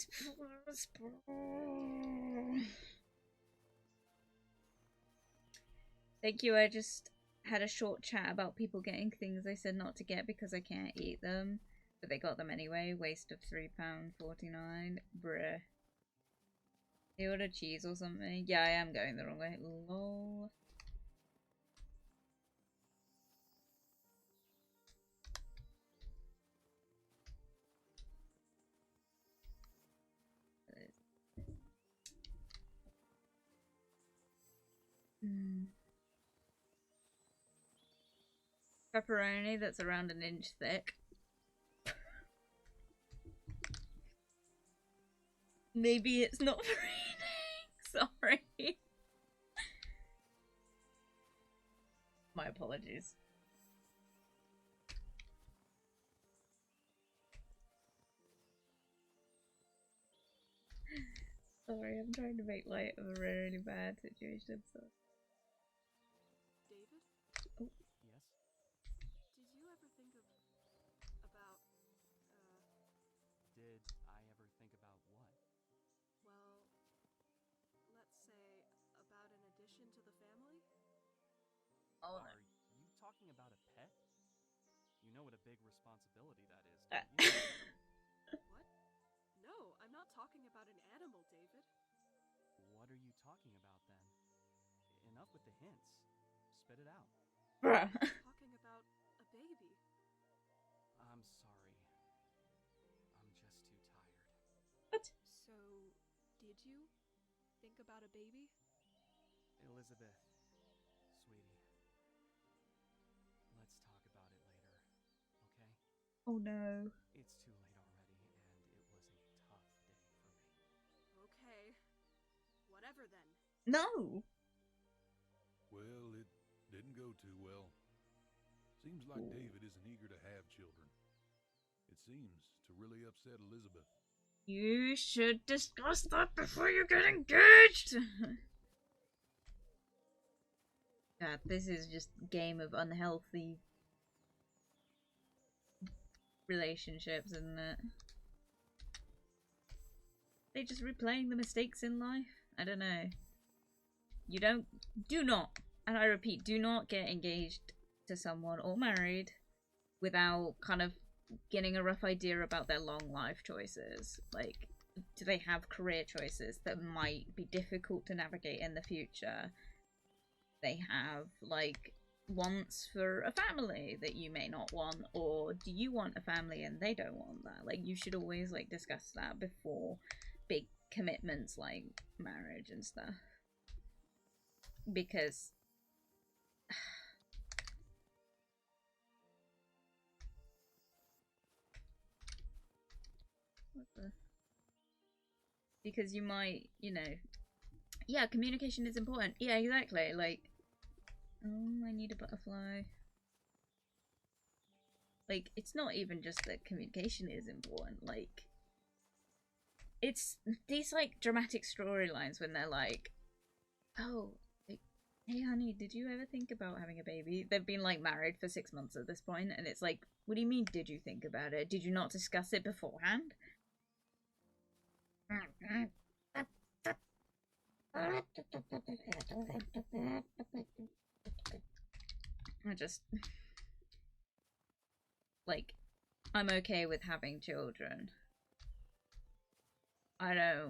Thank you, I just had a short chat about people getting things I said not to get because I can't eat them. But they got them anyway. Waste of £3.49. Bruh. They ordered cheese or something. Yeah, I am going the wrong way. Lol. Pepperoni that's around an inch thick. Maybe it's not reading. Sorry. My apologies. Sorry, I'm trying to make light of a really bad situation, so. David? Oh. Yes? Did you ever think about, Did I ever think about what? well, let's say, about an addition to the family? Oh, Are you talking about a pet? You know what a big responsibility that is, don't you? What? No, I'm not talking about an animal, David. What are you talking about then? Enough with the hints. Spit it out. Bruh. I'm talking about a baby. I'm sorry. I'm just too tired. What? So, did you think about a baby? Elizabeth, sweetie. Let's talk about it later, okay? Oh no. It's too late already, and it was a tough day for me. Okay. Whatever then. No! Well, it didn't go too well. Seems like David isn't eager to have children. It seems to really upset Elizabeth. You should discuss that before you get engaged! God, this is just a game of unhealthy relationships, isn't it? They just replaying the mistakes in life? I don't know. You do not, and I repeat, do not get engaged to someone or married without kind of getting a rough idea about their long life choices. Like, do they have career choices that might be difficult to navigate in the future? They have, like, wants for a family that you may not want, or do you want a family and they don't want that? Like, you should always, like, discuss that before big commitments like marriage and stuff. Because what the? Because you might, you know, yeah, communication is important. Yeah, exactly. Like, oh, I need a butterfly. Like, it's not even just that communication is important. Like, it's these, like, dramatic storylines when they're like, oh, like, hey, honey, did you ever think about having a baby? They've been, like, married for 6 months at this point, and it's like, what do you mean, did you think about it? Did you not discuss it beforehand? I just, like, I'm okay with having children. I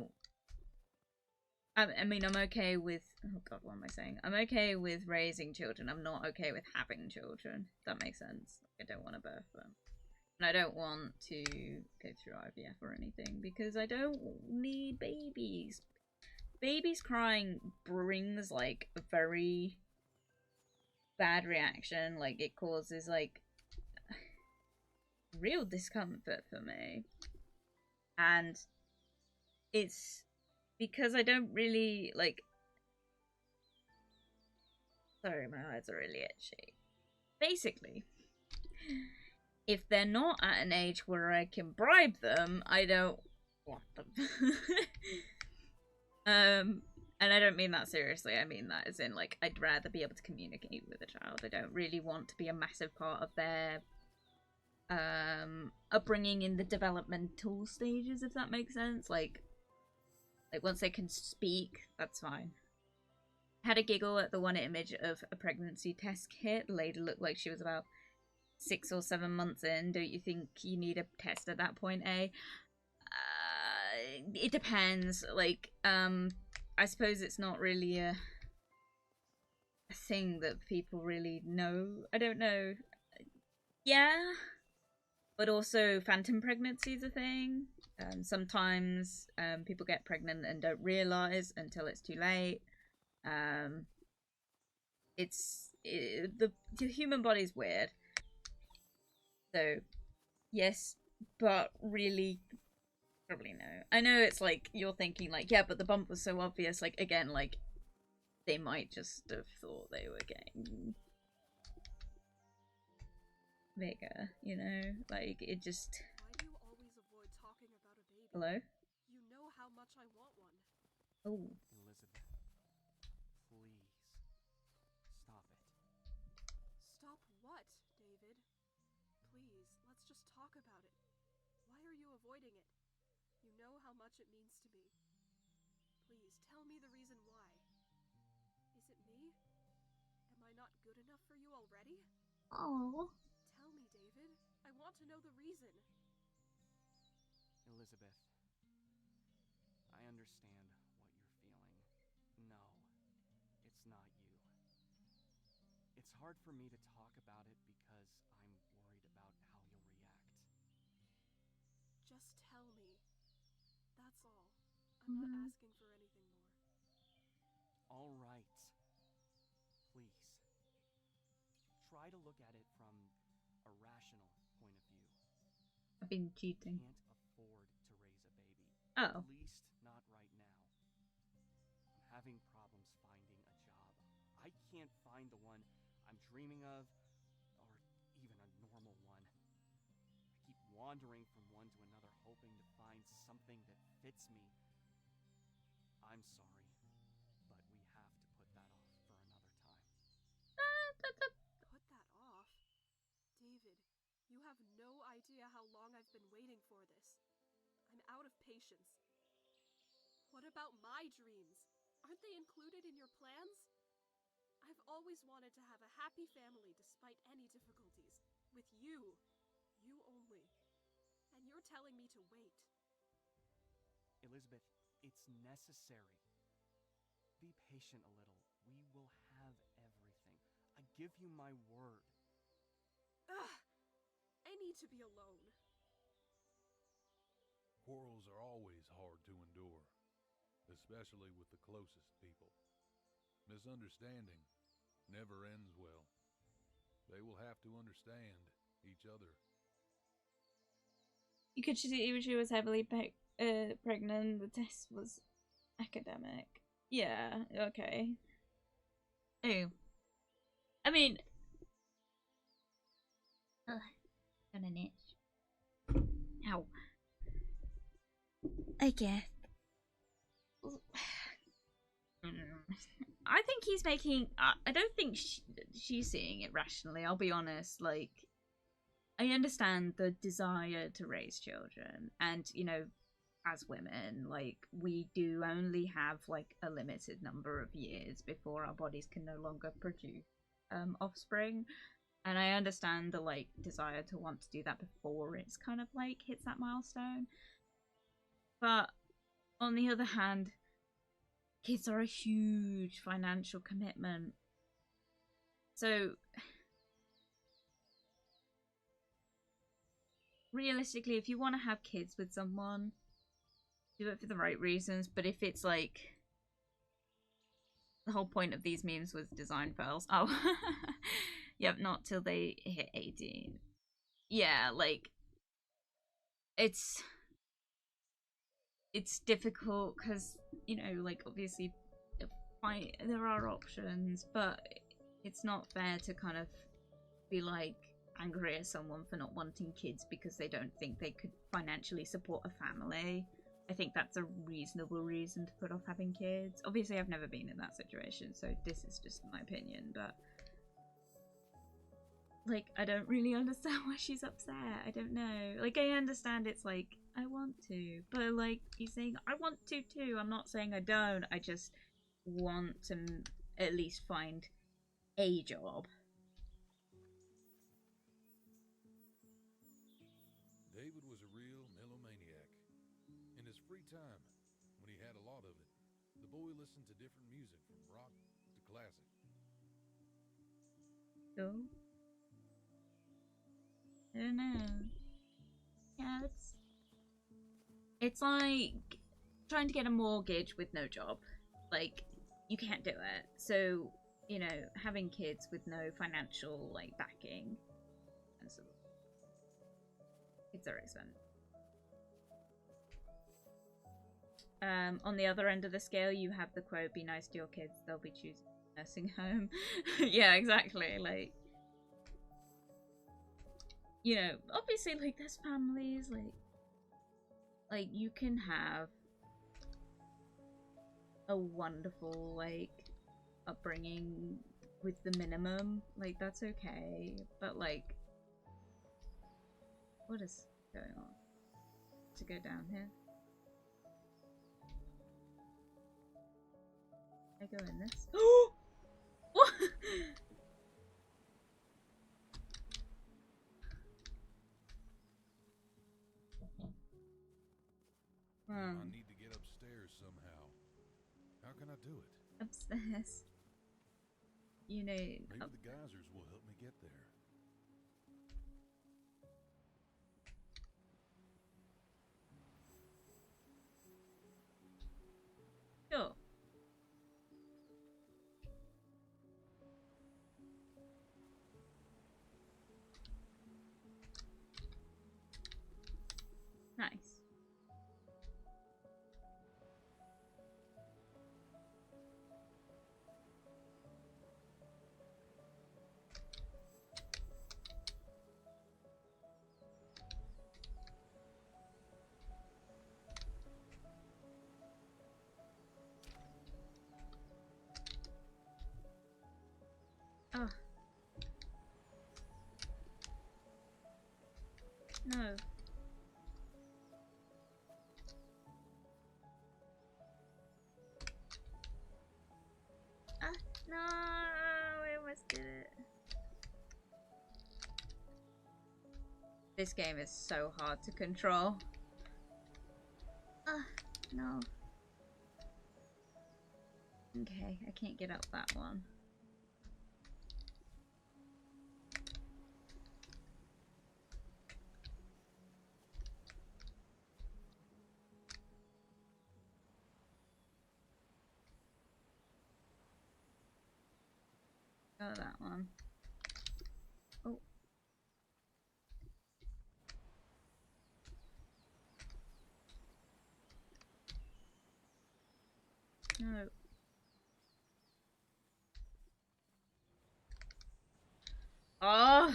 mean, I'm okay with, oh god, what am I saying? I'm okay with raising children. I'm not okay with having children. If that makes sense. I don't want to birth them. And I don't want to go through IVF or anything because I don't need babies. Babies crying brings, like, a very bad reaction. Like, it causes, like, real discomfort for me. And it's because I don't really, like, sorry, my eyes are really itchy. Basically, if they're not at an age where I can bribe them, I don't want them. And I don't mean that seriously. I mean that as in, like, I'd rather be able to communicate with a child. I don't really want to be a massive part of their upbringing in the developmental stages, if that makes sense. Like once they can speak, that's fine. Had a giggle at the one image of a pregnancy test kit. The lady looked like she was about 6 or 7 months in. Don't you think you need a test at that point, eh? It depends. Like, I suppose it's not really a thing that people really know. I don't know. Yeah, but also phantom pregnancy is a thing. Sometimes people get pregnant and don't realize until it's too late. The human body's weird. So, yes, but really, probably no. I know it's like you're thinking like, yeah, but the bump was so obvious. Like, again, like they might just have thought they were getting bigger, you know? Like, it just. Why do you always avoid talking about a baby? Hello? You know how much I want one. Oh. Elizabeth, please, stop it. Stop what, David? Please, let's just talk about it. Why are you avoiding it? You know how much it means to me. Please, tell me the reason why. Is it me? Am I not good enough for you already? Oh. Tell me, David. I want to know the reason. Elizabeth, I understand what you're feeling. No, it's not you. It's hard for me to talk about it because I'm worried about how you'll react. Just tell me. That's all. I'm not asking for anything more. All right. Please. Try to look at it from a rational point of view. I've been cheating. You can't afford to raise a baby. Oh. At least not right now. I'm having problems finding a job. I can't find the one I'm dreaming of, or even a normal one. I keep wandering from one to another, hoping to find something that fits me. I'm sorry, but we have to put that off for another time. Put that off? David, you have no idea how long I've been waiting for this. I'm out of patience. What about my dreams? Aren't they included in your plans? I've always wanted to have a happy family despite any difficulties. With you. You only. And you're telling me to wait. Elizabeth, it's necessary. Be patient a little. We will have everything. I give you my word. Ugh! I need to be alone. Quarrels are always hard to endure, especially with the closest people. Misunderstanding never ends well. They will have to understand each other. You could see she was heavily pregnant. The test was academic. Yeah, okay. Oh. I mean... Ugh, got an itch. Ow. I guess. I think he's making... I don't think she's seeing it rationally, I'll be honest. Like, I understand the desire to raise children. And, you know, as women, like, we do only have, like, a limited number of years before our bodies can no longer produce offspring. And I understand the, like, desire to want to do that before it's kind of, like, hits that milestone. But, on the other hand, kids are a huge financial commitment. So, realistically, if you want to have kids with someone, do it for the right reasons. But if it's, like... The whole point of these memes was design fails. Oh. Yep, not till they hit 18. Yeah, like... It's difficult because, you know, like, obviously there are options, but it's not fair to kind of be like angry at someone for not wanting kids because they don't think they could financially support a family. I think that's a reasonable reason to put off having kids. Obviously, I've never been in that situation, so this is just my opinion, but... Like, I don't really understand why she's upset. I don't know. Like, I understand it's like, I want to. But, like, he's saying, I want to too. I'm not saying I don't. I just want to at least find a job. David was a real melomaniac. In his free time, when he had a lot of it, the boy listened to different music from rock to classic. Cool. I don't know. Yeah, it's like trying to get a mortgage with no job. Like, you can't do it. So, you know, having kids with no financial, like, backing. And so, kids are expensive. On the other end of the scale, you have the quote, be nice to your kids, they'll be choosing a nursing home. Yeah, exactly. Like, you know, obviously, like, there's families, like, you can have a wonderful, like, upbringing with the minimum. Like, that's okay. But, like, what is going on? To go down here? I go in this? What? I need to get upstairs somehow. How can I do it? Upstairs. You know. Maybe the geysers will help me get there. Sure. Nice. This game is so hard to control. No. Okay, I can't get up that one. Oh, that one. Oh. No. Oh!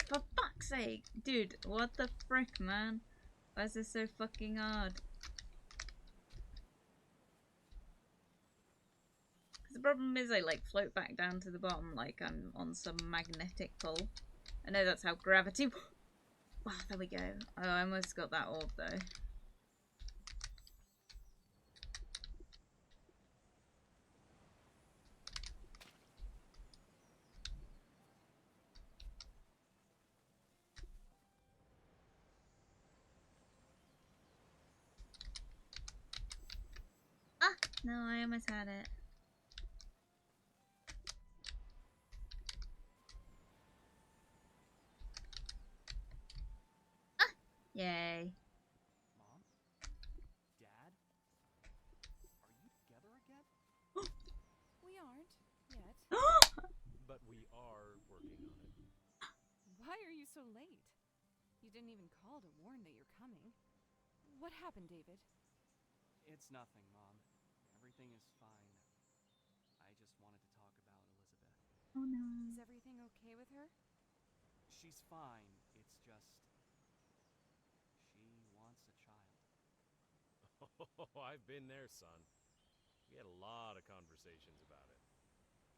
For fuck's sake! Dude, what the frick, man? Why is this so fucking hard? The problem is I like float back down to the bottom like I'm on some magnetic pull. I know that's how gravity... Oh, there we go. Oh, I almost got that orb though. Ah! No, I almost had it. Ah! Yay. Mom? Dad? Are you together again? We aren't yet. But we are working on it. Why are you so late? You didn't even call to warn that you're coming. What happened, David? It's nothing, Mom. Everything is fine. I just wanted to talk about Elizabeth. Oh no. Is everything okay with her? She's fine. It's just... she wants a child. Oh, I've been there, son. We had a lot of conversations about it.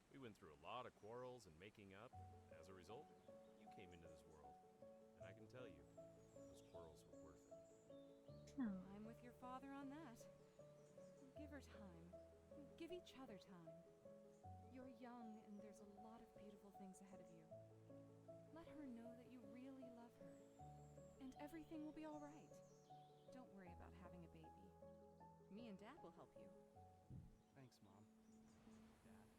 We went through a lot of quarrels and making up. As a result, you came into this world. And I can tell you, those quarrels were worth it. No. I'm with your father on that. Give her time. Give each other time. You're young and there's a lot of beautiful things ahead of you. Let her know that you really love her. And everything will be all right. Don't worry about having a baby. Me and Dad will help you. Thanks, Mom. Dad.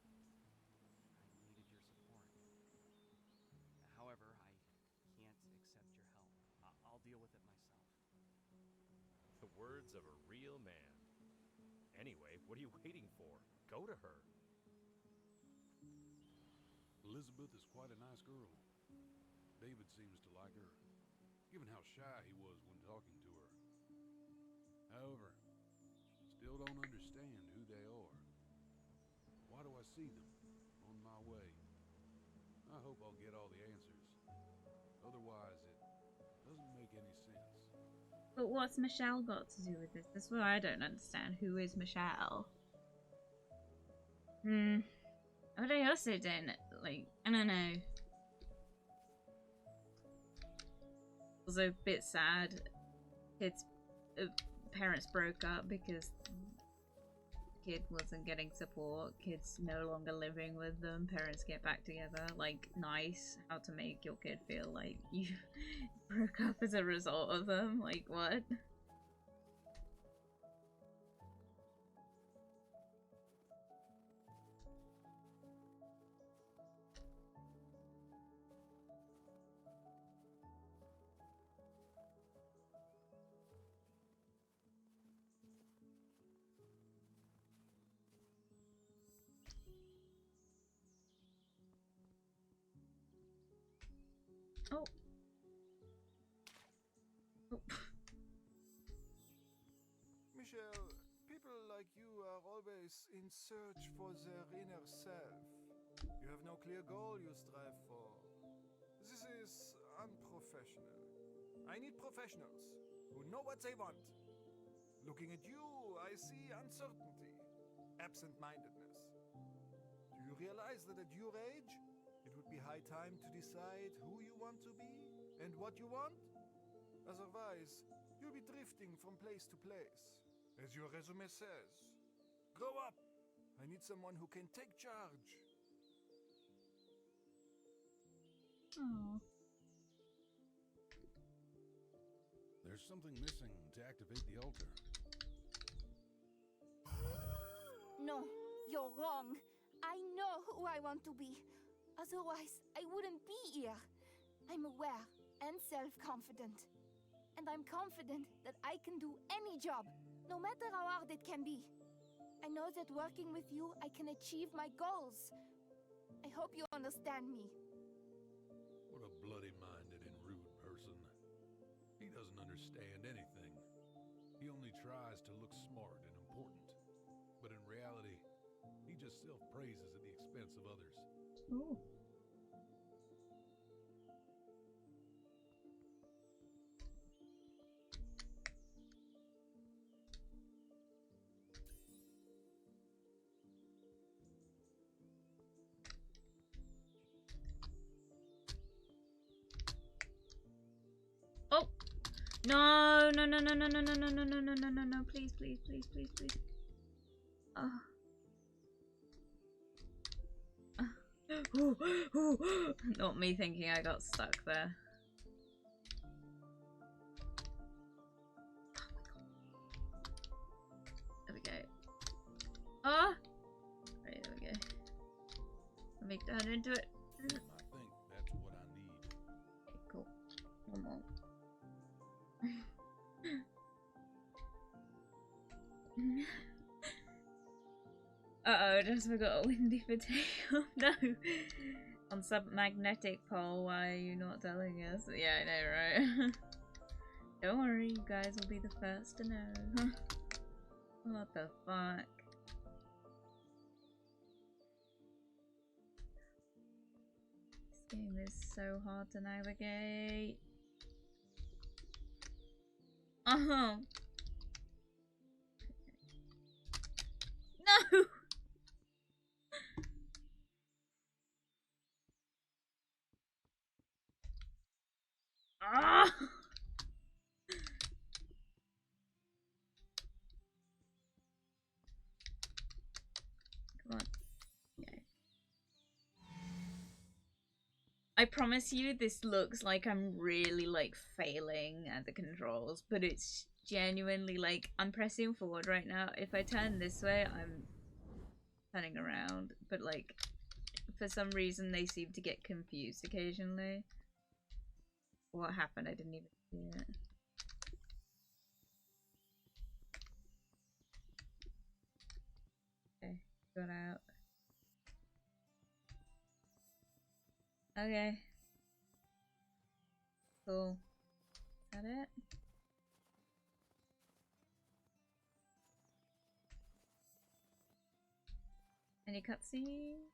I needed your support. However, I can't accept your help. I'll deal with it myself. The words of a real man. Anyway, what are you waiting for? Go to her. Elizabeth is quite a nice girl. David seems to like her, given how shy he was when talking to her. However, still don't understand who they are. Why do I see them on my way? I hope I'll get all the answers. Otherwise, it doesn't make any sense. But what's Michelle got to do with this? That's what I don't understand. Who is Michelle? But I also don't, like, I don't know. Also a bit sad. Kids, parents broke up because kid wasn't getting support. Kids no longer living with them. Parents get back together. Like, nice. How to make your kid feel like you broke up as a result of them. Like, what? Oh. Oh. Michelle, people like you are always in search for their inner self. You have no clear goal you strive for. This is unprofessional. I need professionals who know what they want. Looking at you, I see uncertainty, absent-mindedness. Do you realize that at your age, it would be high time to decide who you want to be and what you want? Otherwise, you'll be drifting from place to place. As your resume says, grow up. I need someone who can take charge. Oh. There's something missing to activate the altar. No, you're wrong. I know who I want to be. Otherwise, I wouldn't be here. I'm aware and self-confident. And I'm confident that I can do any job, no matter how hard it can be. I know that working with you, I can achieve my goals. I hope you understand me. What a bloody-minded and rude person. He doesn't understand anything. He only tries to look smart and important. But in reality, he just self-praises at the expense of others. Ooh. Oh no, no, no, no, no, no, no, no, no, no, no, no, no, no, please, please, please, please, please. Oh. Ooh, ooh. Not me thinking I got stuck there. There we go. Ah! Right, there we go. Let me turn into it. I think that's what I need. Okay, cool. One more. Uh-oh, just forgot a windy potato. No! On submagnetic pole, why are you not telling us? Yeah, I know, right? Don't worry, you guys will be the first to know. What the fuck? This game is so hard to navigate. Oh! No! Ah! Come on. Okay. I promise you this looks like I'm really like failing at the controls, but it's genuinely like I'm pressing forward right now. If I turn this way, I'm turning around, but like for some reason they seem to get confused occasionally. What happened? I didn't even see it. Okay, got out. Okay. Cool. Is that it? Any cutscene?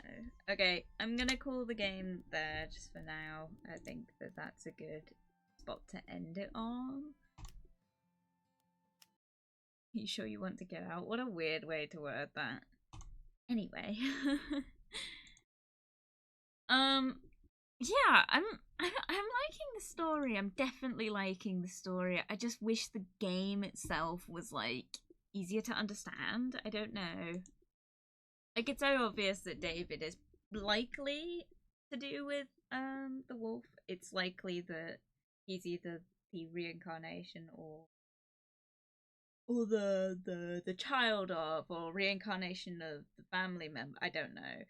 No. Okay, I'm gonna call the game there just for now. I think that that's a good spot to end it on. You sure you want to get out? What a weird way to word that. Anyway. Yeah, I'm liking the story. I'm definitely liking the story. I just wish the game itself was like easier to understand. I don't know. Like it's so obvious that David is likely to do with the wolf. It's likely that he's either the reincarnation or the child of, or reincarnation of the family member. I don't know.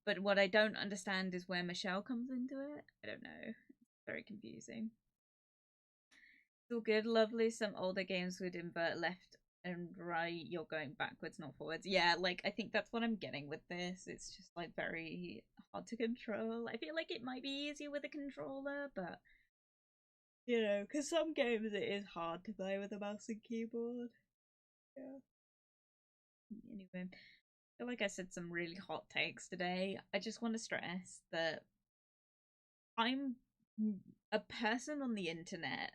But what I don't understand is where Michelle comes into it. I don't know. It's very confusing. It's all good, lovely. Some older games would invert left and right. You're going backwards, not forwards. Yeah, like I think that's what I'm getting with this. It's just like very hard to control. I feel like it might be easier with a controller, but you know, because some games it is hard to play with a mouse and keyboard. Yeah. Anyway, I feel like I said some really hot takes today. I just want to stress that I'm a person on the internet.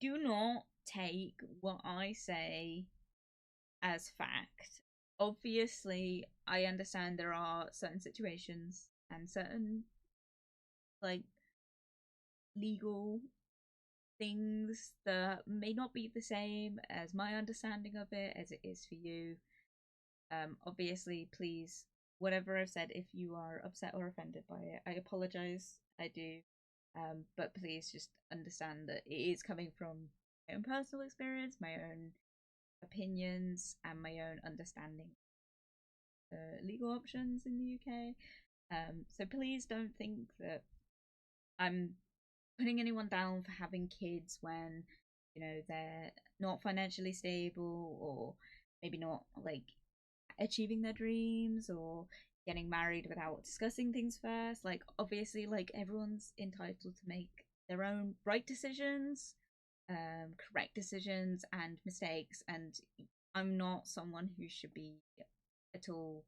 Do not take what I say as fact. Obviously, I understand there are certain situations and certain like legal things that may not be the same as my understanding of it as it is for you. Obviously, please whatever I've said, if you are upset or offended by it, I apologize. I do. But please just understand that it is coming from my own personal experience, my own opinions, and my own understanding of legal options in the UK. So please don't think that I'm putting anyone down for having kids when, you know, they're not financially stable, or maybe not like achieving their dreams, or getting married without discussing things first. Like, obviously, like, everyone's entitled to make their own right decisions, correct decisions, and mistakes, and I'm not someone who should be at all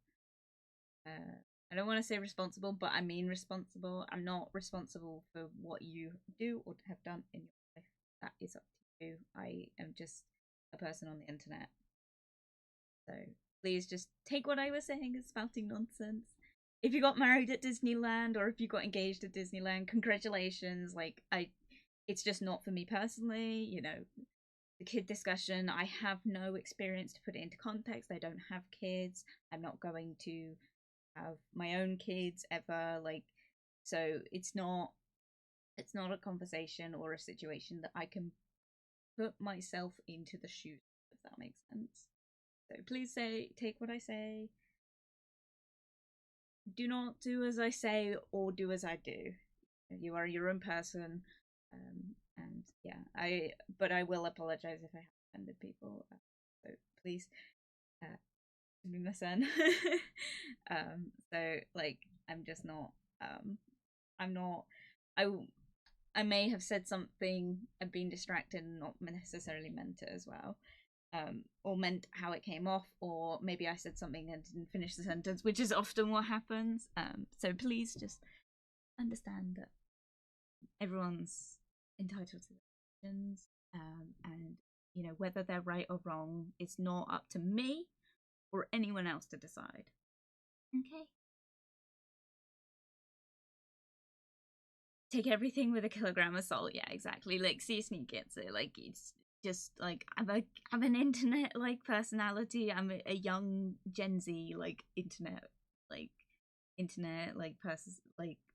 I don't want to say responsible, but I mean responsible. I'm not responsible for what you do or have done in your life. That is up to you. I am just a person on the internet. So please just take what I was saying as spouting nonsense. If you got married at Disneyland, or if you got engaged at Disneyland, congratulations. Like, it's just not for me personally. You know, the kid discussion, I have no experience to put it into context. I don't have kids. I'm not going to have my own kids ever. Like, so it's not a conversation or a situation that I can put myself into the shoes, if that makes sense. So please take what I say. Do not do as I say or do as I do. You are your own person. And yeah, but I will apologize if I have offended people. So please me listen. So like, I'm just not I'm not I may have said something and been distracted and not necessarily meant it as well, or meant how it came off, or maybe I said something and didn't finish the sentence, which is often what happens. So please just understand that everyone's entitled to their opinions, and you know, whether they're right or wrong, it's not up to me or anyone else to decide. Okay. Take everything with a kilogram of salt. Yeah, exactly. Like, see, Sneak gets it. Like, it's just like, I'm an internet like personality. I'm a young Gen Z like internet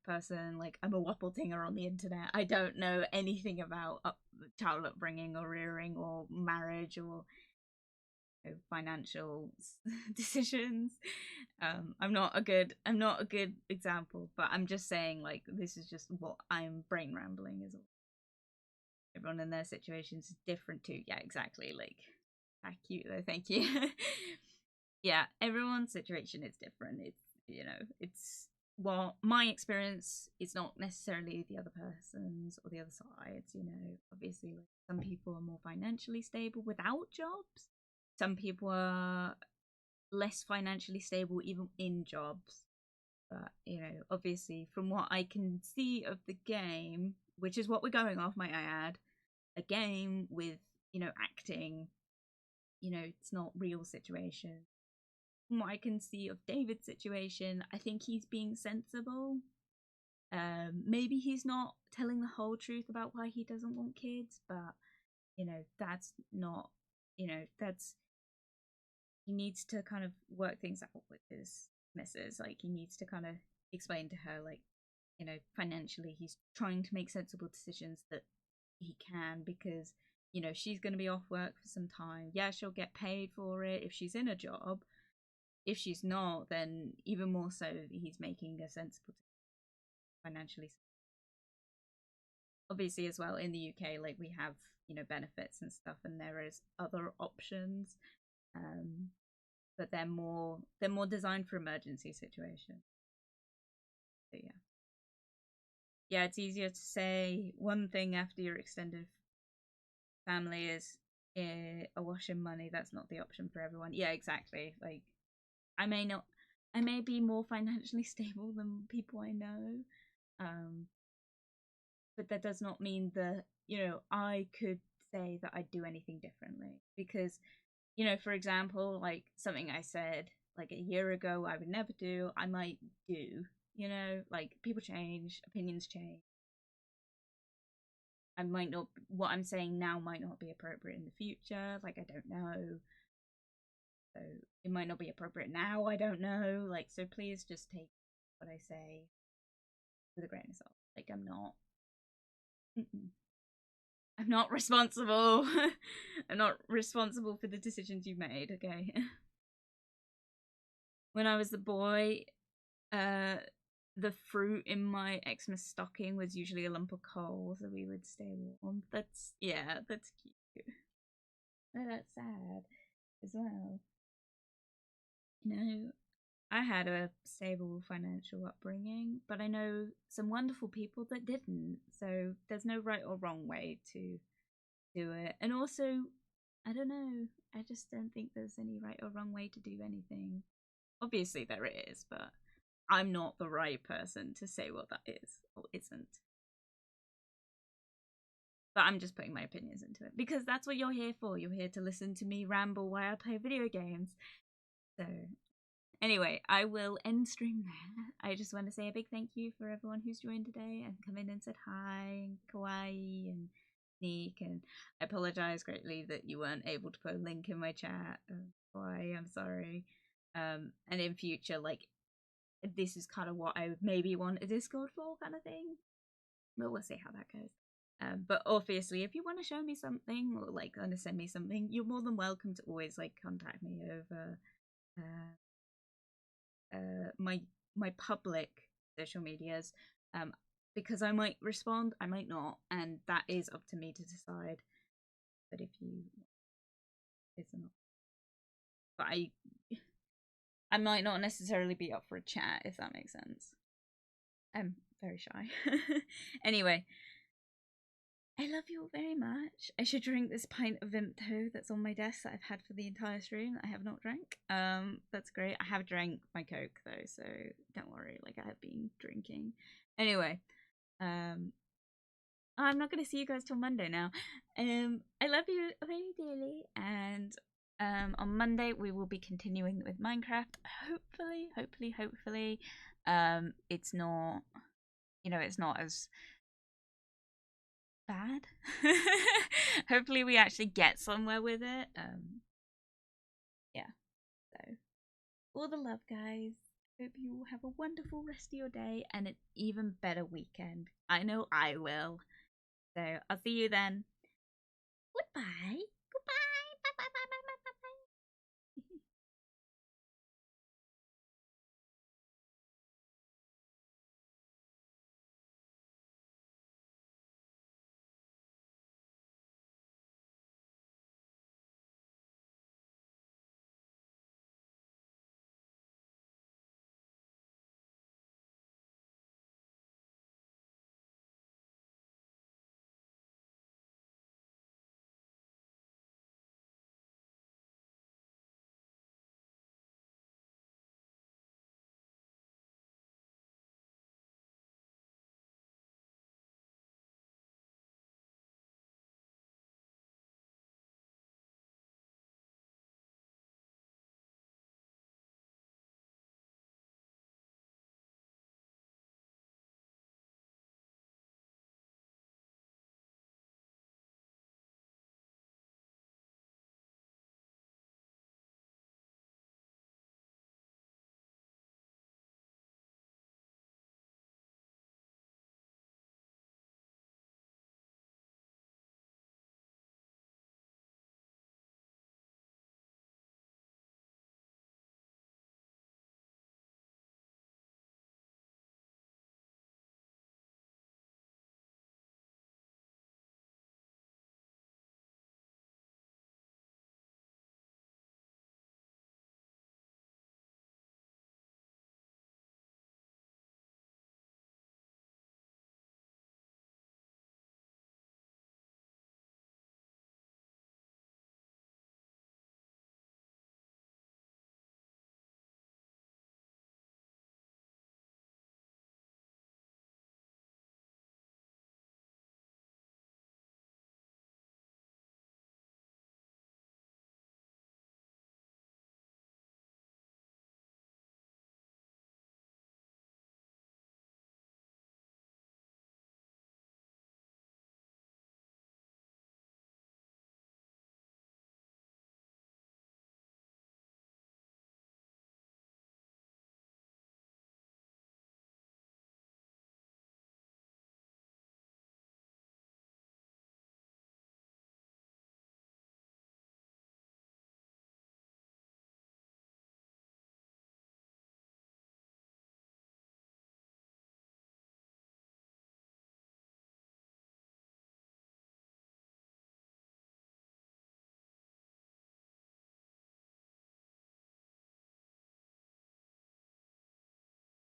person. Like, I'm a wappletinger on the internet. I don't know anything about child upbringing or rearing or marriage or financial decisions. I'm not a good example, but I'm just saying, like, this is just what I'm brain rambling is all. Everyone in their situations is different too. Yeah, exactly. Like, cute though, thank you. Yeah, everyone's situation is different. It's, you know, it's, well, my experience is not necessarily the other person's or the other side's. You know, obviously, like, some people are more financially stable without jobs. Some people are less financially stable even in jobs. But, you know, obviously, from what I can see of the game, which is what we're going off, might I add, a game with, you know, acting, you know, it's not real situation. From what I can see of David's situation, I think he's being sensible. Maybe he's not telling the whole truth about why he doesn't want kids, but, you know, that's not, you know, that's, he needs to kind of work things out with his missus. Like, he needs to kind of explain to her, like, you know, financially he's trying to make sensible decisions that he can, because, you know, she's going to be off work for some time. Yeah, she'll get paid for it if she's in a job. If she's not, then even more so, he's making a sensible financially. Obviously, as well, in the UK, like, we have, you know, benefits and stuff, and there is other options. But they're more designed for emergency situations. So yeah, it's easier to say one thing after your extended family is awash in money. That's not the option for everyone. Yeah, exactly. Like, I may be more financially stable than people I know, but that does not mean that, you know, I could say that I'd do anything differently, because, you know, for example, like, something I said like a year ago I would never do, I might do. You know, like, people change, opinions change. I might not, what I'm saying now might not be appropriate in the future. Like, I don't know. So it might not be appropriate now, I don't know. Like, so please just take what I say with a grain of salt. Like, I'm not responsible. I'm not responsible for the decisions you made, okay? When I was a boy, the fruit in my Xmas stocking was usually a lump of coal, so we would stay warm. That's cute. But that's sad as well. You know, I had a stable financial upbringing, but I know some wonderful people that didn't. So there's no right or wrong way to do it. And also, I don't know. I just don't think there's any right or wrong way to do anything. Obviously, there is, but I'm not the right person to say what that is or isn't. But I'm just putting my opinions into it because that's what you're here for. You're here to listen to me ramble while I play video games. So, anyway, I will end stream there. I just want to say a big thank you for everyone who's joined today and come in and said hi, and Kawaii and Neek, and I apologize greatly that you weren't able to put a link in my chat. Kawaii, I'm sorry. And in future, like, this is kind of what I would maybe want a Discord for, kind of thing. But we'll see how that goes. But obviously, if you want to show me something or like want to send me something, you're more than welcome to always like contact me over my public social medias. Because I might respond, I might not, and that is up to me to decide. But if you, it's not. But I might not necessarily be up for a chat, if that makes sense. I'm very shy. Anyway, I love you all very much. I should drink this pint of Vimto that's on my desk that I've had for the entire stream that I have not drank. That's great. I have drank my Coke though, so don't worry, like I have been drinking. Anyway, I'm not gonna see you guys till Monday now. I love you very dearly, and on Monday we will be continuing with Minecraft. Hopefully. It's not, it's not as bad. Hopefully we actually get somewhere with it. Yeah. So all the love, guys. Hope you have a wonderful rest of your day and an even better weekend. I know I will. So I'll see you then. Goodbye.